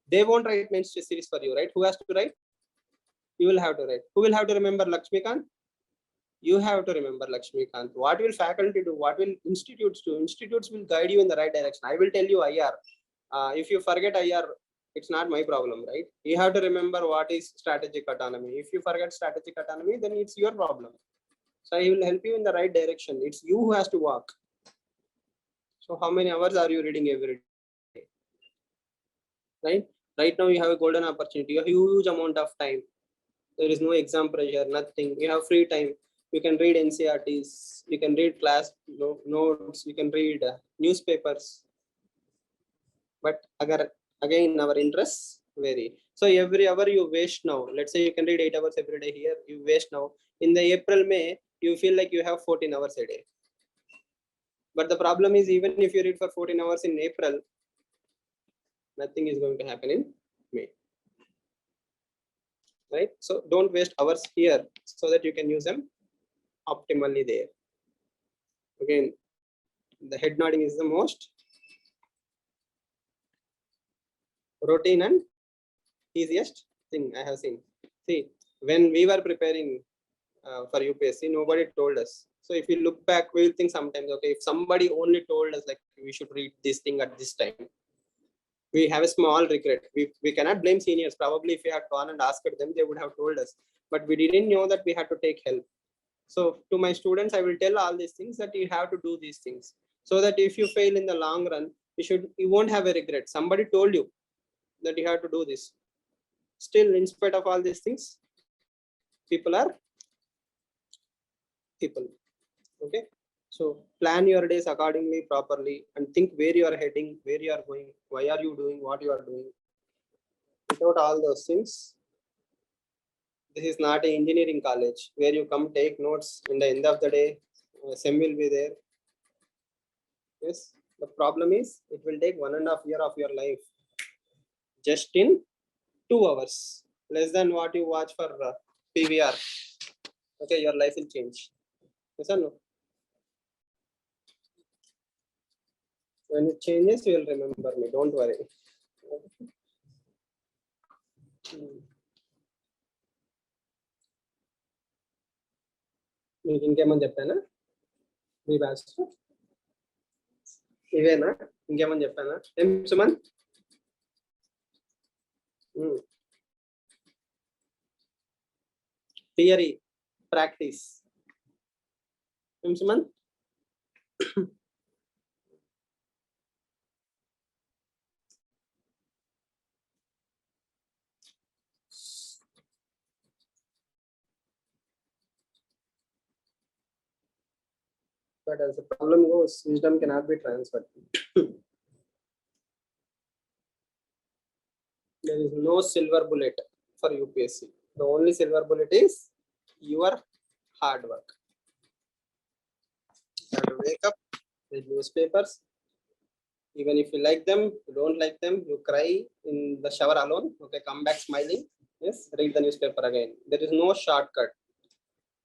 They won't write mains series for you, right? Who has to write? You will have to write. Who will have to remember Lakshmikant? You have to remember Lakshmikant. What will faculty do? What will institutes do? Institutes will guide you in the right direction. I will tell you IR. If you forget IR, it's not my problem, right? You have to remember what is strategic autonomy. If you forget strategic autonomy, then it's your problem. So I will help you in the right direction. It's you who has to walk. So how many hours are you reading every day? Right? Right now you have a golden opportunity, a huge amount of time. There is no exam pressure, nothing. You have free time. You can read NCRTs, you can read class notes, you can read newspapers. But again, our interests vary. So every hour you waste now. Let's say you can read 8 hours every day here, you waste now. In the April, May, you feel like you have 14 hours a day. But the problem is, even if you read for 14 hours in April, nothing is going to happen in May. Right? So don't waste hours here so that you can use them optimally there. Again, the head nodding is the most routine and easiest thing I have seen. See, when we were preparing for UPSC, nobody told us. So if you look back, we'll think sometimes, okay, if somebody only told us like we should read this thing at this time, we have a small regret. We cannot blame seniors. Probably if we had gone and asked them, they would have told us. But we didn't know that we had to take help. So to my students, I will tell all these things that you have to do these things so that if you fail in the long run, you won't have a regret. Somebody told you that you have to do this. Still, in spite of all these things, people are people. Okay. So plan your days accordingly, properly, and think where you are heading, where you are going, why are you doing what you are doing. Without all those things, this is not an engineering college where you come take notes. In the end of the day, SEM will be there. Yes. The problem is it will take 1.5 years of your life just in 2 hours, less than what you watch for PVR. Okay, your life will change. Yes or no? When it changes, you will remember me. Don't worry. మీకు ఇంకేమని చెప్పానా మీ batch ఇవేనా ఇంకేమని చెప్పానా ఏం Suman theory practice ఏం Suman But as the problem goes, wisdom cannot be transferred. There is no silver bullet for UPSC. The only silver bullet is your hard work. You have to wake up, read newspapers. Even if you like them, you don't like them, you cry in the shower alone. Okay, come back smiling. Yes, read the newspaper again. There is no shortcut.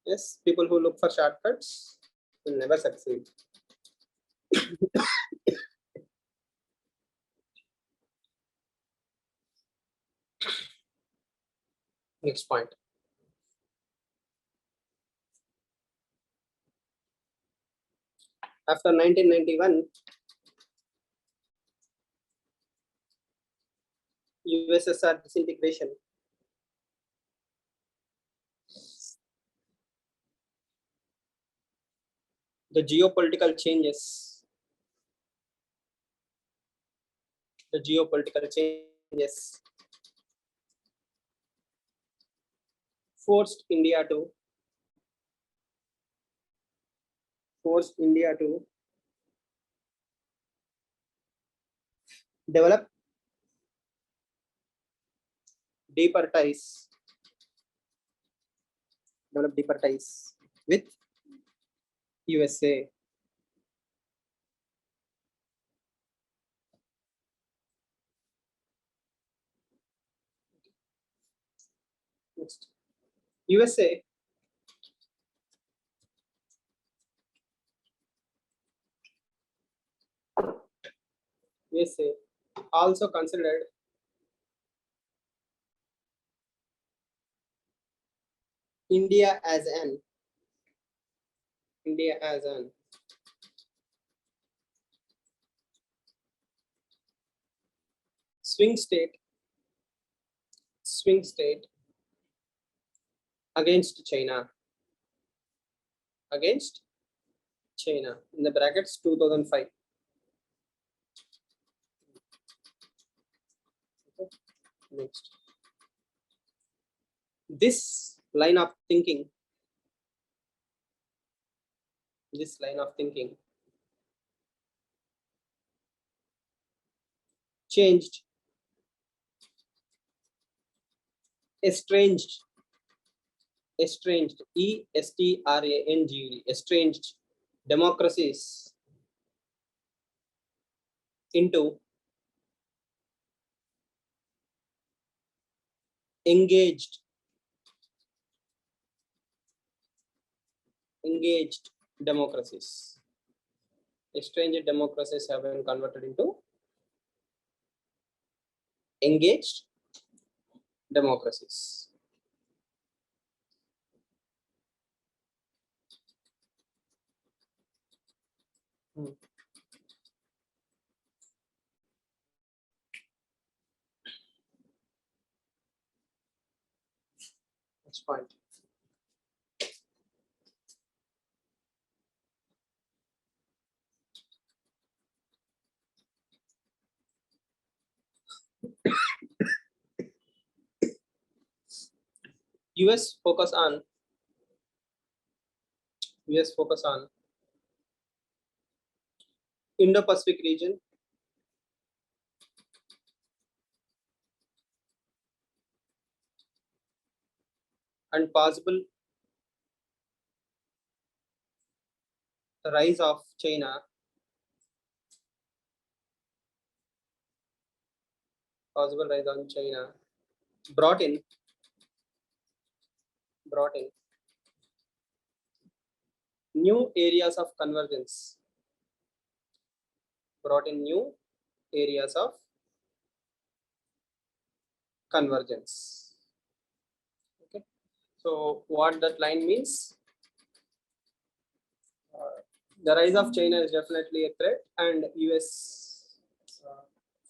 Yes, people who look for shortcuts will never succeed. Next point. After 1991, USSR disintegration. The geopolitical changes. Forced India to develop deeper ties with USA. Next. USA also considered India as an swing state against China. In the brackets 2005. Next. This line of thinking this line of thinking. Changed, estranged, estranged, estranged democracies into engaged democracies. Estranged democracies have been converted into engaged democracies. That's fine. US focus on Indo-Pacific region and possible rise of China, brought in new areas of convergence, Okay, so what that line means? The rise of China is definitely a threat, and US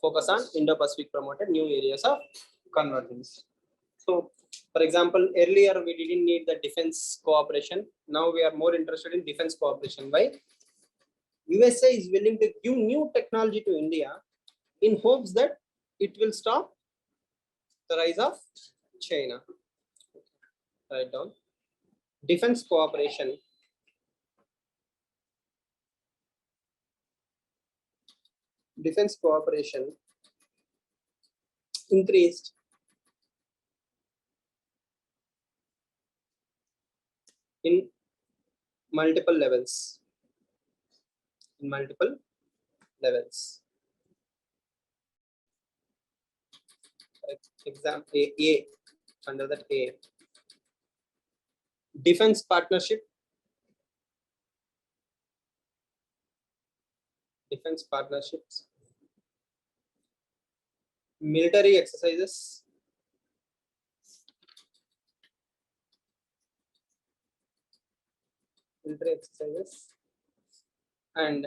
focus on Indo-Pacific promoted new areas of convergence. So, for example, earlier we didn't need the defense cooperation. Now we are more interested in defense cooperation. Why? USA is willing to give new technology to India in hopes that it will stop the rise of China. Write down. Defense cooperation increased in multiple levels. Example A, under that A. Defense partnerships, military exercises, and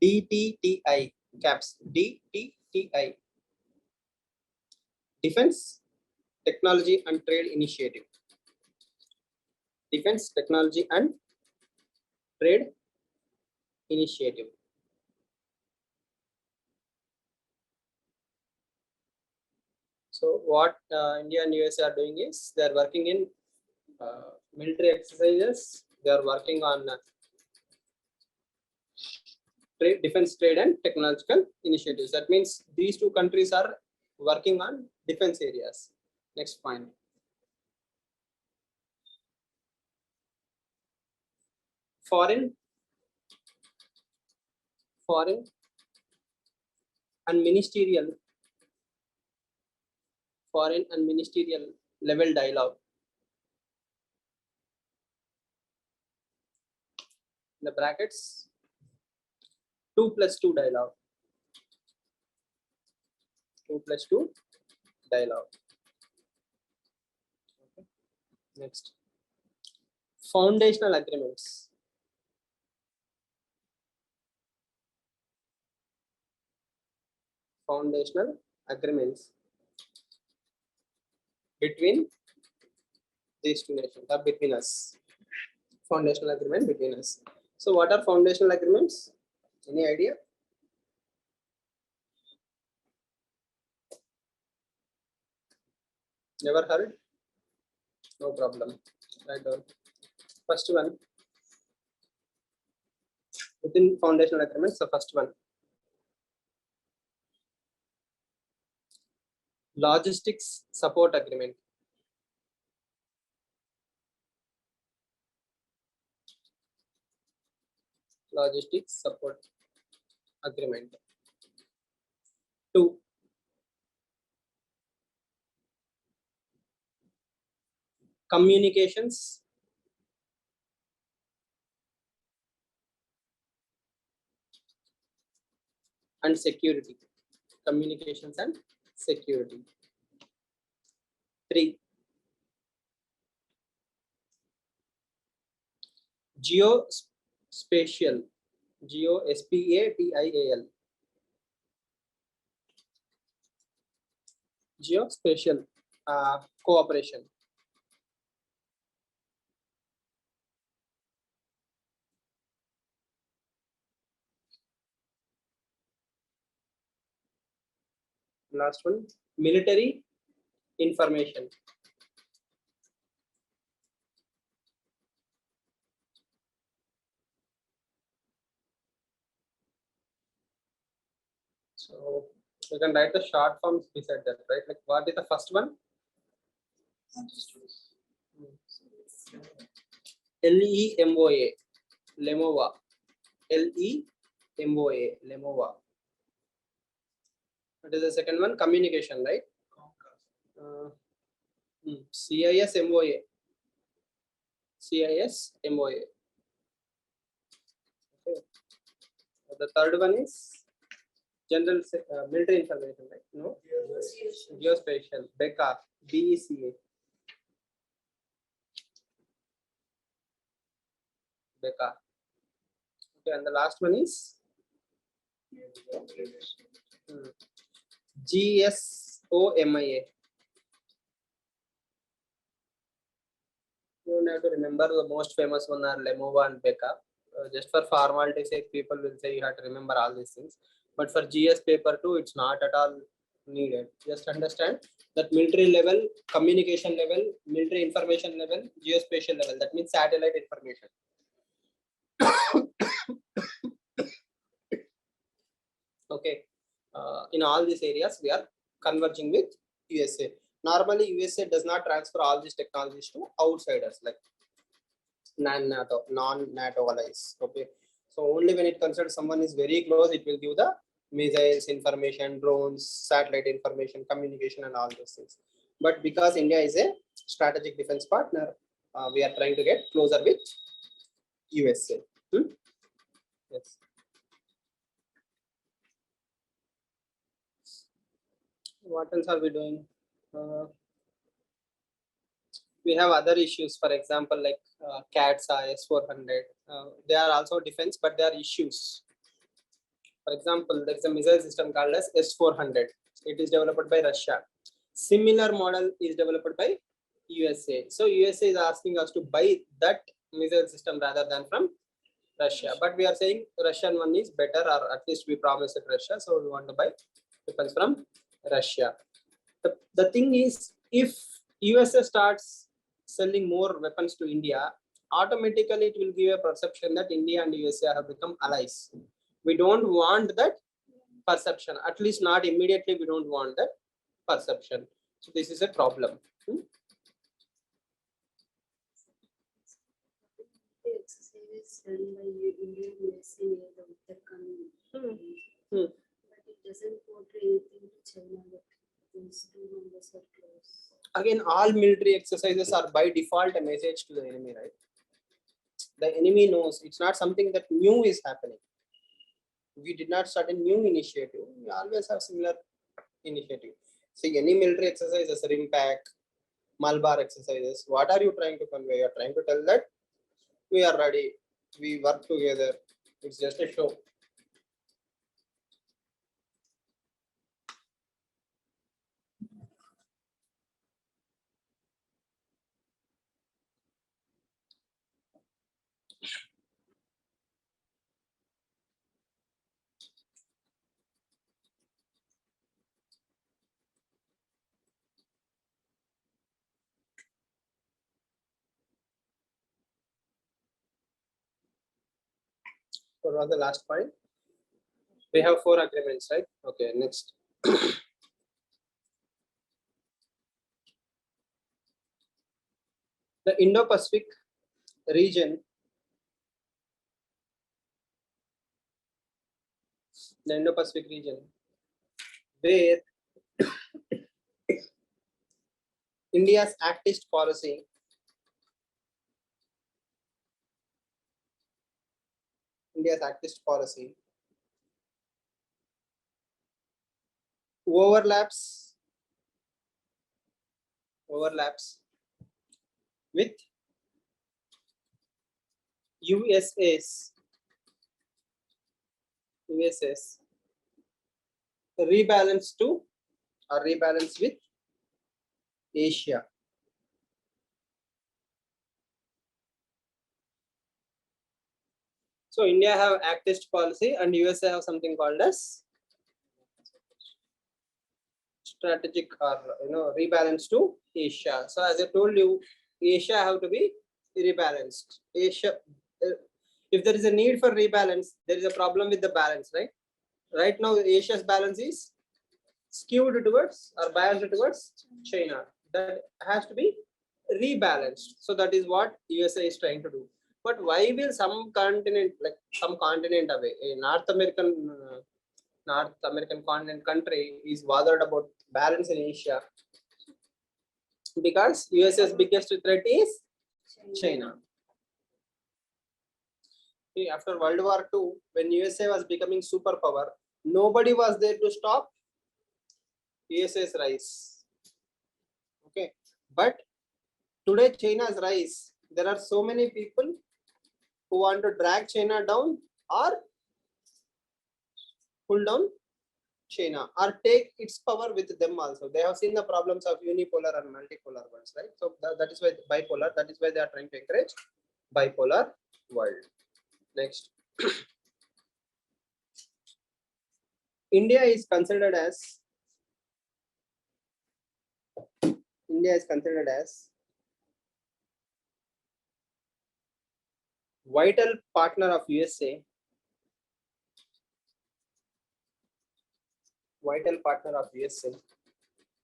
DTTI caps. DTTI, Defense Technology and Trade Initiative. So what India and USA are doing is they are working in military exercises. They are working on defense, trade, and technological initiatives. That means these two countries are working on defense areas. Next point. Foreign and ministerial level dialogue. In the brackets, 2+2 dialogue. Okay. Next, foundational agreements. Between these two nations, or between us. Foundational agreement between us. So what are foundational agreements? Any idea? Never heard? No problem. Write down. First one. Within foundational agreements, the first one. Logistics support agreement. Logistics support agreement. 2. Communications and security. Communications and security. 3. Geospatial. Geospatial. Geospatial cooperation. Last one, military information. So you can write the short forms beside that, right? Like what is the first one? LEMOA, LEMOA, LEMOA, LEMOA. What is the second one? Communication, right? CISMOA, CISMOA. Okay. The third one is general military information, right? No. Geospatial, BECA, BECA. BECA. Okay, and the last one is GSOMIA. You don't have to remember the most famous one are Lemova and BECA. Just for formality sake, people will say you have to remember all these things. But for GS paper 2, it's not at all needed. Just understand that military level, communication level, military information level, geospatial level. That means satellite information. Okay. In all these areas, we are converging with USA. Normally, USA does not transfer all these technologies to outsiders like non-NATO allies. Okay. So only when it considers someone is very close, it will give the missiles, information, drones, satellite information, communication, and all those things. But because India is a strategic defense partner, we are trying to get closer with USA. Yes. What else are we doing? We have other issues, for example, like CATS IAS 400. They are also defense, but they are issues. For example, there is a missile system called as S-400. It is developed by Russia. Similar model is developed by USA. So USA is asking us to buy that missile system rather than from Russia. But we are saying Russian one is better, or at least we promised it Russia. So we want to buy weapons from Russia. The thing is, if USA starts selling more weapons to India, automatically it will give a perception that India and USA have become allies. We don't want that perception, at least not immediately. We don't want that perception. So this is a problem. The exercise done by India and USA near the Uttarakhand, but it doesn't portray anything to China that these two numbers are close. Again, all military exercises are by default a message to the enemy, right? The enemy knows it's not something that new is happening. We did not start a new initiative. We always have similar initiative. See, any military exercises, RIMPAC, Malabar exercises, what are you trying to convey? You are trying to tell that we are ready, we work together. It's just a show. What was the last point? We have 4 agreements, right? Okay, next. The Indo-Pacific region, where India's activist policy overlaps with USA's rebalance with Asia. So India have activist policy and USA have something called as strategic or rebalance to Asia. So as I told you, Asia have to be rebalanced. Asia, if there is a need for rebalance, there is a problem with the balance, right? Right now, Asia's balance is skewed towards or biased towards China. That has to be rebalanced. So that is what USA is trying to do. But why will some continent away, a North American continent country is bothered about balance in Asia? Because USA's biggest threat is China. See, after World War II, when USA was becoming superpower, nobody was there to stop USA's rise. Okay, but today China's rise, there are so many people who want to drag China down or pull down China or take its power with them also. They have seen the problems of unipolar and multipolar worlds, right? So that is why bipolar, that is why they are trying to encourage bipolar world. Next. India is considered as vital partner of USA,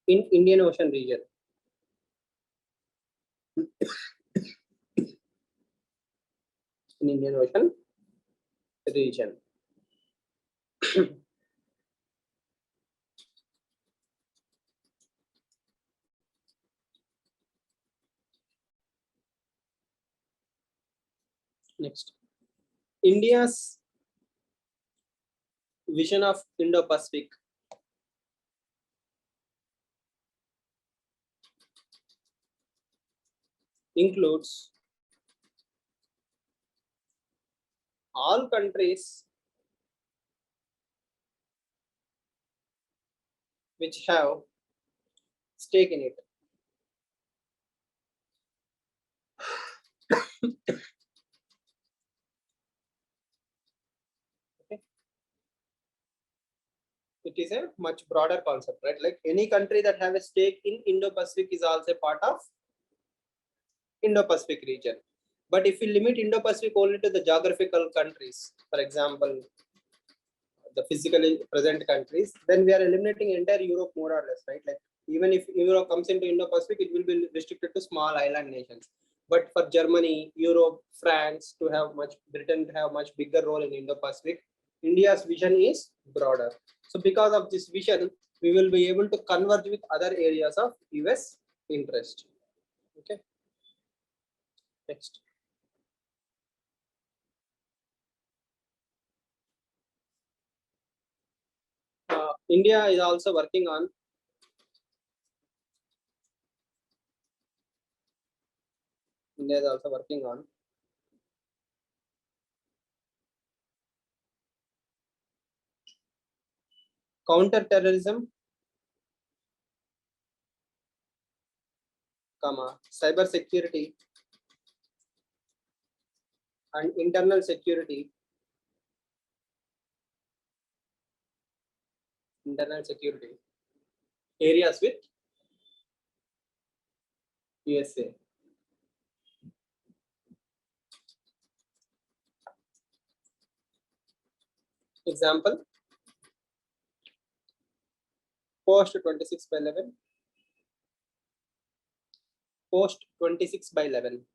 in Indian Ocean region. In Indian Ocean region. Next, India's vision of Indo-Pacific includes all countries which have stake in it. Okay. It is a much broader concept, right? Like any country that have a stake in Indo-Pacific is also part of Indo-Pacific region. But if we limit Indo-Pacific only to the geographical countries, for example, the physically present countries, then we are eliminating entire Europe more or less, right? Like even if Europe comes into Indo-Pacific, it will be restricted to small island nations. But for Germany, Europe, France Britain to have much bigger role in Indo-Pacific, India's vision is broader. So because of this vision, we will be able to converge with other areas of US interest. Okay. Next. India is also working on counter-terrorism, cyber security, and internal security areas with USA. Example, post 26/11. Post 26/11.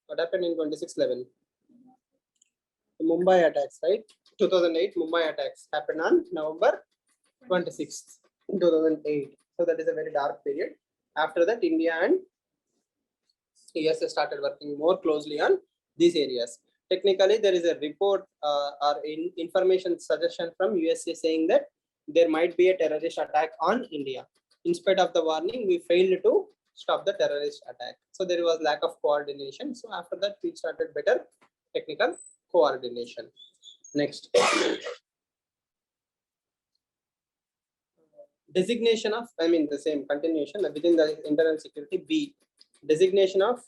What happened in 26/11? The Mumbai attacks, right? 2008 Mumbai attacks happened on November 26th, 2008. So that is a very dark period. After that, India and USA started working more closely on these areas. Technically, there is a report or information suggestion from USA saying that there might be a terrorist attack on India. In spite of the warning, we failed to stop the terrorist attack. So there was lack of coordination. So after that, we started better technical coordination. Next. Designation of, I mean the same continuation within the internal security. B, designation of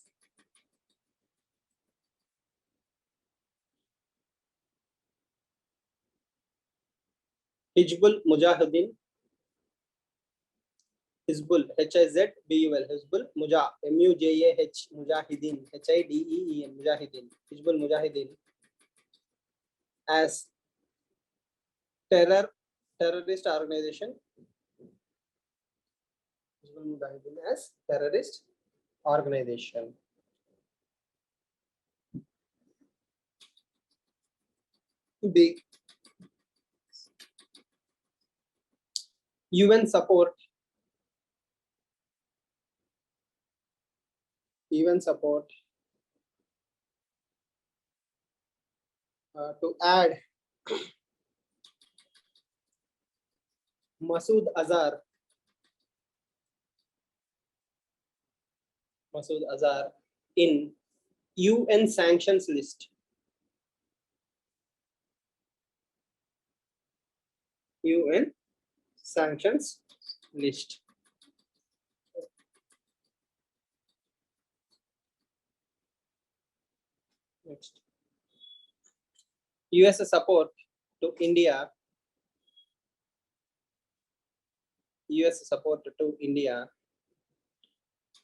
Hizbul Mujahideen. Hizbul, Hizbul, Hizbul, Mujah, Mujahideen, Hideen, Mujahideen, Hizbul Mujahideen as terrorist organization. Hizbul Mujahideen as terrorist organization. B, UN support to add Masood Azhar in UN sanctions list. UN sanctions list. Next. US support to India. US support to India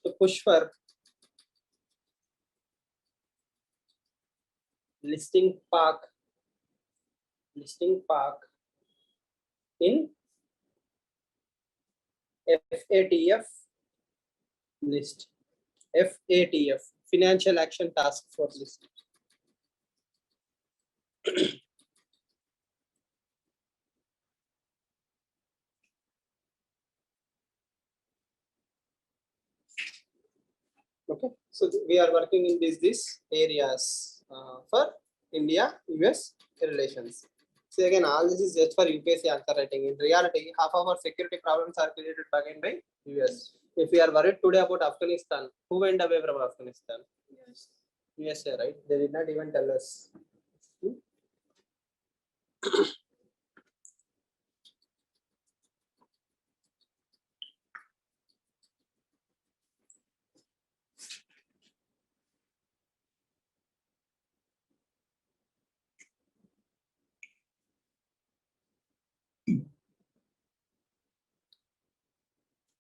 to push for listing Pak in FATF list. FATF, Financial Action Task Force list. Okay, so we are working in these areas for India-US relations. So again, all this is just for UPSC answer writing. In reality, half of our security problems are created again by US. If we are worried today about Afghanistan, who went away from Afghanistan? Yes. USA, right? They did not even tell us.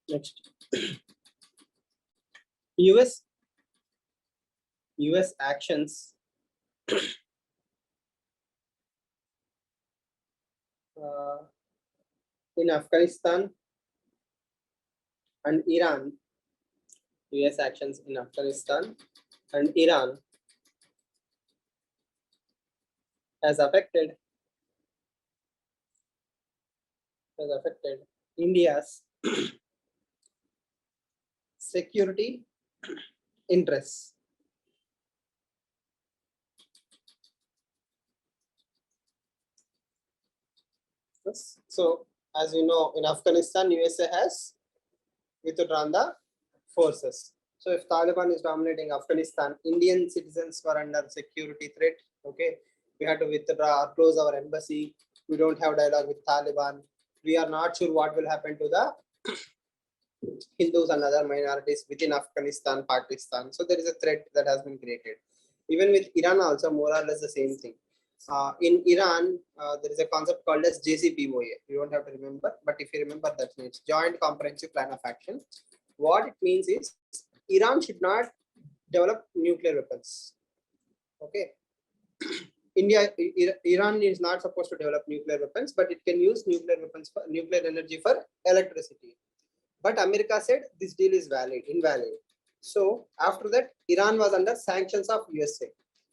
Next. US actions in Afghanistan and Iran. US actions in Afghanistan and Iran has affected India's security interests. Yes. So, as you know, in Afghanistan, USA has withdrawn the forces. So, if Taliban is dominating Afghanistan, Indian citizens were under security threat. Okay, we had to withdraw or close our embassy. We don't have dialogue with Taliban. We are not sure what will happen to the Hindus and other minorities within Afghanistan, Pakistan. So there is a threat that has been created. Even with Iran also more or less the same thing. In Iran, there is a concept called as JCPOA. You don't have to remember, but if you remember, that means Joint Comprehensive Plan of Action. What it means is Iran should not develop nuclear weapons. Okay. Iran is not supposed to develop nuclear weapons, but it can use nuclear energy for electricity. But America said this deal is invalid. So after that, Iran was under sanctions of USA.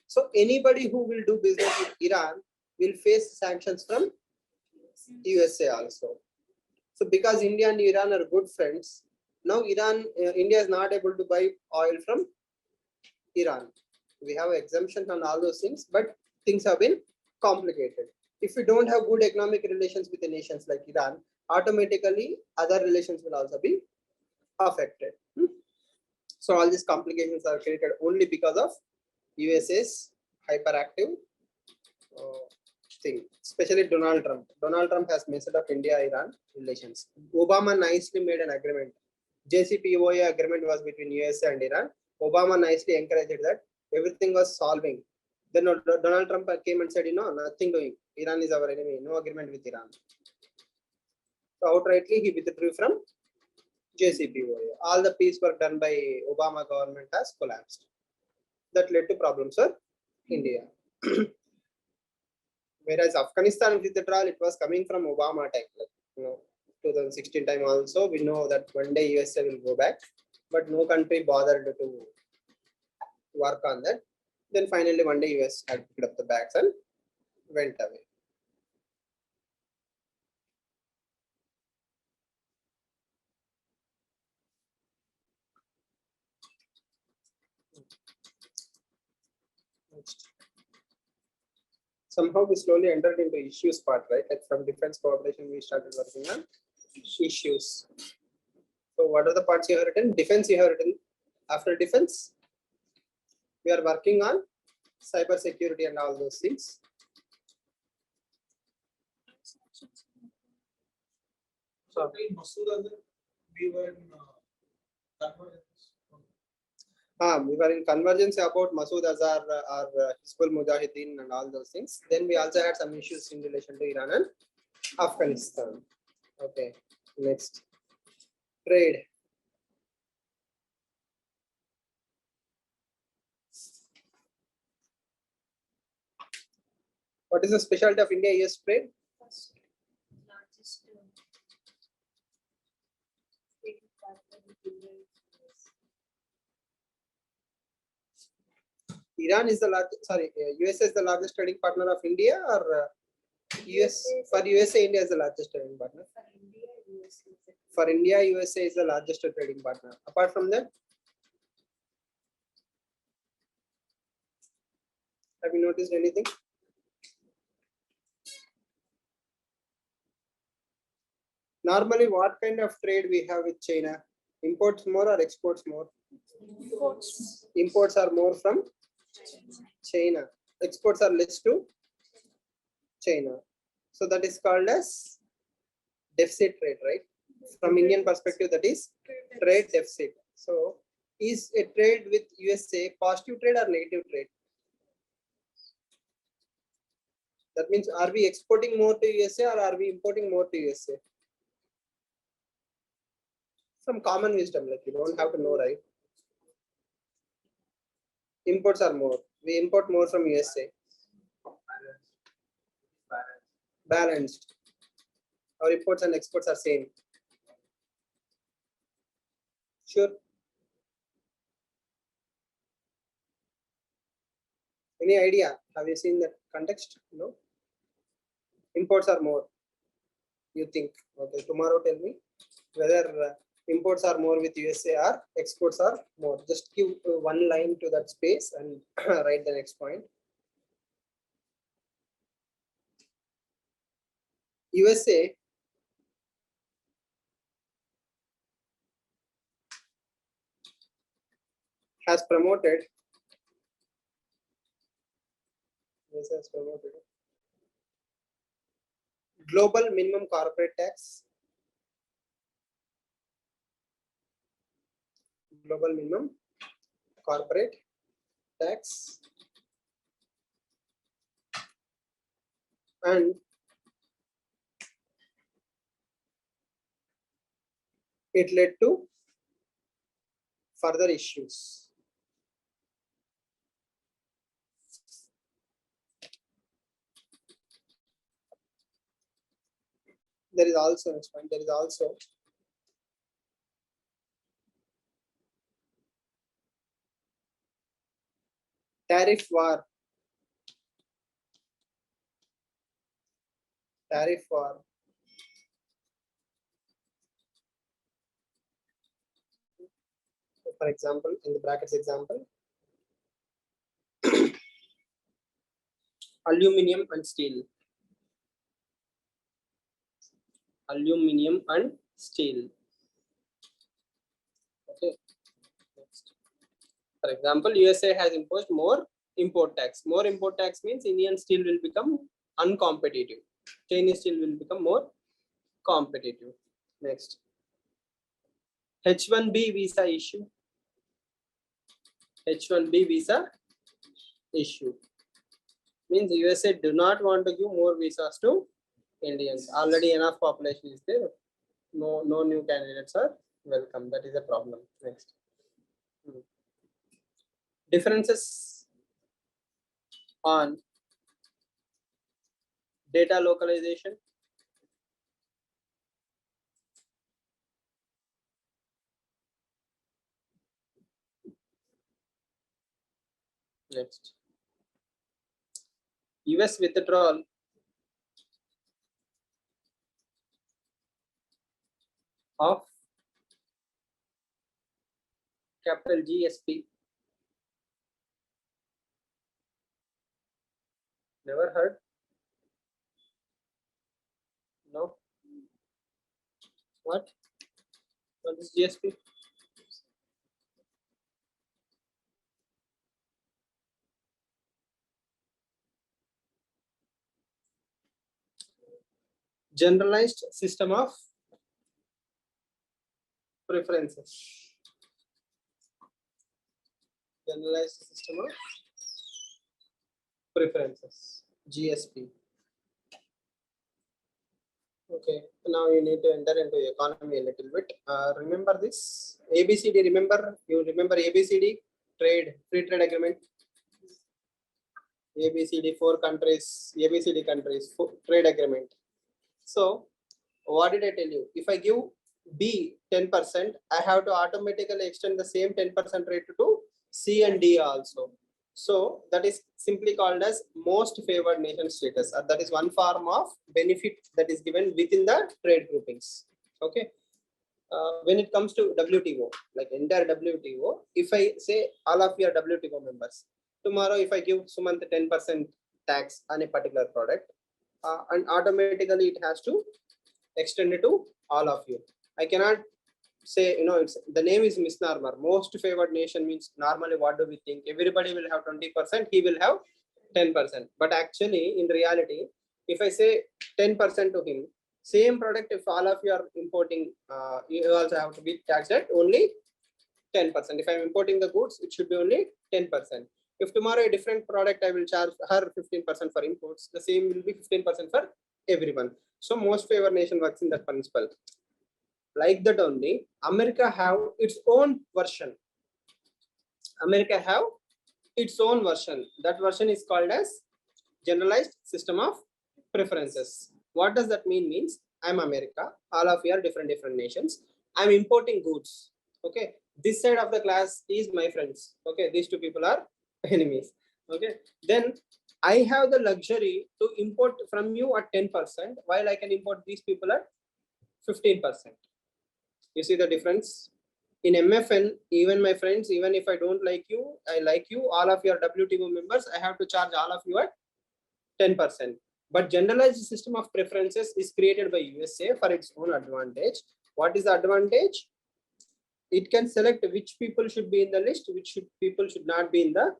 So anybody who will do business with Iran will face sanctions from USA also. So because India and Iran are good friends, now India is not able to buy oil from Iran. We have exemptions on all those things, but things have been complicated. If we don't have good economic relations with the nations like Iran, automatically other relations will also be affected. So all these complications are created only because of USA's hyperactive thing, especially Donald Trump. Donald Trump has messed up India-Iran relations. Obama nicely made an agreement. JCPOA agreement was between USA and Iran. Obama nicely encouraged that everything was solving. Then Donald Trump came and said, nothing doing. Iran is our enemy. No agreement with Iran. So outrightly he withdrew from JCPOA. All the peace work done by Obama government has collapsed. That led to problems for India. Whereas Afghanistan withdrawal, it was coming from Obama time. 2016 time also, we know that one day USA will go back, but no country bothered to work on that. Then finally one day US had picked up the bags and went away. Next. Somehow we slowly entered into issues part, right? Like from defense cooperation, we started working on issues. So what are the parts you have written? Defense you have written. After defense, we are working on cyber security and all those things. So Masood Azhar, we were in convergence. We were in convergence about Masood Azhar or Hizbul Mujahideen and all those things. Then we also had some issues in relation to Iran and Afghanistan. Okay, next. Trade. What is the specialty of India-US trade? First largest trading partner with India is Iran is the largest, USA is the largest trading partner of India, or US? For USA, India is the largest trading partner. for India, US is the For India, USA is the largest trading partner. Apart from that, have you noticed anything? Normally, what kind of trade we have with China? Imports more or exports more? Imports. Imports are more from China. Exports are less to China. So that is called as deficit trade, right? From Indian perspective, that is trade deficit. So is a trade with USA positive trade or negative trade? That means, are we exporting more to USA or are we importing more to USA? Some common wisdom, like you don't have to know, right? Imports are more. We import more from USA. Balanced. Our imports and exports are same. Sure. Any idea? Have you seen that context? No. Imports are more. You think? Okay. Tomorrow, tell me whether imports are more with USA or exports are more. Just give one line to that space and write the next point. USA has promoted global minimum corporate tax, global minimum corporate tax, and it led to further issues. there is also next point. There is also tariff war. Tariff war. For example, in the brackets example, aluminum and steel. Aluminum and steel. Okay. Next. For example, USA has imposed more import tax. More import tax means Indian steel will become uncompetitive. Chinese steel will become more competitive. Next. H1B visa issue. H1B visa issue means USA do not want to give more visas to Indians. Already enough population is there. No new candidates are welcome. That is a problem. Next. Differences on data localization. Next. US withdrawal of capital GSP. Never heard? No. What? What is GSP? Generalized system of preferences. Generalized system of preferences. GSP. Okay, now you need to enter into economy a little bit. Remember this ABCD. Remember, you remember ABCD trade, free trade agreement. ABCD 4 countries, ABCD countries, trade agreement. So what did I tell you? If I give B 10%, I have to automatically extend the same 10% rate to C and D also. So that is simply called as most favored nation status. That is one form of benefit that is given within the trade groupings. Okay. When it comes to WTO, like entire WTO, if I say all of you are WTO members, tomorrow if I give Sumant 10% tax on a particular product, and automatically it has to extend it to all of you. I cannot say, it's the name is misnomer. Most favored nation means normally what do we think? Everybody will have 20%, he will have 10%. But actually, in reality, if I say 10% to him, same product, if all of you are importing, you also have to be taxed at only 10%. If I'm importing the goods, it should be only 10%. If tomorrow a different product, I will charge her 15% for imports, the same will be 15% for everyone. So most favored nation works in that principle. Like that only, America have its own version. America have its own version. That version is called as generalized system of preferences. What does that mean? Means I'm America, all of you are different nations. I'm importing goods. Okay, this side of the class is my friends. Okay, these two people are enemies. Okay, then I have the luxury to import from you at 10%, while I can import these people at 15%. You see the difference? In MFN, even my friends, even if I don't like you, I like you, all of your WTO members, I have to charge all of you at 10%. But generalized system of preferences is created by USA for its own advantage. What is the advantage? It can select which people should be in the list, which people should not be in the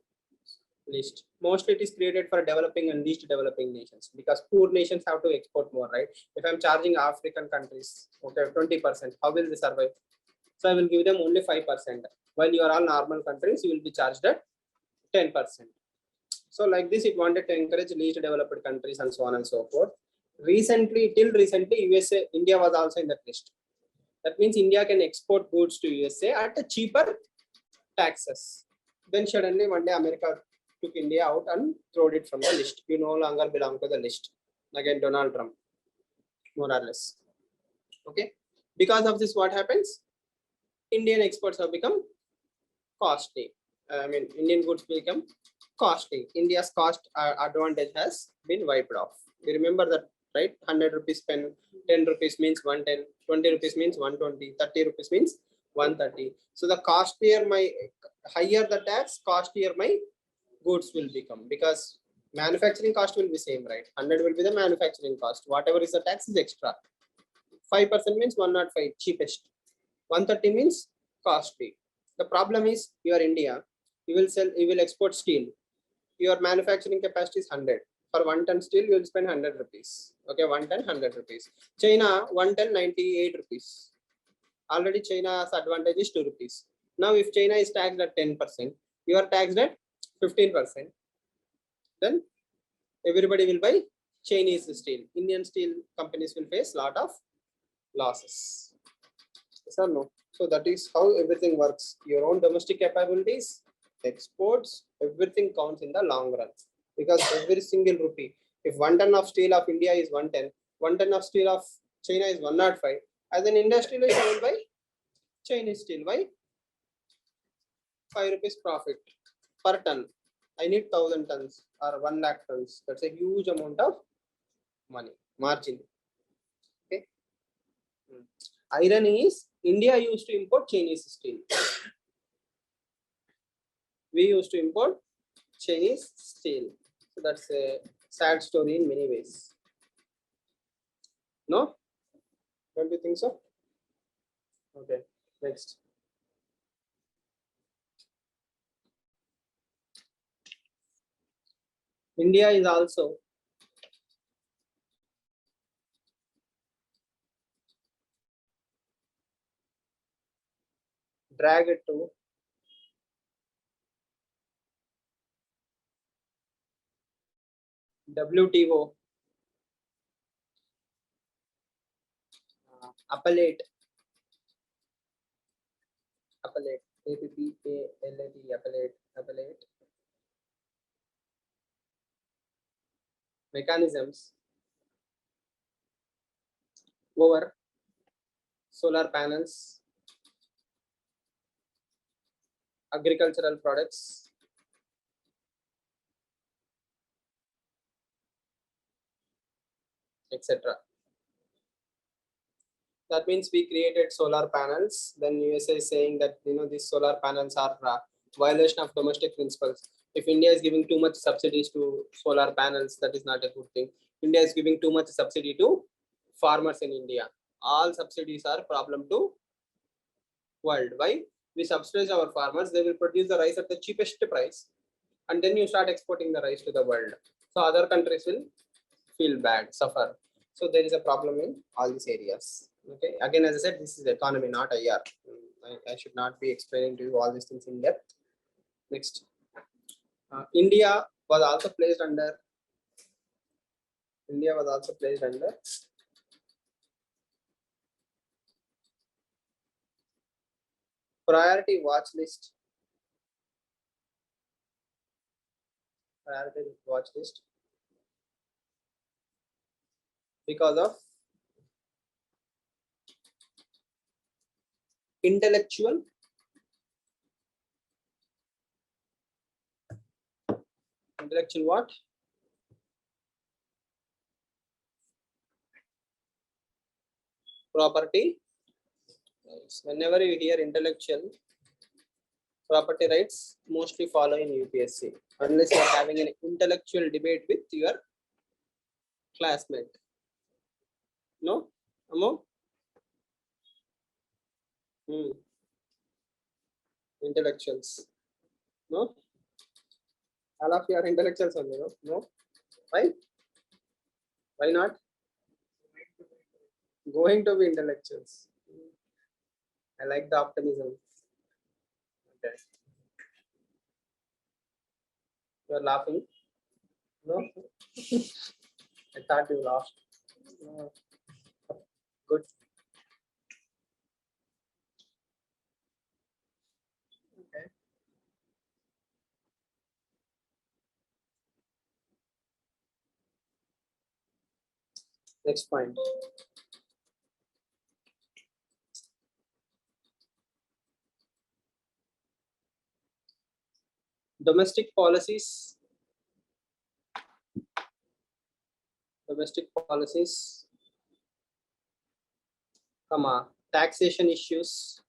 list. Mostly it is created for developing and least developing nations, because poor nations have to export more, right? If I'm charging African countries, okay, 20%, how will they survive? So I will give them only 5%. While you are all normal countries, you will be charged at 10%. So like this, it wanted to encourage least developed countries and so on and so forth. Till recently, USA, India was also in that list. That means India can export goods to USA at a cheaper taxes. Then suddenly one day America took India out and threw it from the list. You no longer belong to the list. Again, Donald Trump, more or less. Okay, because of this, what happens? Indian exports have become costly. I mean, Indian goods become costly. India's cost advantage has been wiped off. You remember that, right? 100 rupees pen, 10 rupees means 110, 20 rupees means 120, 30 rupees means 130. So the costlier my, higher the tax, costlier my goods will become, because manufacturing cost will be same, right? 100 will be the manufacturing cost. Whatever is the tax is extra. 5% means 105, cheapest. 130 means costly. The problem is, you are India, you will export steel. Your manufacturing capacity is 100. For 1 ton steel, you will spend 100 rupees. Okay, 1 ton, 100 rupees. China, 1 ton, 98 rupees. Already China's advantage is 2 rupees. Now, if China is taxed at 10%, you are taxed at 15%. Then everybody will buy Chinese steel. Indian steel companies will face a lot of losses. Yes or no? So that is how everything works. Your own domestic capabilities, exports, everything counts in the long run. Because every single rupee, if 1 ton of steel of India is 110, 1 ton of steel of China is 105. As an industrialist, I will buy Chinese steel. Why? 5 rupees profit per ton. I need 1000 tons or 1 lakh tons. That's a huge amount of money, margin. Okay. Irony is, India used to import Chinese steel. We used to import Chinese steel. So that's a sad story in many ways. No? Don't you think so? Okay, next. India is also dragged to WTO appellate appellate mechanisms over solar panels, agricultural products, etc. That means we created solar panels. Then USA is saying that these solar panels are violation of domestic principles. If India is giving too much subsidies to solar panels, that is not a good thing. India is giving too much subsidy to farmers in India. All subsidies are problem to world. Why? We subsidize our farmers, they will produce the rice at the cheapest price, and then you start exporting the rice to the world. So other countries will feel bad, suffer. So there is a problem in all these areas. Okay. Again, as I said, this is economy, not IR. I should not be explaining to you all these things in depth. Next, India was also placed under. India was also placed under priority watch list. Priority watch list because of intellectual what? Property rights. Whenever you hear intellectual property rights, mostly follow in UPSC, unless you are having an intellectual debate with your classmate. No? Amo? Intellectuals. No? All of you are intellectuals only, no? No? Why? Why not? Going to be intellectuals. I like the optimism. Okay. You are laughing? No? I thought you laughed. No. Good. Okay. Next point. domestic policies, comma, taxation issues,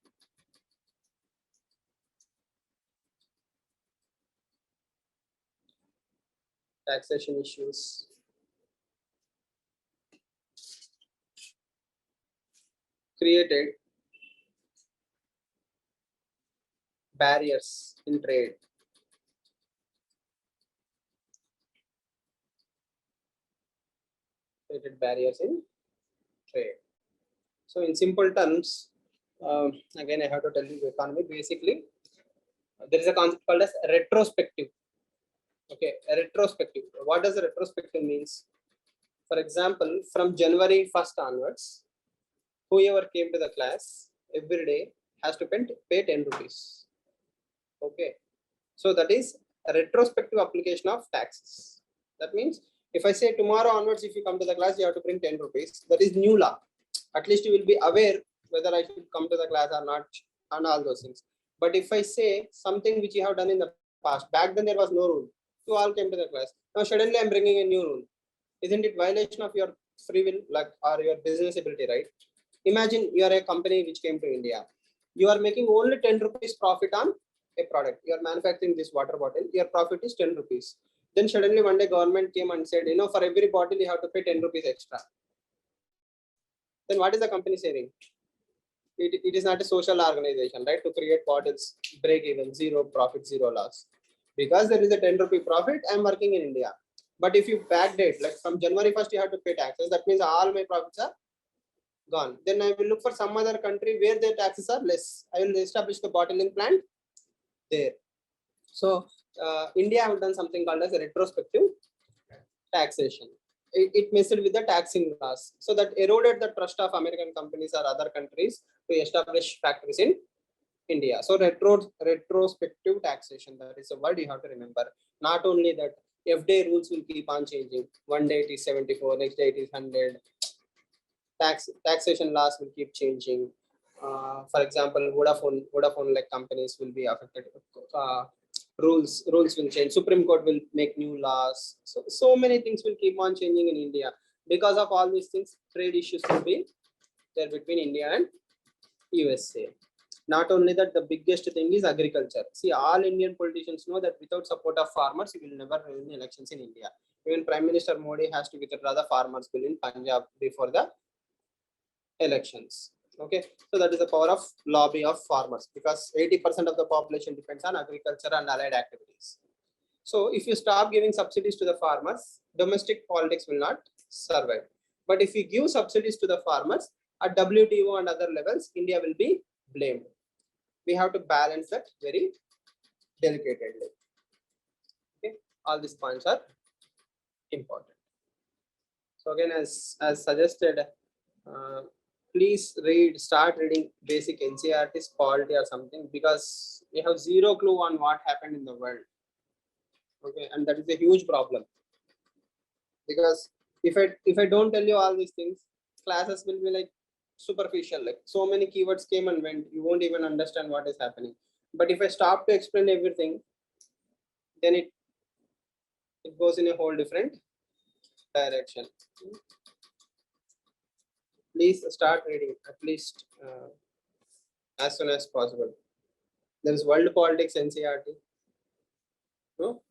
created barriers in trade. So in simple terms, again I have to tell you the economy. Basically, there is a concept called as retrospective. Okay, a retrospective. What does a retrospective means? For example, from January 1st onwards, whoever came to the class every day has to pay 10 rupees. Okay, so that is a retrospective application of taxes. That means if I say tomorrow onwards, if you come to the class, you have to bring 10 rupees. That is new law. At least you will be aware whether I should come to the class or not, and all those things. But if I say something which you have done in the past, back then there was no rule. You all came to the class. Now suddenly I'm bringing a new rule. Isn't it violation of your free will, like, or your business ability, right? Imagine you are a company which came to India. You are making only 10 rupees profit on a product. You are manufacturing this water bottle. Your profit is 10 rupees. Then suddenly one day government came and said, for every bottle you have to pay 10 rupees extra. Then what is the company saying? It is not a social organization, right? To create bottles, break even, zero profit, zero loss. Because there is a 10 rupee profit, I'm working in India. But if you backdate, like from January 1st, you have to pay taxes. That means all my profits are gone. Then I will look for some other country where their taxes are less. I will establish the bottling plant there. So India have done something called as a retrospective taxation. It messed with the taxing laws. So that eroded the trust of American companies or other countries to establish factories in India. So retrospective taxation, that is a word you have to remember. Not only that, FDI rules will keep on changing. One day it is 74, next day it is 100. Taxation laws will keep changing. For example, Vodafone like companies will be affected. Rules will change. Supreme Court will make new laws. So many things will keep on changing in India. Because of all these things, trade issues will be there between India and USA. Not only that, the biggest thing is agriculture. See, all Indian politicians know that without support of farmers, you will never win elections in India. Even Prime Minister Modi has to withdraw the farmers bill in Punjab before the elections. Okay, so that is the power of lobby of farmers, because 80% of the population depends on agriculture and allied activities. So if you stop giving subsidies to the farmers, domestic politics will not survive. But if you give subsidies to the farmers at WTO and other levels, India will be blamed. We have to balance that very delicately. Okay, all these points are important. So again, as suggested, please start reading basic NCERT's polity or something, because you have zero clue on what happened in the world. Okay, and that is a huge problem, because if I don't tell you all these things, classes will be like superficial, like so many keywords came and went, you won't even understand what is happening. But if I stop to explain everything, then it goes in a whole different direction. Please start reading at least as soon as possible. There is world politics NCERT. No?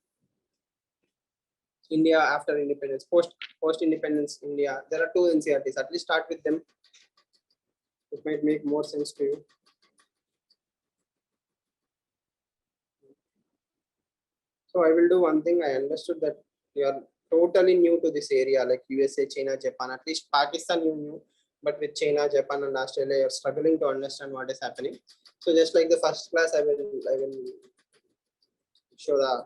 India after independence, post independence India. There are 2 NCERTs. At least start with them. It might make more sense to you. So I will do one thing. I understood that you are totally new to this area, like USA, China, Japan. At least Pakistan you knew, but with China, Japan, and Australia, you're struggling to understand what is happening. So just like the first class, I will show the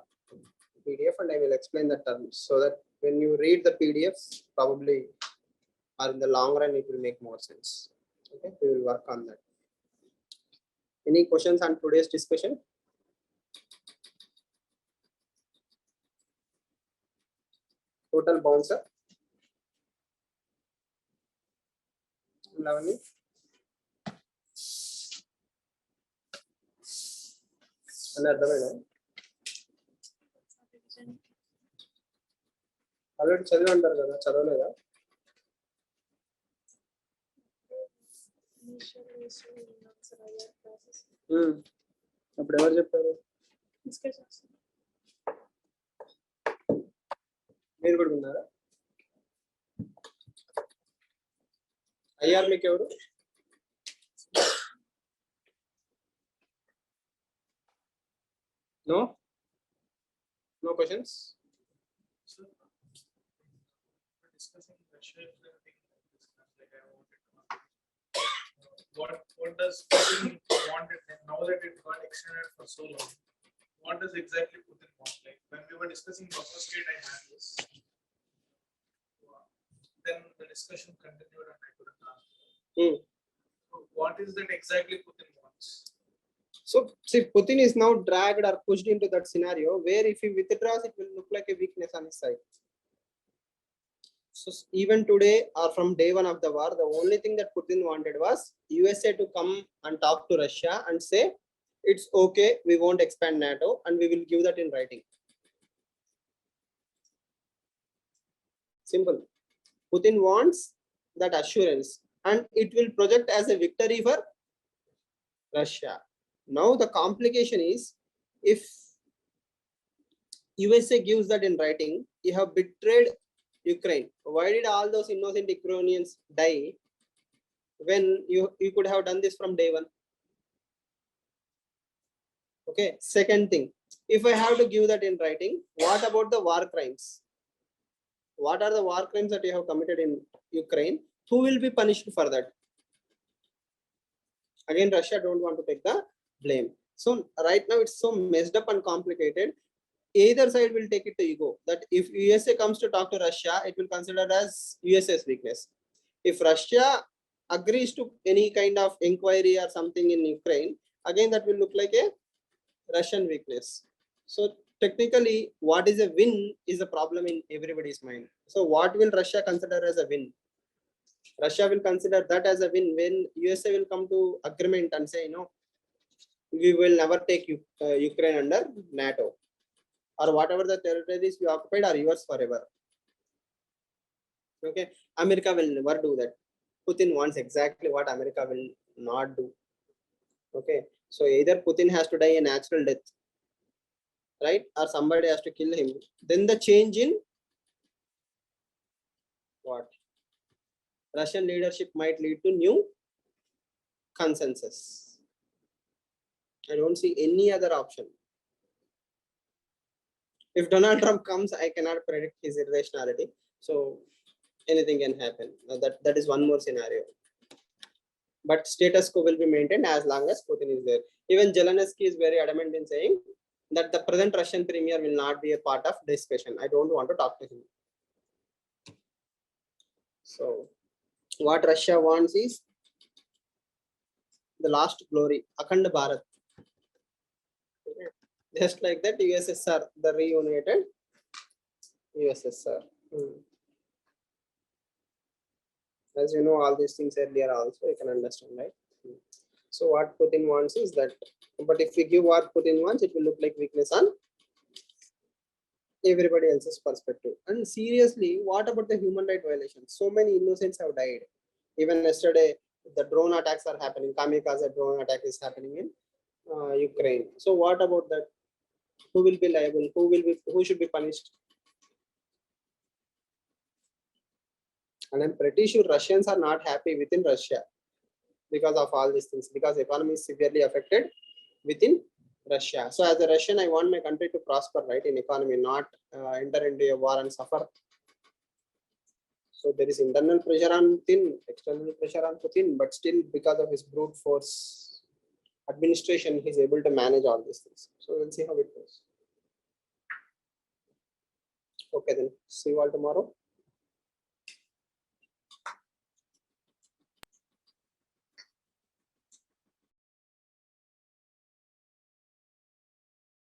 PDF and I will explain the terms, so that when you read the PDFs, probably or in the long run, it will make more sense. Okay, we will work on that. Any questions on today's discussion? Total bouncer. Lavani? Another. Already చదివి అంటారు కదా, చదవలేదా? అప్పుడు ఎవరు చెప్పారు? మీరు కూడా విన్నారా? IR మీకు ఎవరు? No? No questions? So, discussing Russia, like I wanted to know, what does Putin want it, and now that it got extended for so long, what does exactly Putin want? Like when we were discussing buffer state, I had this. Then the discussion continued and I couldn't answer. So what is that exactly Putin wants? So see, Putin is now dragged or pushed into that scenario where if he withdraws, it will look like a weakness on his side. So even today or from day one of the war, the only thing that Putin wanted was USA to come and talk to Russia and say, it's okay, we won't expand NATO and we will give that in writing. Simple. Putin wants that assurance and it will project as a victory for Russia. Now the complication is, if USA gives that in writing, you have betrayed Ukraine. Why did all those innocent Ukrainians die when you could have done this from day one? Okay. Second thing, if I have to give that in writing, what about the war crimes? What are the war crimes that you have committed in Ukraine? Who will be punished for that? Again, Russia don't want to take the blame. So right now it's so messed up and complicated. Either side will take it to ego that if USA comes to talk to Russia, it will consider as USA's weakness. If Russia agrees to any kind of inquiry or something in Ukraine, again that will look like a Russian weakness. So technically, what is a win is a problem in everybody's mind. So what will Russia consider as a win? Russia will consider that as a win when USA will come to agreement and say, no, we will never take Ukraine under NATO, or whatever the territories we occupied are yours forever. Okay, America will never do that. Putin wants exactly what America will not do. Okay, so either Putin has to die a natural death, right, or somebody has to kill him. Then the change in what? Russian leadership might lead to new consensus. I don't see any other option. If Donald Trump comes, I cannot predict his irrationality. So anything can happen. That is one more scenario. But status quo will be maintained as long as Putin is there. Even Zelensky is very adamant in saying that the present Russian premier will not be a part of discussion. I don't want to talk to him. So what Russia wants is the last glory, Akhand Bharat. Okay. Just like that, USSR, the reunited USSR. As you know, all these things earlier also, you can understand, right? So what Putin wants is that, but if we give what Putin wants, it will look like weakness on everybody else's perspective. And seriously, what about the human right violations? So many innocents have died. Even yesterday, the drone attacks are happening. Kamikaze drone attack is happening in Ukraine. So what about that? Who will be liable? Who should be punished? And I'm pretty sure Russians are not happy within Russia because of all these things, because the economy is severely affected within Russia. So as a Russian, I want my country to prosper, right, in economy, not enter into a war and suffer. So there is internal pressure on Putin, external pressure on Putin, but still because of his brute force administration, he's able to manage all these things. So we'll see how it goes. Okay then, see you all tomorrow.